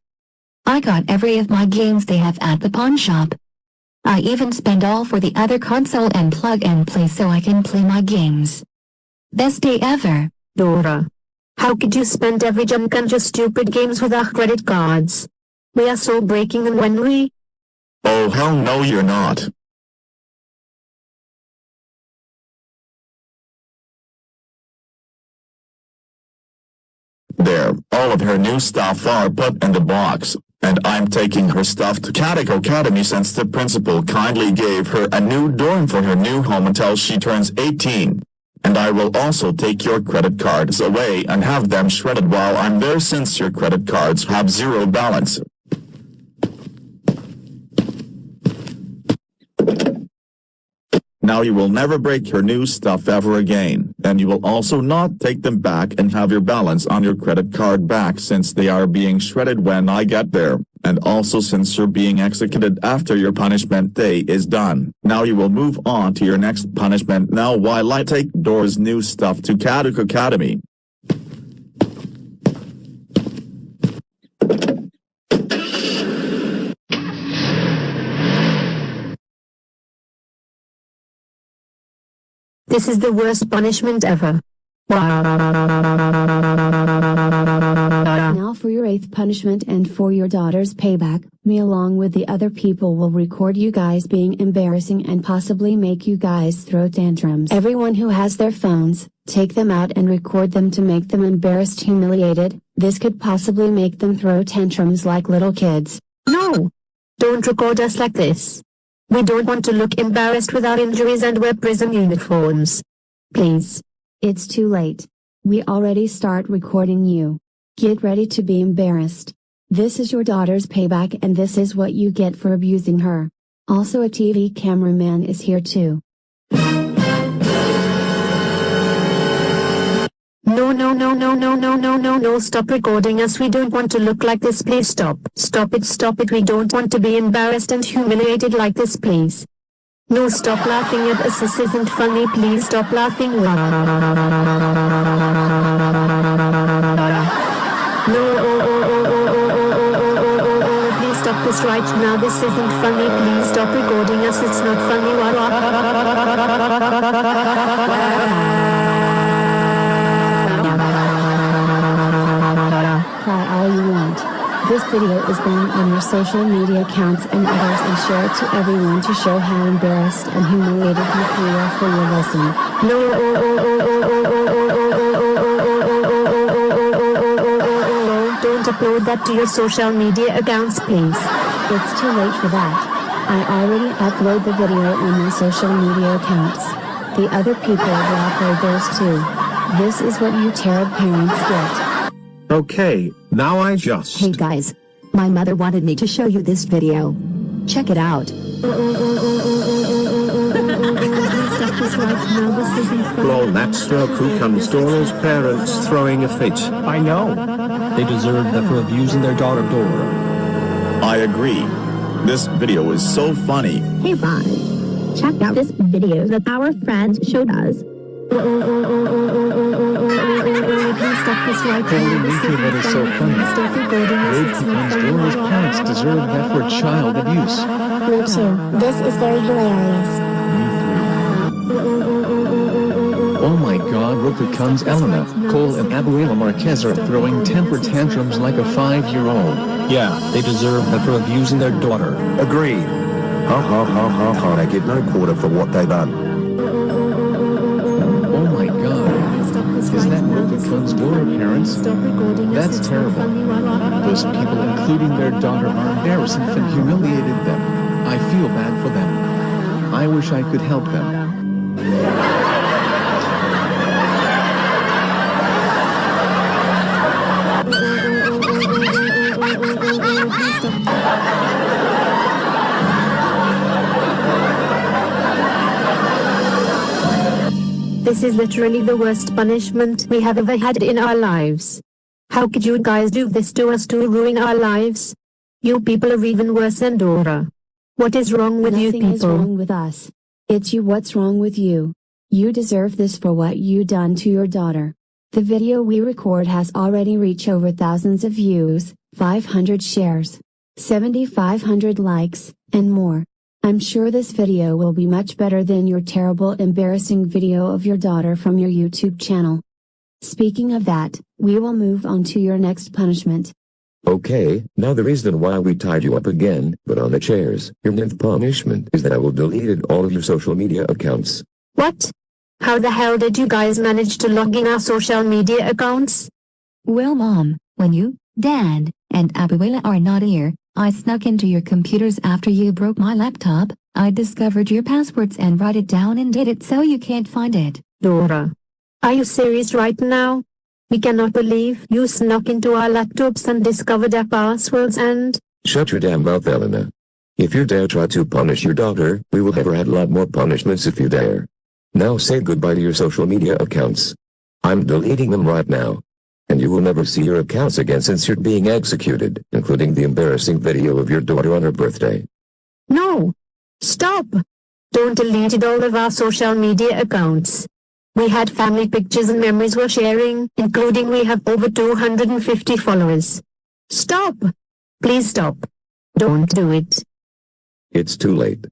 D: I got every of my games they have at the pawn shop. I even spend all for the other console and plug and play so I can play my games. Best day ever.
J: Dora. How could you spend every junk on your stupid games with our credit cards? We are so breaking them when we...
C: Oh hell no you're not. There, all of her new stuff are put in the box, and I'm taking her stuff to Cadico Academy since the principal kindly gave her a new dorm for her new home until she turns 18. And I will also take your credit cards away and have them shredded while I'm there since your credit cards have zero balance. Now you will never break your new stuff ever again, and you will also not take them back and have your balance on your credit card back since they are being shredded when I get there, and also since you're being executed after your punishment day is done. Now you will move on to your next punishment now while I take Dora's new stuff to Cadico Academy.
J: This is the worst punishment ever.
V: Now for your 8th punishment and for your daughter's payback, me along with the other people will record you guys being embarrassing and possibly make you guys throw tantrums. Everyone who has their phones, take them out and record them to make them embarrassed, humiliated. This could possibly make them throw tantrums like little kids.
J: No! Don't record us like this. We don't want to look embarrassed with our injuries and wear prison uniforms. Please.
V: It's too late. We already start recording you. Get ready to be embarrassed. This is your daughter's payback and this is what you get for abusing her. Also a TV cameraman is here too.
J: No, stop recording us. We don't want to look like this. Please stop. Stop it. We don't want to be embarrassed and humiliated like this, please. No, stop laughing at us. This isn't funny. Please stop laughing. No, please stop this right now. This isn't funny. Please stop recording us. It's not funny.
V: This video is going on your social media accounts and others, and share it to everyone to show how embarrassed and humiliated you feel for your lesson.
J: Don't upload that to your social media accounts, please.
V: It's too late for that. I already upload the video on my social media accounts. The other people will upload theirs too. This is what you terrible parents get.
K: Okay, now I just...
P: Hey guys. My mother wanted me to show you this video. Check it out.
K: Lol, that's Roku comes Dora's parents throwing a fit.
B: I know. They deserve that for abusing their daughter Dora.
C: I agree. This video is so funny.
S: Hey Ron, check out this video that our friends showed us.
E: Holy nature, that is so funny. Roku comes Dora's parents deserve that for child abuse.
R: Me too. This is very hilarious.
E: Oh my god, Roku comes Elena, Cole and Abuela Marquez are throwing temper tantrums like a 5-year-old.
B: Yeah, they deserve that for abusing their daughter.
T: Agreed. Ha ha ha ha ha, I get no quarter for what they done.
E: Oh my god. Is that Roku comes Dora parents? That's terrible. Those people, including their daughter, are embarrassing and humiliated them. I feel bad for them. I wish I could help them.
J: This is literally the worst punishment we have ever had in our lives. How could you guys do this to us to ruin our lives? You people are even worse than Dora. What is wrong with you people?
V: Nothing is wrong with us. It's you what's wrong with you. You deserve this for what you done to your daughter. The video we record has already reached over thousands of views, 500 shares, 7,500 likes, and more. I'm sure this video will be much better than your terrible embarrassing video of your daughter from your YouTube channel. Speaking of that, we will move on to your next punishment.
I: Okay, now the reason why we tied you up again, but on the chairs, your ninth punishment is that I will delete all of your social media accounts.
J: What? How the hell did you guys manage to log in our social media accounts?
D: Well Mom, when you, Dad, and Abuela are not here, I snuck into your computers after you broke my laptop. I discovered your passwords and wrote it down and did it so you can't find it.
J: Dora. Are you serious right now? We cannot believe you snuck into our laptops and discovered our passwords and...
I: Shut your damn mouth, Elena. If you dare try to punish your daughter, we will have her add a lot more punishments if you dare. Now say goodbye to your social media accounts. I'm deleting them right now. And you will never see your accounts again since you're being executed, including the embarrassing video of your daughter on her birthday.
J: No! Stop! Don't delete all of our social media accounts. We had family pictures and memories we're sharing, including we have over 250 followers. Stop! Please stop. Don't do it.
I: It's too late.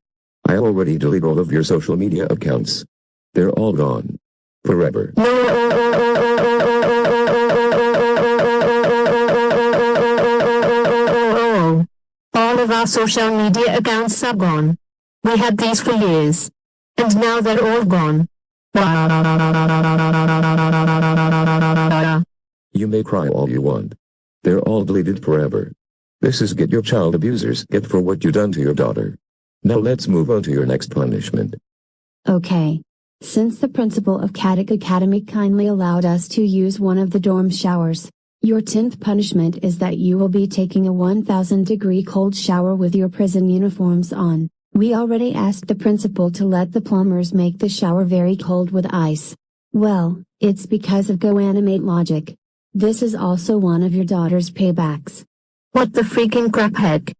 I: I already deleted all of your social media accounts. They're all gone. Forever.
J: All of our social media accounts are gone. We had these for years. And now they're all gone.
I: You may cry all you want. They're all deleted forever. This is get your child abusers get for what you done to your daughter. Now let's move on to your next punishment.
V: Okay. Since the principal of Caddick Academy kindly allowed us to use one of the dorm showers, your 10th punishment is that you will be taking a 1,000-degree cold shower with your prison uniforms on. We already asked the principal to let the plumbers make the shower very cold with ice. Well, it's because of Go Animate logic. This is also one of your daughter's paybacks.
J: What the freaking crap heck?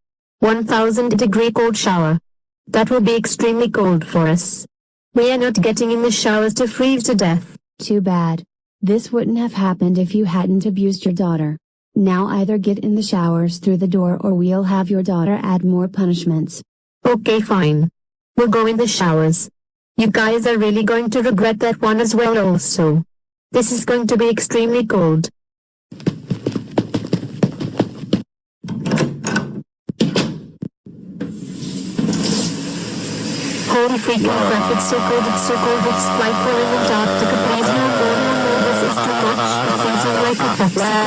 J: 1,000-degree cold shower. That will be extremely cold for us. We are not getting in the showers to freeze to death.
V: Too bad. This wouldn't have happened if you hadn't abused your daughter. Now either get in the showers through the door or we'll have your daughter add more punishments.
J: Okay, fine. We'll go in the showers. You guys are really going to regret that one as well also. This is going to be extremely cold. Holy freaking crap, it's so cold, it's like we're in Antarctica, please no more, this is too much, I'm freezing like a popsicle,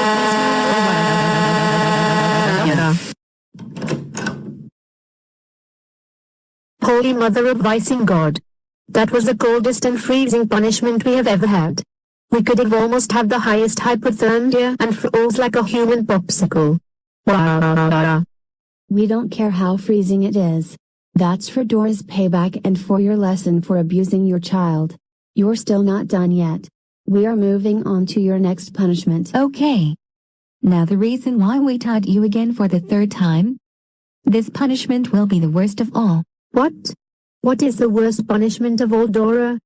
J: Holy Mother of Rising God. That was the coldest and freezing punishment we have ever had. We could have almost had the highest hypothermia and froze like a human popsicle.
V: We don't care how freezing it is. That's for Dora's payback and for your lesson for abusing your child. You're still not done yet. We are moving on to your next punishment.
D: Okay. Now the reason why we taught you again for the third time? This punishment will be the worst of all.
J: What? What is the worst punishment of all, Dora?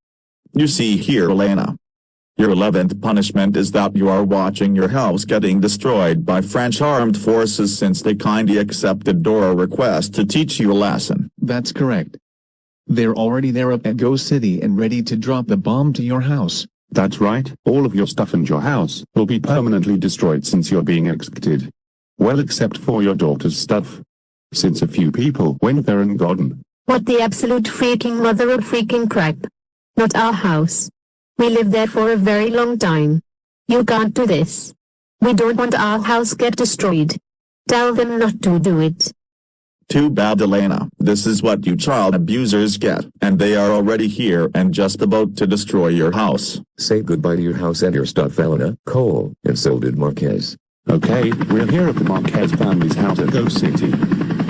C: You see here, Elena. Your 11th punishment is that you are watching your house getting destroyed by French armed forces since they kindly accepted Dora's request to teach you a lesson.
E: That's correct. They're already there up at Ghost City and ready to drop the bomb to your house.
N: That's right, all of your stuff in your house will be permanently destroyed since you're being executed. Well, except for your daughter's stuff. Since a few people went there and gotten.
J: What the absolute freaking mother of freaking crap. Not our house. We lived there for a very long time. You can't do this. We don't want our house get destroyed. Tell them not to do it.
C: Too bad, Elena. This is what you child abusers get, and they are already here and just about to destroy your house.
I: Say goodbye to your house and your stuff, Elena, Cole, and so did Marquez.
N: Okay, we're here at the Marquez family's house at Ghost City.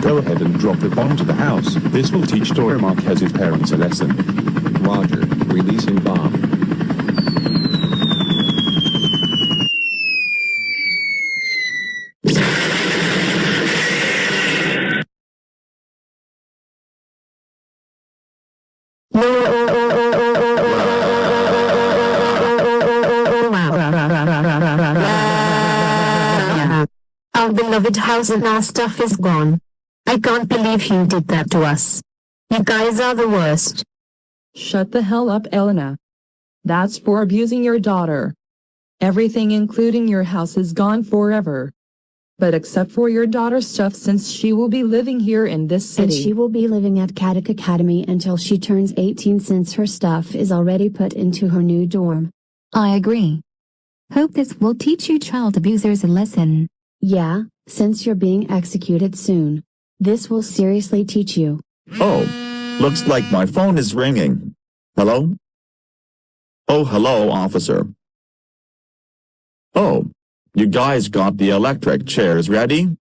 N: Go ahead and drop the bomb to the house. This will teach Dora Marquez's parents a lesson.
B: Roger, releasing bomb.
J: Our beloved house and our stuff is gone. I can't believe you did that to us. You guys are the worst.
G: Shut the hell up, Elena. That's for abusing your daughter. Everything including your house is gone forever. But except for your daughter's stuff since she will be living here in this city.
V: And she will be living at Caddick Academy until she turns 18 since her stuff is already put into her new dorm.
D: I agree. Hope this will teach you child abusers a lesson.
V: Yeah, since you're being executed soon. This will seriously teach you.
C: Oh, looks like my phone is ringing. Hello? Oh, hello, officer. Oh, you guys got the electric chairs ready?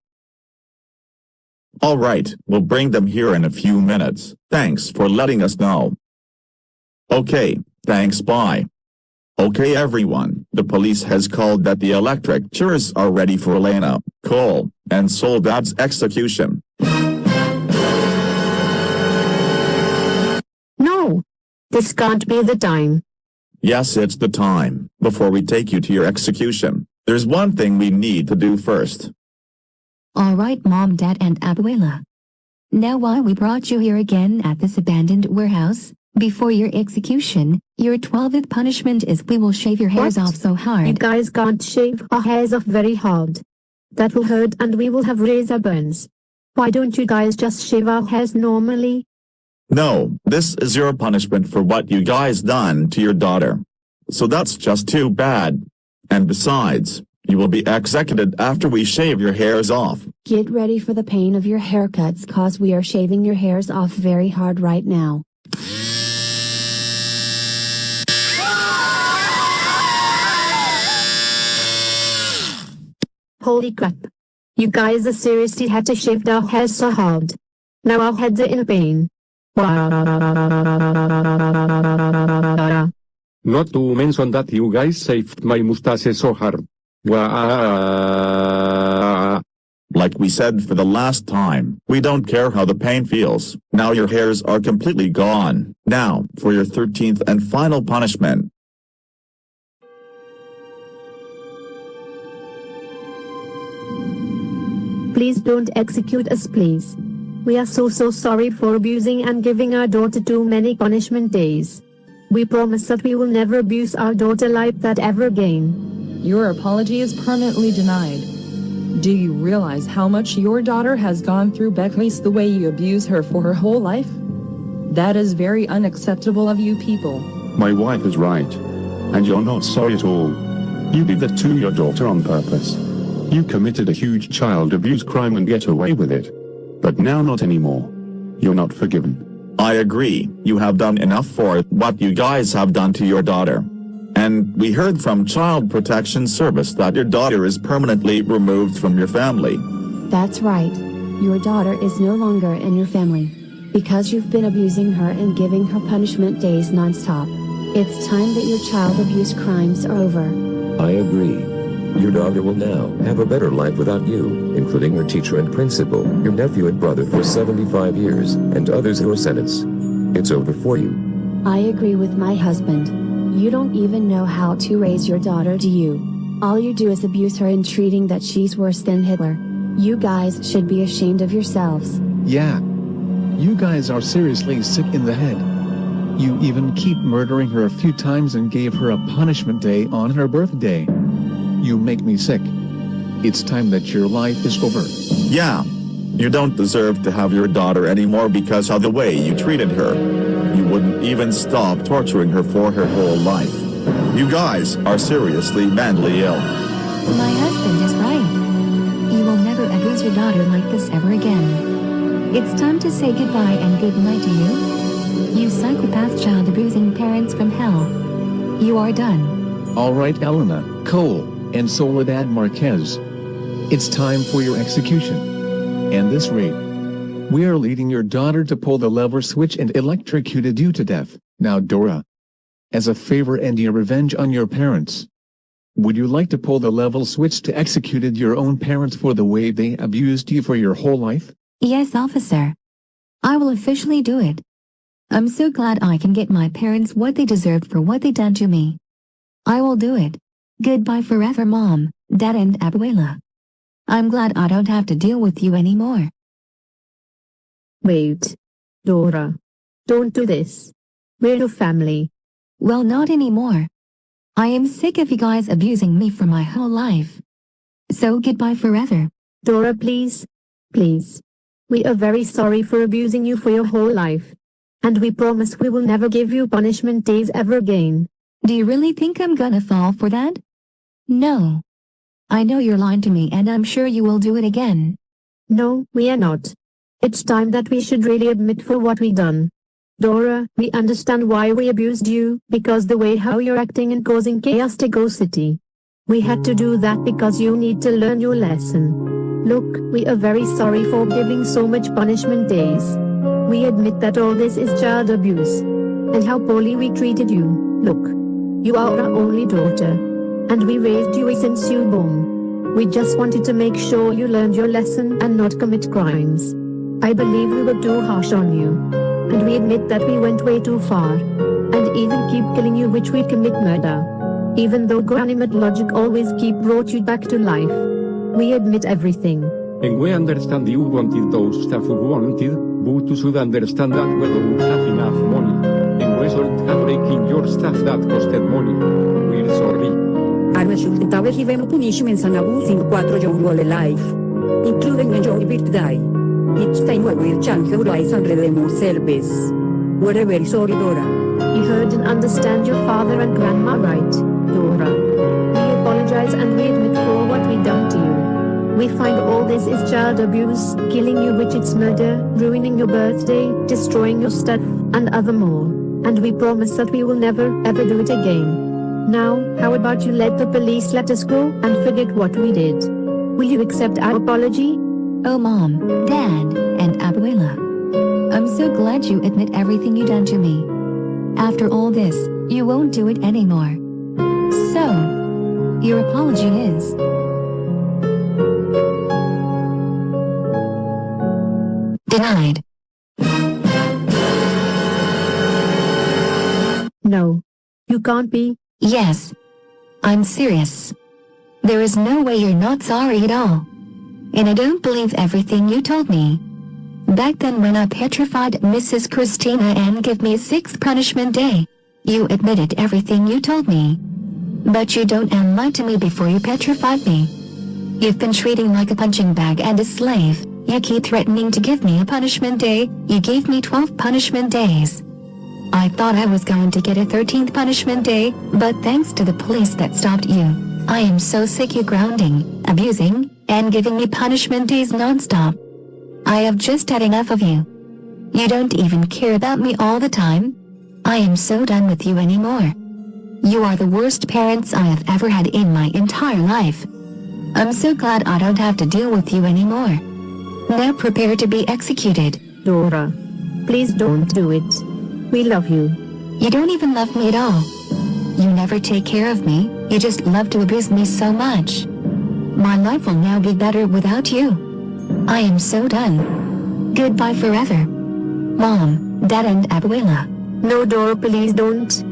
C: All right, we'll bring them here in a few minutes. Thanks for letting us know. Okay, thanks, bye. Okay, everyone, the police has called that the electric chairs are ready for Elena, Cole, and Soldad's execution.
J: No! This can't be the time.
C: Yes, it's the time. Before we take you to your execution, there's one thing we need to do first.
D: Alright, Mom, Dad, and Abuela. Now why we brought you here again at this abandoned warehouse, before your execution, your 12th punishment is we will shave your hairs off so hard.
J: You guys can't shave our hairs off very hard. That will hurt and we will have razor burns. Why don't you guys just shave our hairs normally?
C: No, this is your punishment for what you guys done to your daughter. So that's just too bad. And besides, you will be executed after we shave your hairs off.
V: Get ready for the pain of your haircuts cause we are shaving your hairs off very hard right now.
J: Holy crap. You guys seriously had to shave our hairs so hard. Now our heads are in pain.
W: Not to mention that you guys saved my mustache so hard.
C: Like we said for the last time, we don't care how the pain feels. Now your hairs are completely gone. Now, for your 13th and final punishment.
J: Please don't execute us, please. We are so sorry for abusing and giving our daughter too many punishment days. We promise that we will never abuse our daughter like that ever again.
G: Your apology is permanently denied. Do you realize how much your daughter has gone through, Beckley's the way you abuse her for her whole life? That is very unacceptable of you people.
N: My wife is right. And you're not sorry at all. You did that to your daughter on purpose. You committed a huge child abuse crime and get away with it. But now not anymore. You're not forgiven.
C: I agree, you have done enough for what you guys have done to your daughter. And we heard from Child Protection Service that your daughter is permanently removed from your family.
V: That's right. Your daughter is no longer in your family. Because you've been abusing her and giving her punishment days non-stop. It's time that your child abuse crimes are over.
I: I agree. Your daughter will now have a better life without you, including her teacher and principal, your nephew and brother for 75 years, and others who are sentenced. It's over for you.
V: I agree with my husband. You don't even know how to raise your daughter, do you? All you do is abuse her and treating that she's worse than Hitler. You guys should be ashamed of yourselves.
E: Yeah. You guys are seriously sick in the head. You even keep murdering her a few times and gave her a punishment day on her birthday. You make me sick. It's time that your life is over.
C: Yeah. You don't deserve to have your daughter anymore because of the way you treated her. You wouldn't even stop torturing her for her whole life. You guys are seriously mentally ill.
D: My husband is right. You will never abuse your daughter like this ever again. It's time to say goodbye and good night to you. You psychopath child abusing parents from hell. You are done.
E: Alright Elena, Cole, and Soledad Marquez. It's time for your execution. And this rate. We are leading your daughter to pull the lever switch and electrocuted you to death. Now Dora. As a favor and your revenge on your parents. Would you like to pull the level switch to executed your own parents for the way they abused you for your whole life?
D: Yes, officer. I will officially do it. I'm so glad I can get my parents what they deserved for what they done to me. I will do it. Goodbye forever, Mom, Dad and Abuela. I'm glad I don't have to deal with you anymore.
J: Wait. Dora. Don't do this. We're your family.
D: Well, not anymore. I am sick of you guys abusing me for my whole life. So goodbye forever.
J: Dora, please. Please. We are very sorry for abusing you for your whole life. And we promise we will never give you punishment days ever again.
D: Do you really think I'm gonna fall for that? No. I know you're lying to me and I'm sure you will do it again.
J: No, we are not. It's time that we should really admit for what we done. Dora, we understand why we abused you, because the way how you're acting and causing chaos to Go City. We had to do that because you need to learn your lesson. Look, we are very sorry for giving so much punishment days. We admit that all this is child abuse. And how poorly we treated you. Look. You are our only daughter. And we raised you since you born. We just wanted to make sure you learned your lesson and not commit crimes. I believe we were too harsh on you. And we admit that we went way too far. And even keep killing you, which we commit murder. Even though Granimate logic always brought you back to life. We admit everything.
W: And we understand you wanted those stuff you wanted, but you should understand that we don't have enough money. And we should have breaking your stuff that costed money. We're sorry.
F: I should have given punishments and abusing 4 young whole life. Including your birthday. It's time we will change our lives and redeem ourselves. We're very sorry, Dora.
J: You heard and understand your father and grandma right, Dora. We apologize and we admit for what we done to you. We find all this is child abuse, killing you, which it's murder, ruining your birthday, destroying your stuff, and other more. And we promise that we will never ever do it again. Now, how about you let the police let us go and forget what we did? Will you accept our apology?
D: Oh, Mom, Dad, and Abuela. I'm so glad you admit everything you done to me. After all this, you won't do it anymore. So, your apology is... denied.
J: No. You can't be.
D: Yes. I'm serious. There is no way you're not sorry at all. And I don't believe everything you told me. Back then when I petrified Mrs. Christina and gave me a 6th punishment day, you admitted everything you told me. But you don't lie to me before you petrified me. You've been treating like a punching bag and a slave. You keep threatening to give me a punishment day. You gave me 12 punishment days. I thought I was going to get a 13th punishment day, but thanks to the police that stopped you, I am so sick you grounding, abusing, and giving me punishment days non-stop. I have just had enough of you. You don't even care about me all the time. I am so done with you anymore. You are the worst parents I have ever had in my entire life. I'm so glad I don't have to deal with you anymore. Now prepare to be executed.
J: Dora. Please don't do it. We love you.
D: You don't even love me at all. You never take care of me, you just love to abuse me so much. My life will now be better without you. I am so done. Goodbye forever. Mom, Dad and Abuela.
J: No, Dora, please don't.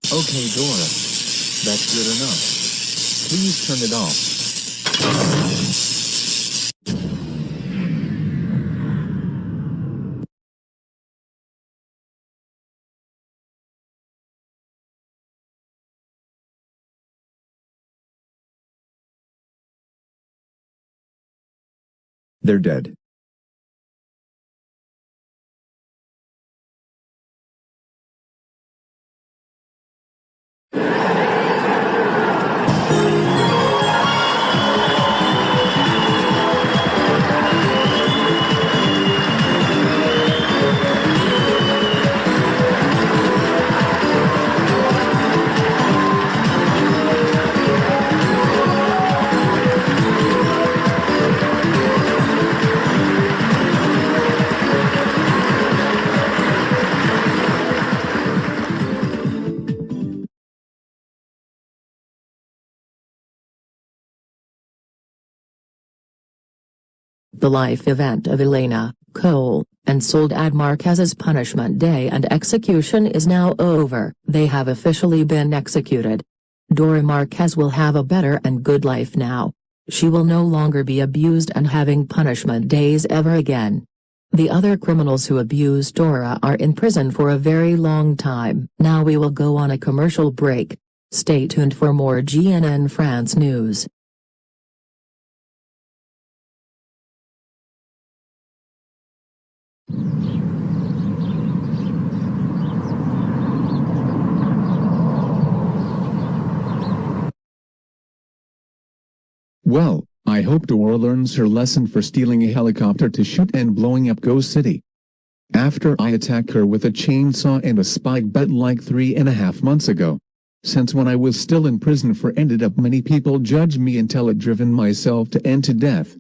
B: Okay, Dora. That's good enough. Please turn it off.
T: They're dead.
A: The life event of Elena, Cole, and Soledad Marquez's punishment day and execution is now over. They have officially been executed. Dora Marquez will have a better and good life now. She will no longer be abused and having punishment days ever again. The other criminals who abused Dora are in prison for a very long time. Now we will go on a commercial break. Stay tuned for more GNN France news.
E: Well, I hope Dora learns her lesson for stealing a helicopter to shoot and blowing up Ghost City. After I attacked her with a chainsaw and a spike bat like 3.5 months ago. Since when I was still in prison for ended up many people judged me until it driven myself to end to death.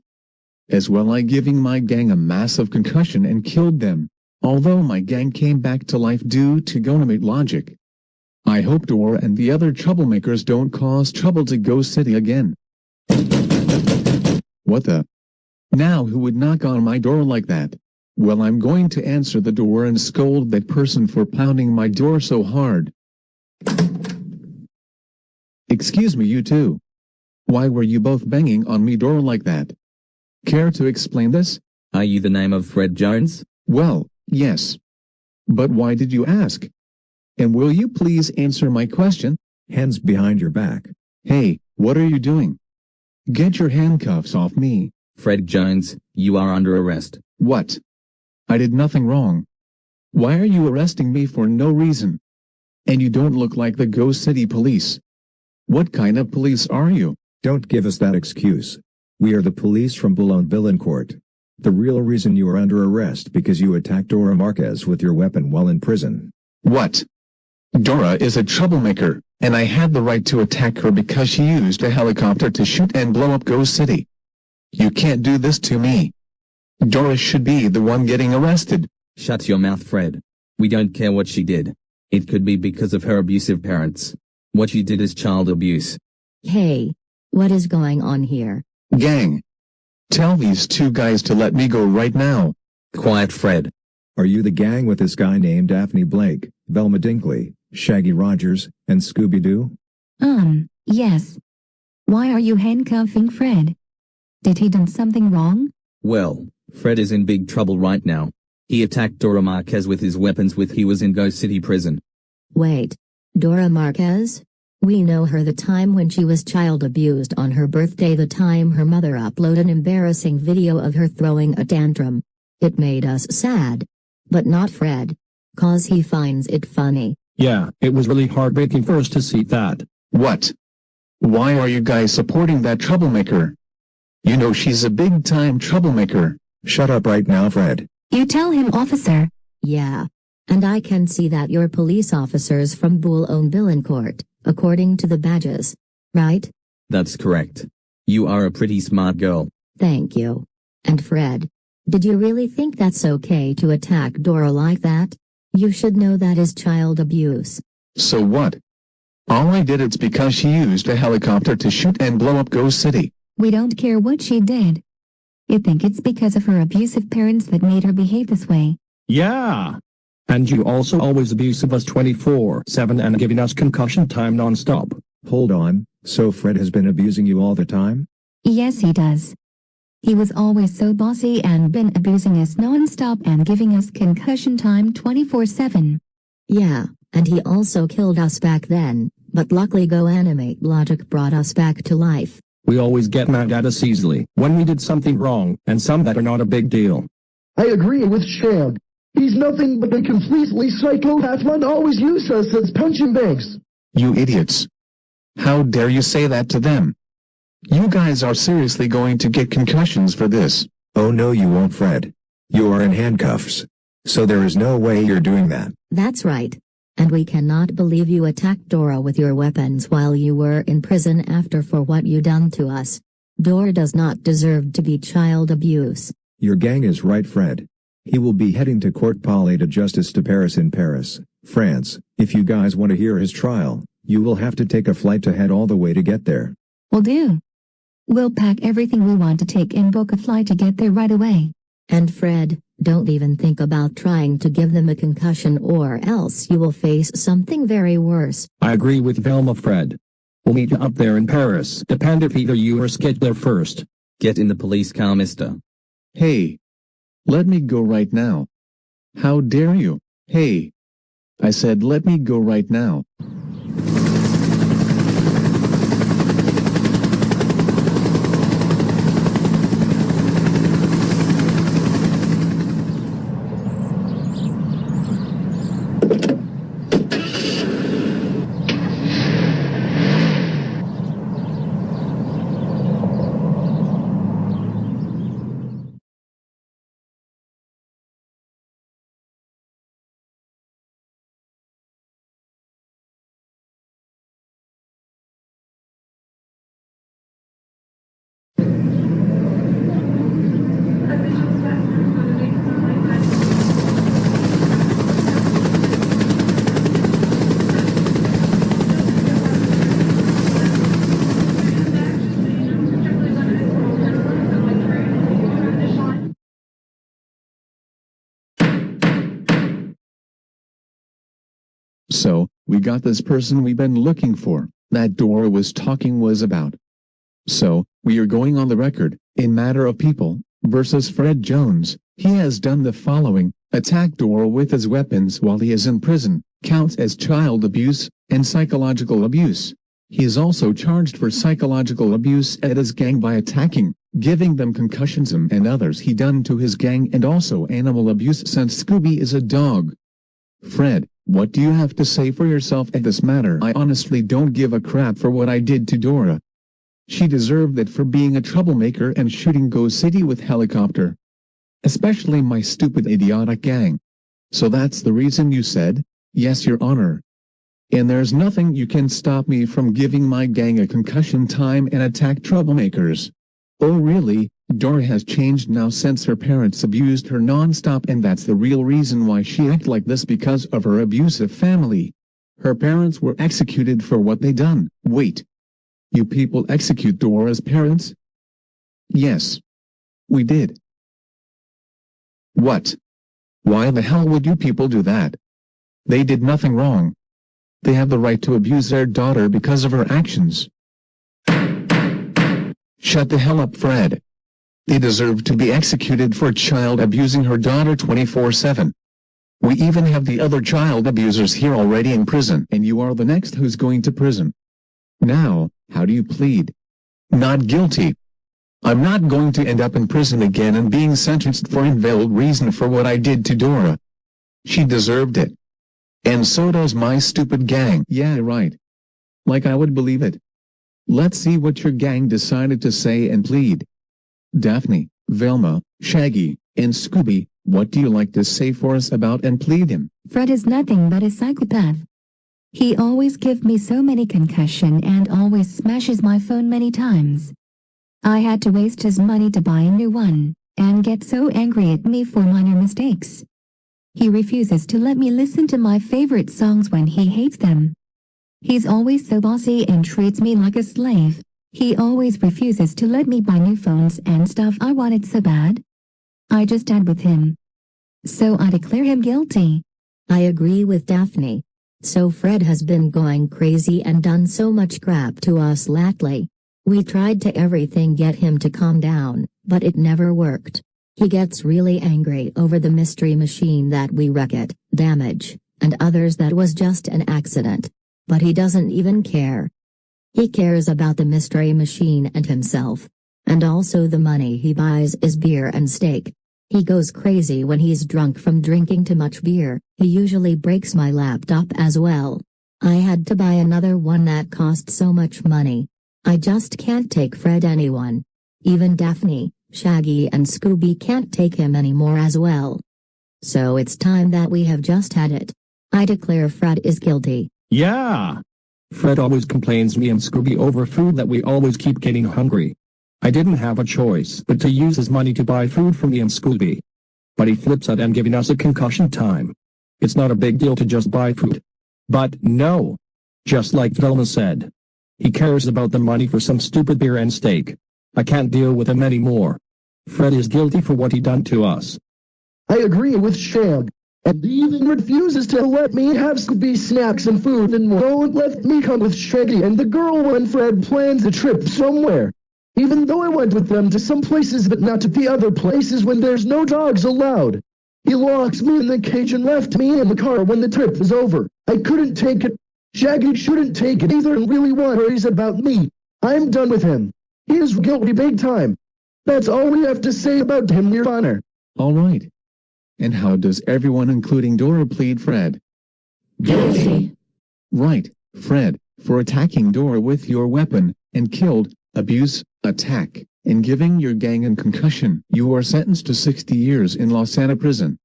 E: As well I giving my gang a massive concussion and killed them, although my gang came back to life due to Gonamate logic. I hope Dora and the other troublemakers don't cause trouble to Ghost City again. What the? Now who would knock on my door like that? Well, I'm going to answer the door and scold that person for pounding my door so hard. Excuse me, you two. Why were you both banging on me door like that? Care to explain this?
H: Are you the name of Fred Jones?
E: Well, yes. But why did you ask? And will you please answer my question?
T: Hands behind your back.
E: Hey, what are you doing? Get your handcuffs off me.
H: Fred Jones, you are under arrest.
E: What? I did nothing wrong. Why are you arresting me for no reason? And you don't look like the Ghost City police. What kind of police are you?
T: Don't give us that excuse. We are the police from Boulogne-Billancourt. The real reason you are under arrest because you attacked Dora Marquez with your weapon while in prison.
E: What? Dora is a troublemaker, and I had the right to attack her because she used a helicopter to shoot and blow up Ghost City. You can't do this to me. Dora should be the one getting arrested.
H: Shut your mouth, Fred. We don't care what she did. It could be because of her abusive parents. What she did is child abuse.
L: Hey, what is going on here?
E: Gang. Tell these two guys to let me go right now.
H: Quiet, Fred.
T: Are you the gang with this guy named Daphne Blake, Velma Dinkley, Shaggy Rogers, and Scooby-Doo?
D: Yes. Why are you handcuffing Fred? Did he done something wrong?
H: Well, Fred is in big trouble right now. He attacked Dora Marquez with his weapons with he was in Ghost City prison.
L: Wait. Dora Marquez? We know her, the time when she was child abused on her birthday, the time her mother uploaded an embarrassing video of her throwing a tantrum. It made us sad. But not Fred. 'Cause he finds it funny.
B: Yeah, it was really heartbreaking for us to see that.
E: What? Why are you guys supporting that troublemaker? You know she's a big-time troublemaker.
T: Shut up right now, Fred.
D: You tell him, officer.
L: Yeah. And I can see that you're police officers from Boulogne-Billancourt, according to the badges. Right?
H: That's correct. You are a pretty smart girl.
L: Thank you. And Fred, did you really think that's okay to attack Dora like that? You should know that is child abuse.
E: So what? All I did it's because she used a helicopter to shoot and blow up Ghost City.
D: We don't care what she did. You think it's because of her abusive parents that made her behave this way?
B: Yeah. And you also always abusive us 24/7 and giving us concussion time non-stop.
T: Hold on, so Fred has been abusing you all the time?
D: Yes, he does. He was always so bossy and been abusing us non-stop and giving us concussion time 24/7.
L: Yeah, and he also killed us back then, but luckily Go Animate Logic brought us back to life.
B: We always get mad at us easily when we did something wrong, and some that are not a big deal.
M: I agree with Shag. He's nothing but a completely psychopath and always uses us as punching bags.
E: You idiots. How dare you say that to them? You guys are seriously going to get concussions for this.
T: Oh no, you won't, Fred. You are in handcuffs. So there is no way you're doing that.
L: That's right. And we cannot believe you attacked Dora with your weapons while you were in prison after for what you done to us. Dora does not deserve to be child abuse.
T: Your gang is right, Fred. He will be heading to Court Palais de Justice de Paris in Paris, France. If you guys want to hear his trial, you will have to take a flight to head all the way to get there.
D: Will do. We'll pack everything we want to take and book a flight to get there right away.
L: And Fred, don't even think about trying to give them a concussion or else you will face something very worse.
B: I agree with Velma, Fred. We'll meet you up there in Paris, depend if either you or Skid there first.
H: Get in the police car, mister.
E: Hey. Let me go right now. How dare you? Hey. I said let me go right now. So, we got this person we've been looking for, that Dora was talking was about. So, we are going on the record, in matter of people, versus Fred Jones. He has done the following: attack Dora with his weapons while he is in prison, counts as child abuse, and psychological abuse. He is also charged for psychological abuse at his gang by attacking, giving them concussions and others he done to his gang, and also animal abuse since Scooby is a dog. Fred, what do you have to say for yourself at this matter? I honestly don't give a crap for what I did to Dora. She deserved it for being a troublemaker and shooting Ghost City with helicopter. Especially my stupid idiotic gang. So that's the reason you said, yes, Your Honor. And there's nothing you can stop me from giving my gang a concussion time and attack troublemakers. Oh really? Dora has changed now since her parents abused her non-stop, and that's the real reason why she acts like this, because of her abusive family. Her parents were executed for what they done. Wait. You people execute Dora's parents? Yes. We did. What? Why the hell would you people do that? They did nothing wrong. They have the right to abuse their daughter because of her actions. Shut the hell up, Fred. They deserve to be executed for child abusing her daughter 24/7. We even have the other child abusers here already in prison, and you are the next who's going to prison. Now, how do you plead? Not guilty. I'm not going to end up in prison again and being sentenced for invalid reason for what I did to Dora. She deserved it. And so does my stupid gang. Yeah, right. Like I would believe it. Let's see what your gang decided to say and plead. Daphne, Velma, Shaggy, and Scooby, what do you like to say for us about and plead him?
D: Fred is nothing but a psychopath. He always gives me so many concussion and always smashes my phone many times. I had to waste his money to buy a new one, and get so angry at me for minor mistakes. He refuses to let me listen to my favorite songs when he hates them. He's always so bossy and treats me like a slave. He always refuses to let me buy new phones and stuff I wanted so bad. I just died with him. So I declare him guilty.
L: I agree with Daphne. So Fred has been going crazy and done so much crap to us lately. We tried to everything get him to calm down, but it never worked. He gets really angry over the mystery machine that we wreck it, damage, and others that was just an accident. But he doesn't even care. He cares about the mystery machine and himself. And also the money he buys is beer and steak. He goes crazy when he's drunk from drinking too much beer. He usually breaks my laptop as well. I had to buy another one that cost so much money. I just can't take Fred anyone. Even Daphne, Shaggy and Scooby can't take him anymore as well. So it's time that we have just had it. I declare Fred is guilty.
B: Yeah! Fred always complains me and Scooby over food that we always keep getting hungry. I didn't have a choice but to use his money to buy food for me and Scooby. But he flips out and giving us a concussion time. It's not a big deal to just buy food. But no. Just like Velma said. He cares about the money for some stupid beer and steak. I can't deal with him anymore. Fred is guilty for what he done to us.
M: I agree with Shag. And he even refuses to let me have Scooby snacks and food and won't let me come with Shaggy and the girl when Fred plans a trip somewhere. Even though I went with them to some places but not to the other places when there's no dogs allowed. He locks me in the cage and left me in the car when the trip was over. I couldn't take it. Shaggy shouldn't take it either and really worries about me. I'm done with him. He is guilty big time. That's all we have to say about him, Your Honor.
E: All right. And how does everyone including Dora plead Fred?
M: Guilty.
E: Right, Fred, for attacking Dora with your weapon, and killed, abuse, attack, and giving your gang a concussion. You are sentenced to 60 years in Los Angeles prison.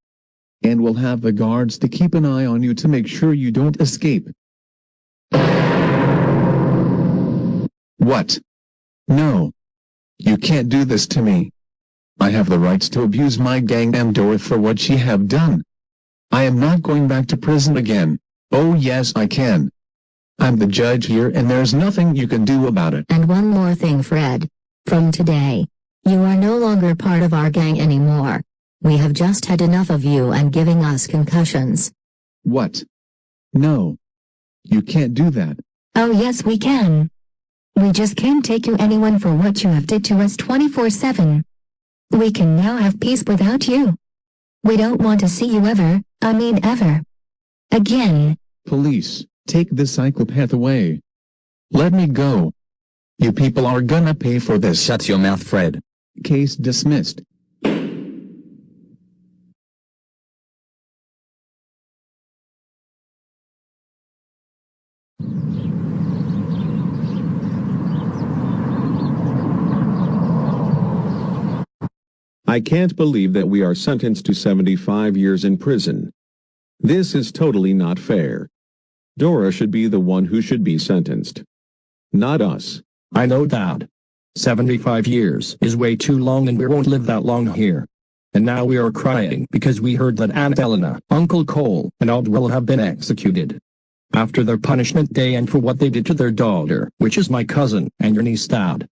E: And we'll have the guards to keep an eye on you to make sure you don't escape. What? No. You can't do this to me. I have the rights to abuse my gang and Dora for what she have done. I am not going back to prison again. Oh yes I can. I'm the judge here and there's nothing you can do about it.
L: And one more thing, Fred. From today, you are no longer part of our gang anymore. We have just had enough of you and giving us concussions.
E: What? No. You can't do that.
D: Oh yes we can. We just can't take you anyone for what you have did to us 24/7. We can now have peace without you. We don't want to see you ever, I mean ever. Again.
E: Police, take this psychopath away. Let me go. You people are gonna pay for this.
H: Shut your mouth, Fred.
E: Case dismissed.
O: I can't believe that we are sentenced to 75 years in prison. This is totally not fair. Dora should be the one who should be sentenced. Not us.
B: I know that. 75 years is way too long and we won't live that long here. And now we are crying because we heard that Aunt Elena, Uncle Cole, and Aldwell have been executed. After their punishment day and for what they did to their daughter, which is my cousin, and your niece Dad.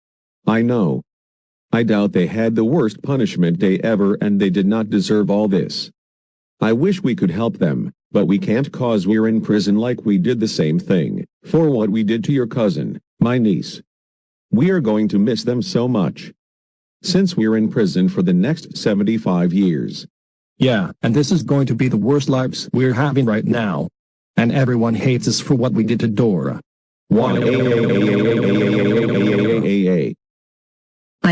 O: I know. I doubt they had the worst punishment day ever and they did not deserve all this. I wish we could help them, but we can't cause we're in prison like we did the same thing, for what we did to your cousin, my niece. We are going to miss them so much. since we're in prison for the next 75 years.
B: Yeah, and this is going to be the worst lives we're having right now. And everyone hates us for what we did to Dora.
P: I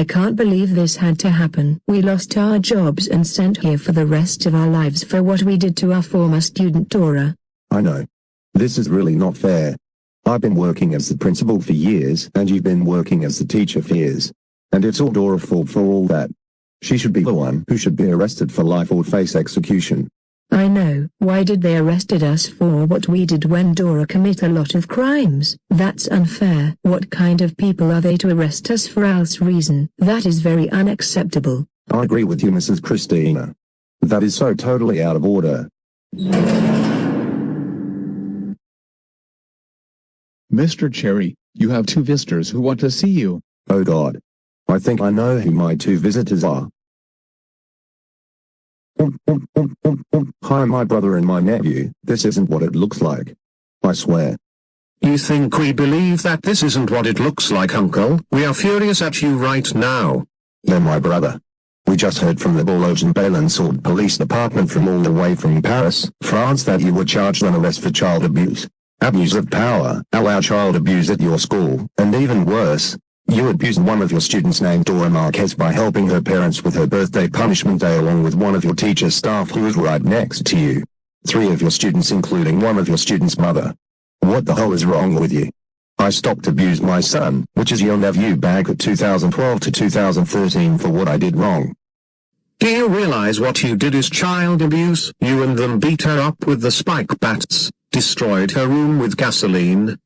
P: can't believe this had to happen. We lost our jobs and sent here for the rest of our lives for what we did to our former student Dora.
T: I know. This is really not fair. I've been working as the principal for years, and you've been working as the teacher for years. And it's all Dora's fault for all that. She should be the one who should be arrested for life or face execution.
P: I know. Why did they arrested us for what we did when Dora commit a lot of crimes? That's unfair. What kind of people are they to arrest us for else reason? That is very unacceptable.
T: I agree with you, Mrs. Christina. That is so totally out of order.
E: Mr. Cherry, you have 2 visitors who want to see you.
T: Oh God. I think I know who my 2 visitors are. Hi, my brother and my nephew. This isn't what it looks like. I swear.
K: You think we believe that this isn't what it looks like, Uncle? We are furious at you right now.
T: They're my brother. We just heard from the Boulogne and Balançon Police Department from all the way from Paris, France, that you were charged on arrest for child abuse. Abuse of power, allow child abuse at your school, and even worse, you abused one of your students named Dora Marquez by helping her parents with her birthday punishment day along with one of your teacher staff who was right next to you. 3 of your students including one of your students' mother. What the hell is wrong with you? I stopped abuse my son, which is your nephew, back at 2012 to 2013 for what I did wrong.
K: Do you realize what you did is child abuse? You and them beat her up with the spike bats, destroyed her room with gasoline,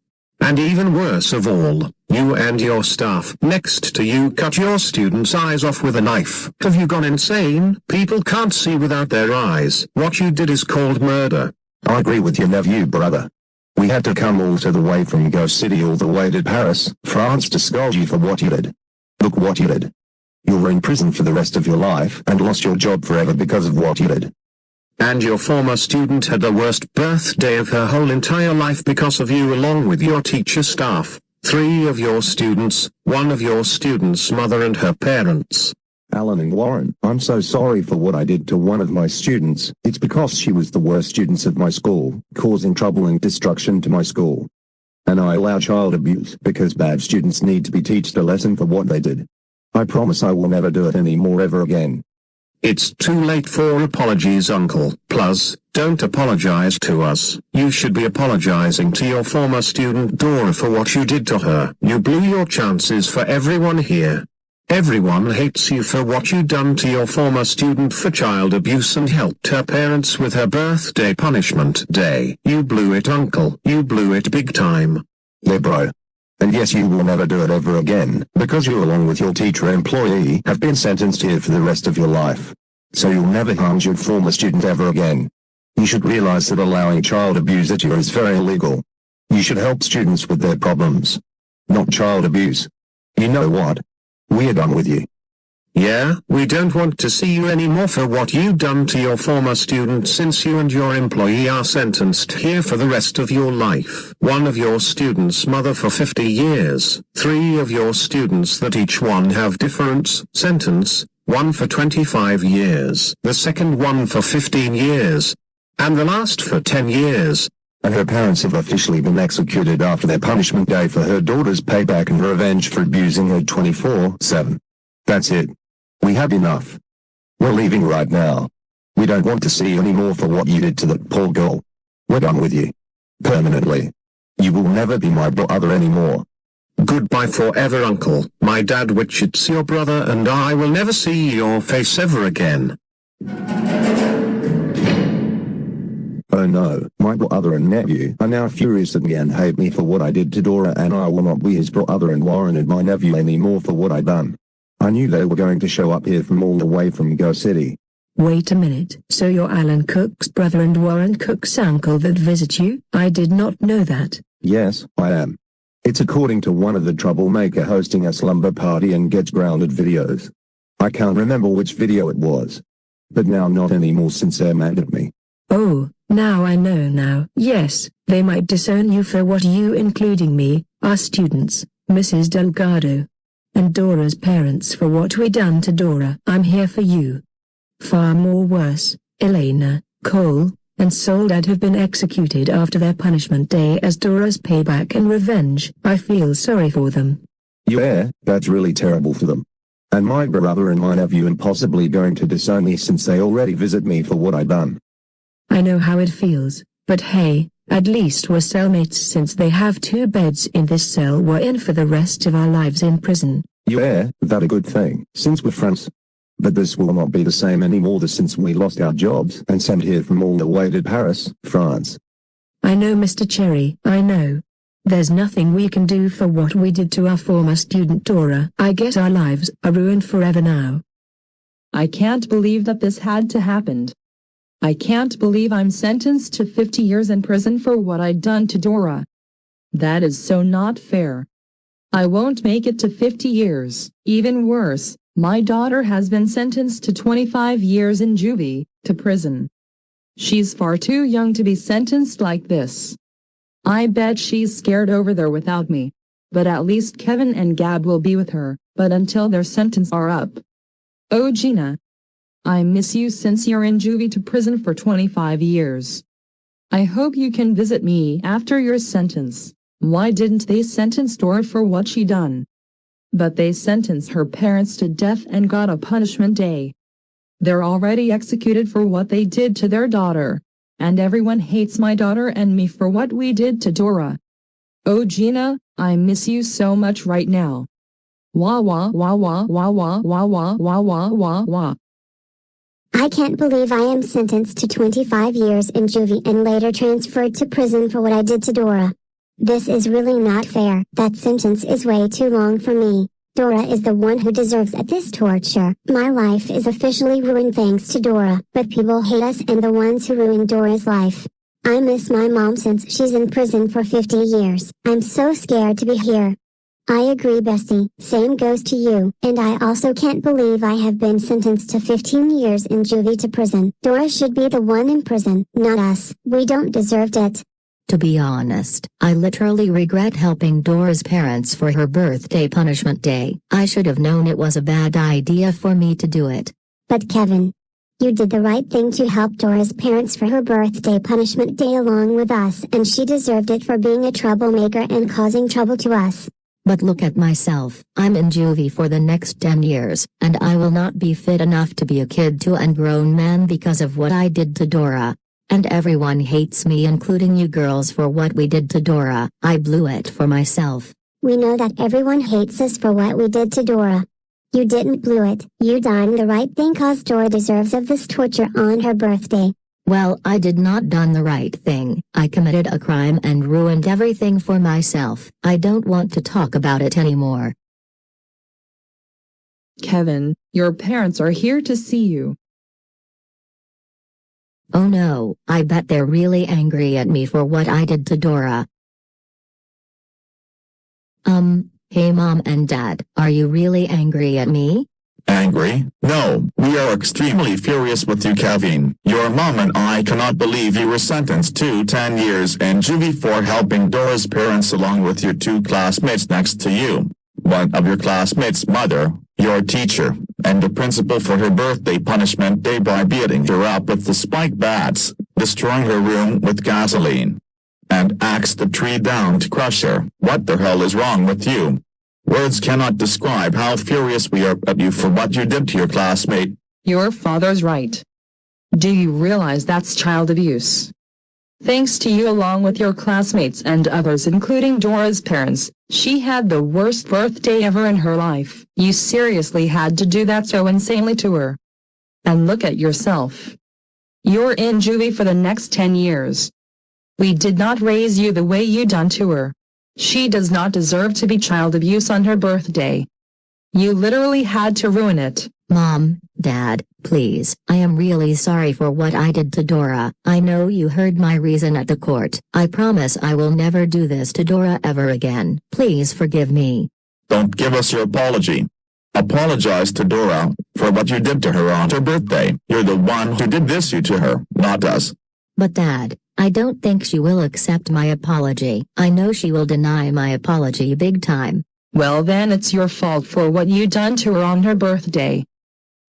K: and even worse of all, you and your staff next to you cut your students' eyes off with a knife. Have you gone insane? People can't see without their eyes. What you did is called murder.
T: I agree with your nephew, brother. We had to come all the way from Go City all the way to Paris, France to scold you for what you did. Look what you did. You were in prison for the rest of your life and lost your job forever because of what you did.
K: And your former student had the worst birthday of her whole entire life because of you along with your teacher staff, 3 of your students, 1 of your students' mother and her parents.
T: Alan and Warren, I'm so sorry for what I did to one of my students. It's because she was the worst student of my school, causing trouble and destruction to my school. And I allow child abuse because bad students need to be taught a lesson for what they did. I promise I will never do it anymore ever again.
K: It's too late for apologies, Uncle. Plus, don't apologize to us. You should be apologizing to your former student Dora for what you did to her. You blew your chances for everyone here. Everyone hates you for what you done to your former student for child abuse and helped her parents with her birthday punishment day. You blew it, Uncle. You blew it big time.
T: Yeah, bro. And yes, you will never do it ever again, because you along with your teacher employee have been sentenced here for the rest of your life. So you'll never harm your former student ever again. You should realize that allowing child abuse at you is very illegal. You should help students with their problems, not child abuse. You know what? We're done with you.
K: Yeah, we don't want to see you anymore for what you done to your former student since you and your employee are sentenced here for the rest of your life. 1 of your students' mother for 50 years, 3 of your students that each one have different sentence, 1 for 25 years, the second one for 15 years, and the last for 10 years.
T: And her parents have officially been executed after their punishment day for her daughter's payback and revenge for abusing her 24/7. That's it. We had enough. We're leaving right now. We don't want to see you anymore for what you did to that poor girl. We're done with you. Permanently. You will never be my brother anymore.
K: Goodbye forever, Uncle. My dad, which it's your brother, and I will never see your face ever again.
T: Oh no, my brother and nephew are now furious at me and hate me for what I did to Dora, and I will not be his brother and Warren and my nephew anymore for what I done. I knew they were going to show up here from all the way from Go City.
P: Wait a minute, so you're Alan Cook's brother and Warren Cook's uncle that visit you? I did not know that.
T: Yes, I am. It's according to one of the troublemaker hosting a slumber party and gets grounded videos. I can't remember which video it was. But now not anymore since they're mad at me.
P: Oh, now I know now. Yes, they might disown you for what you, including me, are students, Mrs. Delgado. and Dora's parents for what we done to Dora. I'm here for you. Far more worse, Elena, Cole, and Soledad have been executed after their punishment day as Dora's payback and revenge. I feel sorry for them.
T: Yeah, that's really terrible for them. And my brother and my nephew impossibly going to disown me since they already visit me for what I done.
P: I know how it feels, but hey, at least we're cellmates since they have 2 beds in this cell we're in for the rest of our lives in prison.
T: Yeah, that a good thing, since we're friends. But this will not be the same anymore since we lost our jobs and sent here from all the way to Paris, France.
P: I know, Mr. Cherry, I know. There's nothing we can do for what we did to our former student Dora. I guess our lives are ruined forever now.
G: I can't believe that this had to happen. I can't believe I'm sentenced to 50 years in prison for what I'd done to Dora. That is so not fair. I won't make it to 50 years. Even worse, my daughter has been sentenced to 25 years in juvie, to prison. She's far too young to be sentenced like this. I bet she's scared over there without me. But at least Kevin and Gab will be with her, but until their sentence are up. Oh Gina. I miss you since you're in juvie to prison for 25 years. I hope you can visit me after your sentence. Why didn't they sentence Dora for what she done? But they sentenced her parents to death and got a punishment day. They're already executed for what they did to their daughter. And everyone hates my daughter and me for what we did to Dora. Oh Gina, I miss you so much right now. Wah wah wah wah wah wah wah wah wah wah wah wah.
R: I can't believe I am sentenced to 25 years in juvie and later transferred to prison for what I did to Dora. This is really not fair. That sentence is way too long for me. Dora is the one who deserves this torture. My life is officially ruined thanks to Dora, but people hate us and the ones who ruined Dora's life. I miss my mom since she's in prison for 50 years. I'm so scared to be here. I agree, bestie. Same goes to you. And I also can't believe I have been sentenced to 15 years in juvie to prison. Dora should be the one in prison, not us. We don't deserve it.
L: To be honest, I literally regret helping Dora's parents for her birthday punishment day. I should have known it was a bad idea for me to do it.
R: But Kevin, you did the right thing to help Dora's parents for her birthday punishment day along with us, and she deserved it for being a troublemaker and causing trouble to us.
L: But look at myself. I'm in juvie for the next 10 years, and I will not be fit enough to be a kid to a grown man because of what I did to Dora. And everyone hates me, including you girls, for what we did to Dora. I blew it for myself.
R: We know that everyone hates us for what we did to Dora. You didn't blew it. You done the right thing cause Dora deserves of this torture on her birthday.
L: Well, I did not done the right thing. I committed a crime and ruined everything for myself. I don't want to talk about it anymore.
G: Kevin, your parents are here to see you.
L: Oh no, I bet they're really angry at me for what I did to Dora. Hey Mom and Dad, are you really angry at me?
C: Angry? No, we are extremely furious with you, Kevin. Your mom and I cannot believe you were sentenced to 10 years in juvie for helping Dora's parents along with your 2 classmates next to you. One of your classmates' mother, your teacher, and the principal for her birthday punishment day by beating her up with the spike bats, destroying her room with gasoline, and axed the tree down to crush her. What the hell is wrong with you? Words cannot describe how furious we are at you for what you did to your classmate.
G: Your father's right. Do you realize that's child abuse? Thanks to you along with your classmates and others including Dora's parents, she had the worst birthday ever in her life. You seriously had to do that so insanely to her. And look at yourself. You're in juvie for the next 10 years. We did not raise you the way you done to her. She does not deserve to be child abuse on her birthday. You literally had to ruin it.
L: Mom, Dad, please. I am really sorry for what I did to Dora. I know you heard my reason at the court. I promise I will never do this to Dora ever again. Please forgive me.
C: Don't give us your apology. Apologize to Dora for what you did to her on her birthday. You're the one who did this to her, not us.
L: But Dad, I don't think she will accept my apology. I know she will deny my apology big time.
G: Well then it's your fault for what you done to her on her birthday.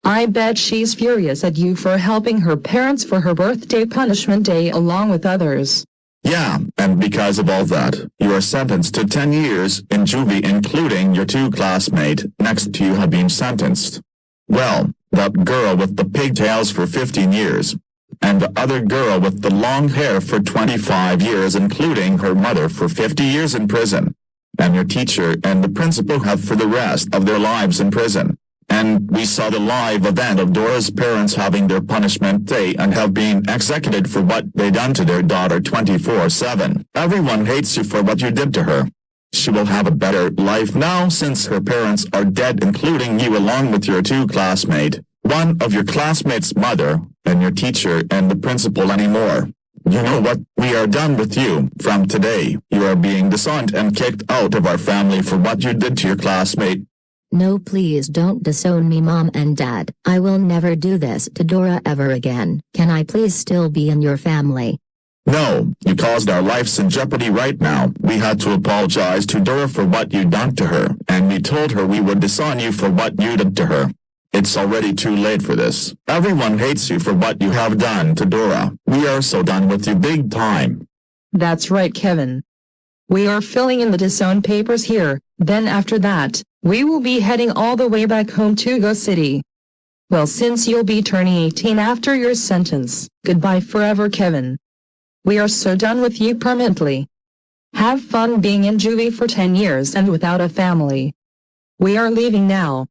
G: I bet she's furious at you for helping her parents for her birthday punishment day along with others.
C: Yeah, and because of all that, you are sentenced to 10 years in juvie, including your 2 classmates next to you have been sentenced. Well, that girl with the pigtails for 15 years. And the other girl with the long hair for 25 years, including her mother, for 50 years in prison. And your teacher and the principal have for the rest of their lives in prison. And we saw the live event of Dora's parents having their punishment day and have been executed for what they done to their daughter 24/7. Everyone hates you for what you did to her. She will have a better life now since her parents are dead, including you along with your 2 classmates, one of your classmates' mother, and your teacher and the principal anymore. You know what? We are done with you. From today, you are being disowned and kicked out of our family for what you did to your classmate.
L: No, please don't disown me, Mom and Dad. I will never do this to Dora ever again. Can I please still be in your family?
C: No, you caused our lives in jeopardy right now. We had to apologize to Dora for what you done to her, and we told her we would disown you for what you did to her. It's already too late for this. Everyone hates you for what you have done to Dora. We are so done with you big time.
G: That's right, Kevin. We are filling in the disown papers here, then after that, we will be heading all the way back home to Go City. Well, since you'll be turning 18 after your sentence, goodbye forever, Kevin. We are so done with you permanently. Have fun being in juvie for 10 years and without a family. We are leaving now.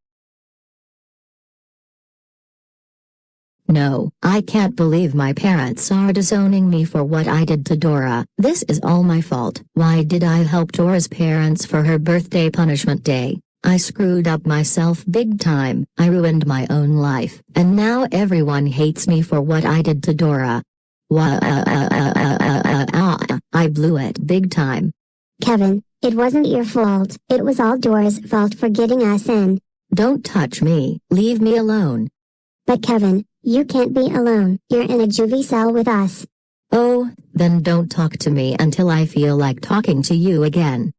L: No, I can't believe my parents are disowning me for what I did to Dora. This is all my fault. Why did I help Dora's parents for her birthday punishment day? I screwed up myself big time. I ruined my own life, and now everyone hates me for what I did to Dora. I blew it big time.
R: Kevin, it wasn't your fault. It was all Dora's fault for getting us in.
L: Don't touch me. Leave me alone.
R: But Kevin, you can't be alone. You're in a juvie cell with us.
L: Oh, then don't talk to me until I feel like talking to you again.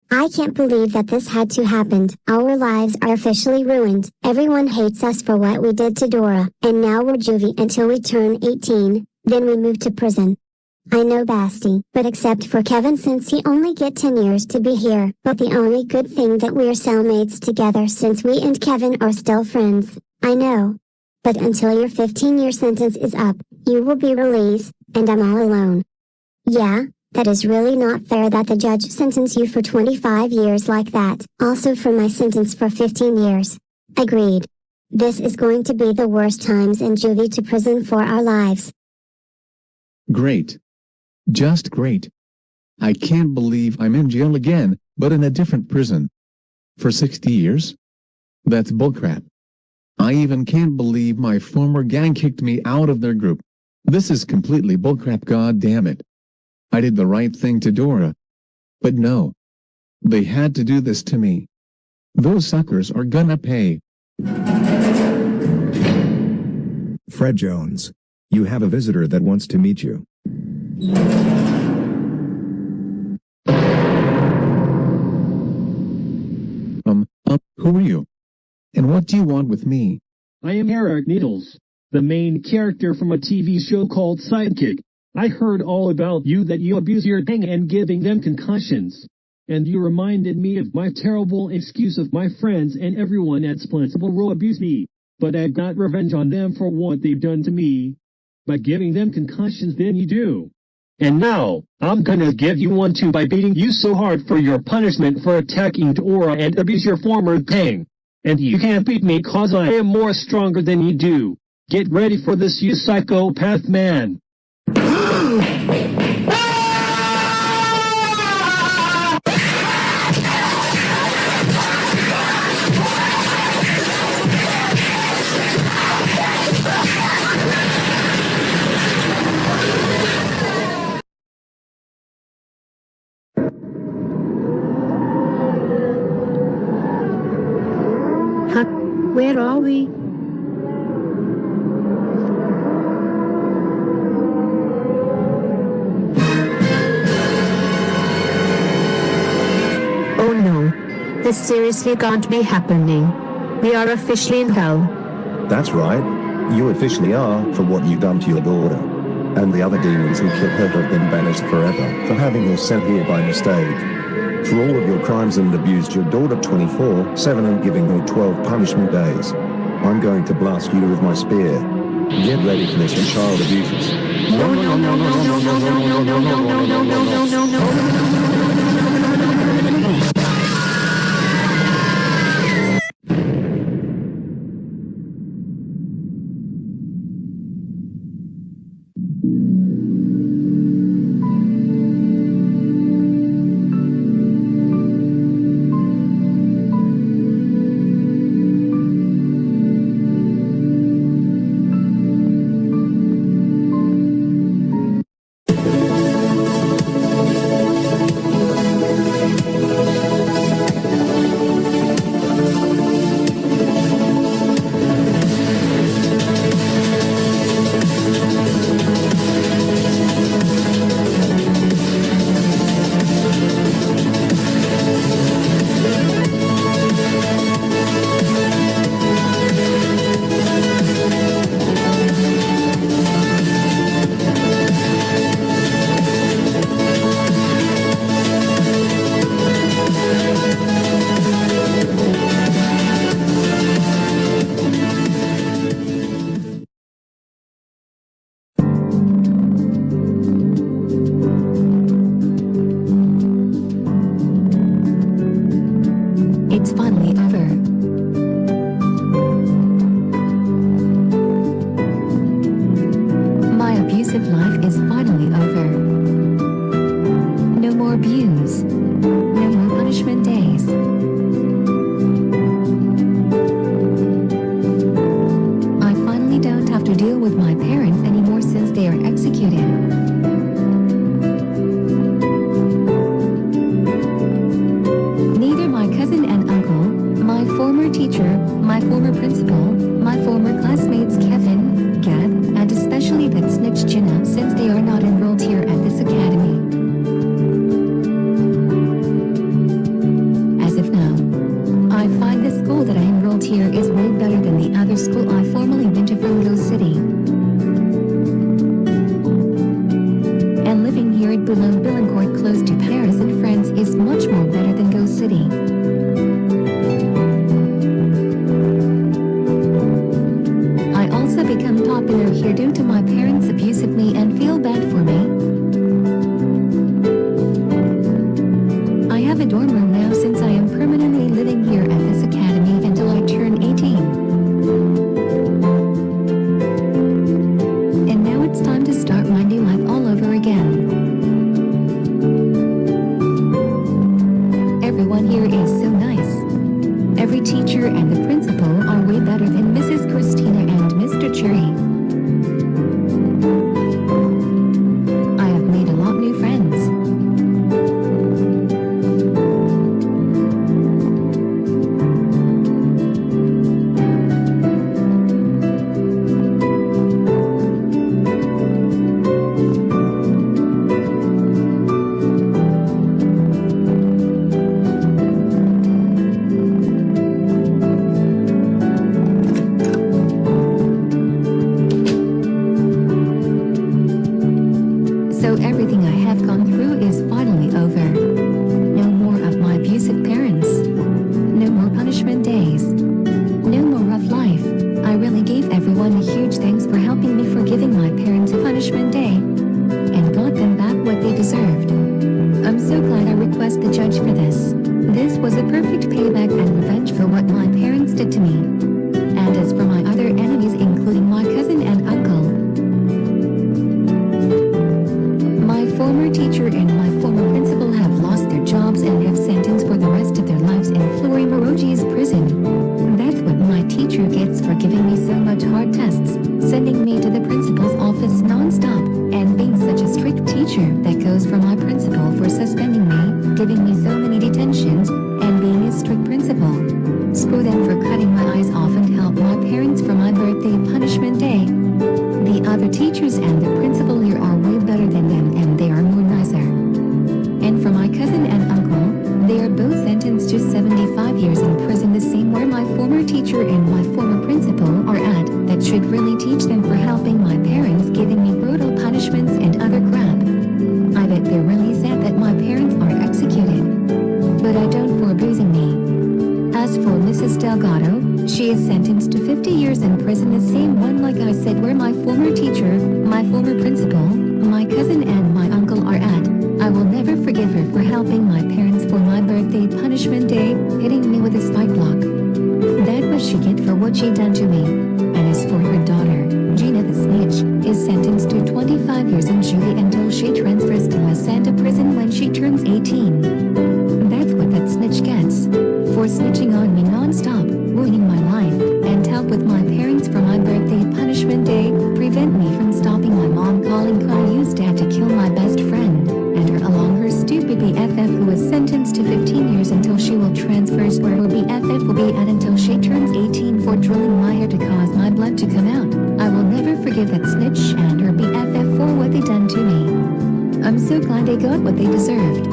R: I can't believe that this had to happen. Our lives are officially ruined. Everyone hates us for what we did to Dora. And now we're juvie until we turn 18, then we move to prison. I know, Basti, but except for Kevin, since he only get 10 years to be here. But the only good thing that we're cellmates together, since we and Kevin are still friends. I know. But until your 15-year sentence is up, you will be released, and I'm all alone. Yeah, that is really not fair that the judge sentenced you for 25 years like that. Also for my sentence for 15 years. Agreed. This is going to be the worst times in juvie to prison for our lives.
E: Great. Just great. I can't believe I'm in jail again, but in a different prison. For 60 years? That's bullcrap. I even can't believe my former gang kicked me out of their group. This is completely bullcrap, god damn it. I did the right thing to Dora. But no. They had to do this to me. Those suckers are gonna pay.
Q: Fred Jones. You have a visitor that wants to meet you.
E: Who are you? And what do you want with me?
S: I am Eric Needles, the main character from a TV show called Sidekick. I heard all about you, that you abuse your gang and giving them concussions. And you reminded me of my terrible excuse of my friends and everyone at Splintable Row abused me. But I got revenge on them for what they've done to me. By giving them concussions, then you do. And now, I'm gonna give you one too by beating you so hard for your punishment for attacking Dora and abuse your former gang. And you can't beat me cause I am more stronger than you do. Get ready for this, you psychopath man.
J: Where are we? This seriously can't be happening. We are officially in hell.
T: That's right. You officially are, for what you've done to your daughter. And the other demons who killed her have been banished forever for having her sent here by mistake. For all of your crimes and abused your daughter 24/7 and giving her 12 punishment days. I'm going to blast you with my spear. Get ready for this, you child abusers.
J: No, no, no, no, no, no, no, no, no, no, no, no, no, no, no, no.
D: It's finally over. My abusive life is finally over. No more abuse. No more punishment days. I finally don't have to deal with my parents anymore since they are executed. Neither my cousin and uncle, my former teacher, my former principal, my former classmates Kevin, Gab, and especially that snitch Jenna, since they are not enrolled here at this academy. As of now, I find the school that I enrolled here is way better than the other school I formerly went to from Rose City. And living here at Boulogne-Billancourt close to Paris and France is much more better than Go City. I also become popular here due to my parents abusing me and feel bad for me. I have a dorm room now since I am permanently living here at this academy until I turn 18. And now it's time to start my new life all over again. Everyone here is so nice. Every teacher and the principal are way better than Mrs. Christina and Mr. Cherry. I have made a lot new friends. So everything I have gone through is finally over. No more of my abusive parents. No more punishment days. No more rough life. I really gave everyone a huge thanks for helping me for giving my parents a punishment day. And got them back what they deserved. I'm so glad I request the judge for this. This was a perfect payback and revenge for what my parents did to me. And as for my other enemies including my cousin and uncle, my former teacher and my former principal have lost their jobs and have sentenced for the rest of their lives in Fleury-Mérogis prison. That's what my teacher gets for giving me so much hard tests, sending me to the principal's office non-stop, and being such a strict teacher that goes for my principal for suspending me, giving me so many detentions, and being a strict principal. Screw them for cutting my eyes off and help my parents for my birthday punishment day. The other teachers and the principal here are way better than them and they are more nicer. And for my cousin and uncle, they are both sentenced to 75 former teacher and my former principal are at, that should really teach them for helping my parents giving me brutal punishments and other crap. I bet they're really sad that my parents are executed. But I don't for abusing me. As for Mrs. Delgado, she is sentenced to 50 years in prison, the same one like I said where my former teacher, my former principal, my cousin and my uncle are at. I will never forgive her for helping my parents for my birthday punishment day, hitting me with a spike block. That was she get for what she done to me. And as for her daughter, Gina the snitch, is sentenced to 25 years in juvie until she transfers to West Santa prison when she turns 18. That's what that snitch gets. For snitching on me non-stop, ruining my life, and help with my parents for my birthday punishment day, prevent me from stopping my mom calling Caillou's dad to kill my best friend, and her along her stupid BFF who is sentenced to 15 years until she will transfer where her BFF will be at until she turns 18 for drilling my hair to cause my blood to come out. I will never forgive that snitch and her BFF for what they done to me. I'm so glad they got what they deserved.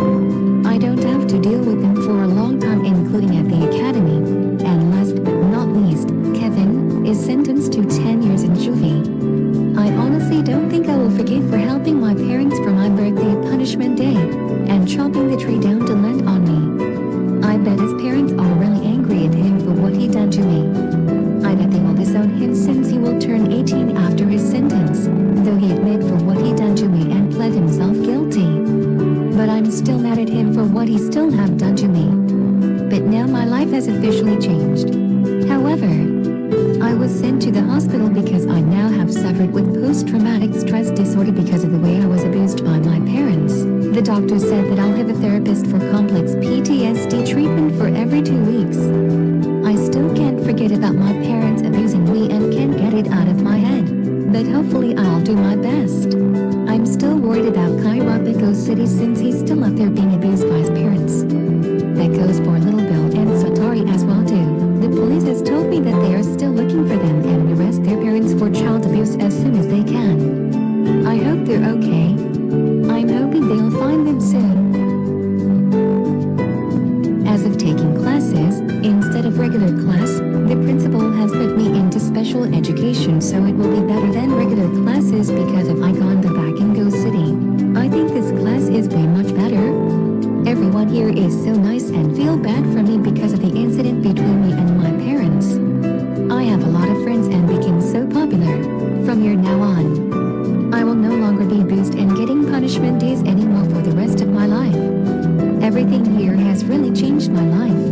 D: I don't have to deal with them for a long time, including at the academy. And last but not least, Kevin is sentenced to 10 years in juvie. I honestly don't think I will forgive for helping my parents for my birthday punishment day, and chopping the tree down to lend on me. I bet his parents are really angry at him for what he done to me. I bet they will disown him since he will turn 18 after his sentence, though he admit for what he done to me and pled himself guilty. But I'm still mad at him for what he still have done to me. But now my life has officially changed. However, I was sent to the hospital because I now have suffered with post-traumatic stress disorder because of the way I was abused by my parents. The doctor said that I'll have a therapist for complex PTSD treatment for every 2 weeks. I still can't forget about my parents abusing me and can't get it out of my head. But hopefully I'll do my best. I'm still worried about Cairo City since he's still up there being abused by his parents. That goes for Little Bill and Satari as well too. The police has told me that they are still looking for them and arrest their parents for child abuse as soon as they can. I hope they're okay. I'm hoping they'll find them soon. As of taking classes, instead of regular class, the principal has put me into special education so it will be better than regular classes because if I gone to back in Go City, I think this class is way much better. Everyone here is so nice and feel bad for me because of the incident between me and my parents. I have a lot of friends and became so popular. From here now on, I will no longer be abused and getting punishment days anymore for the rest of my life. Everything here has really changed my life.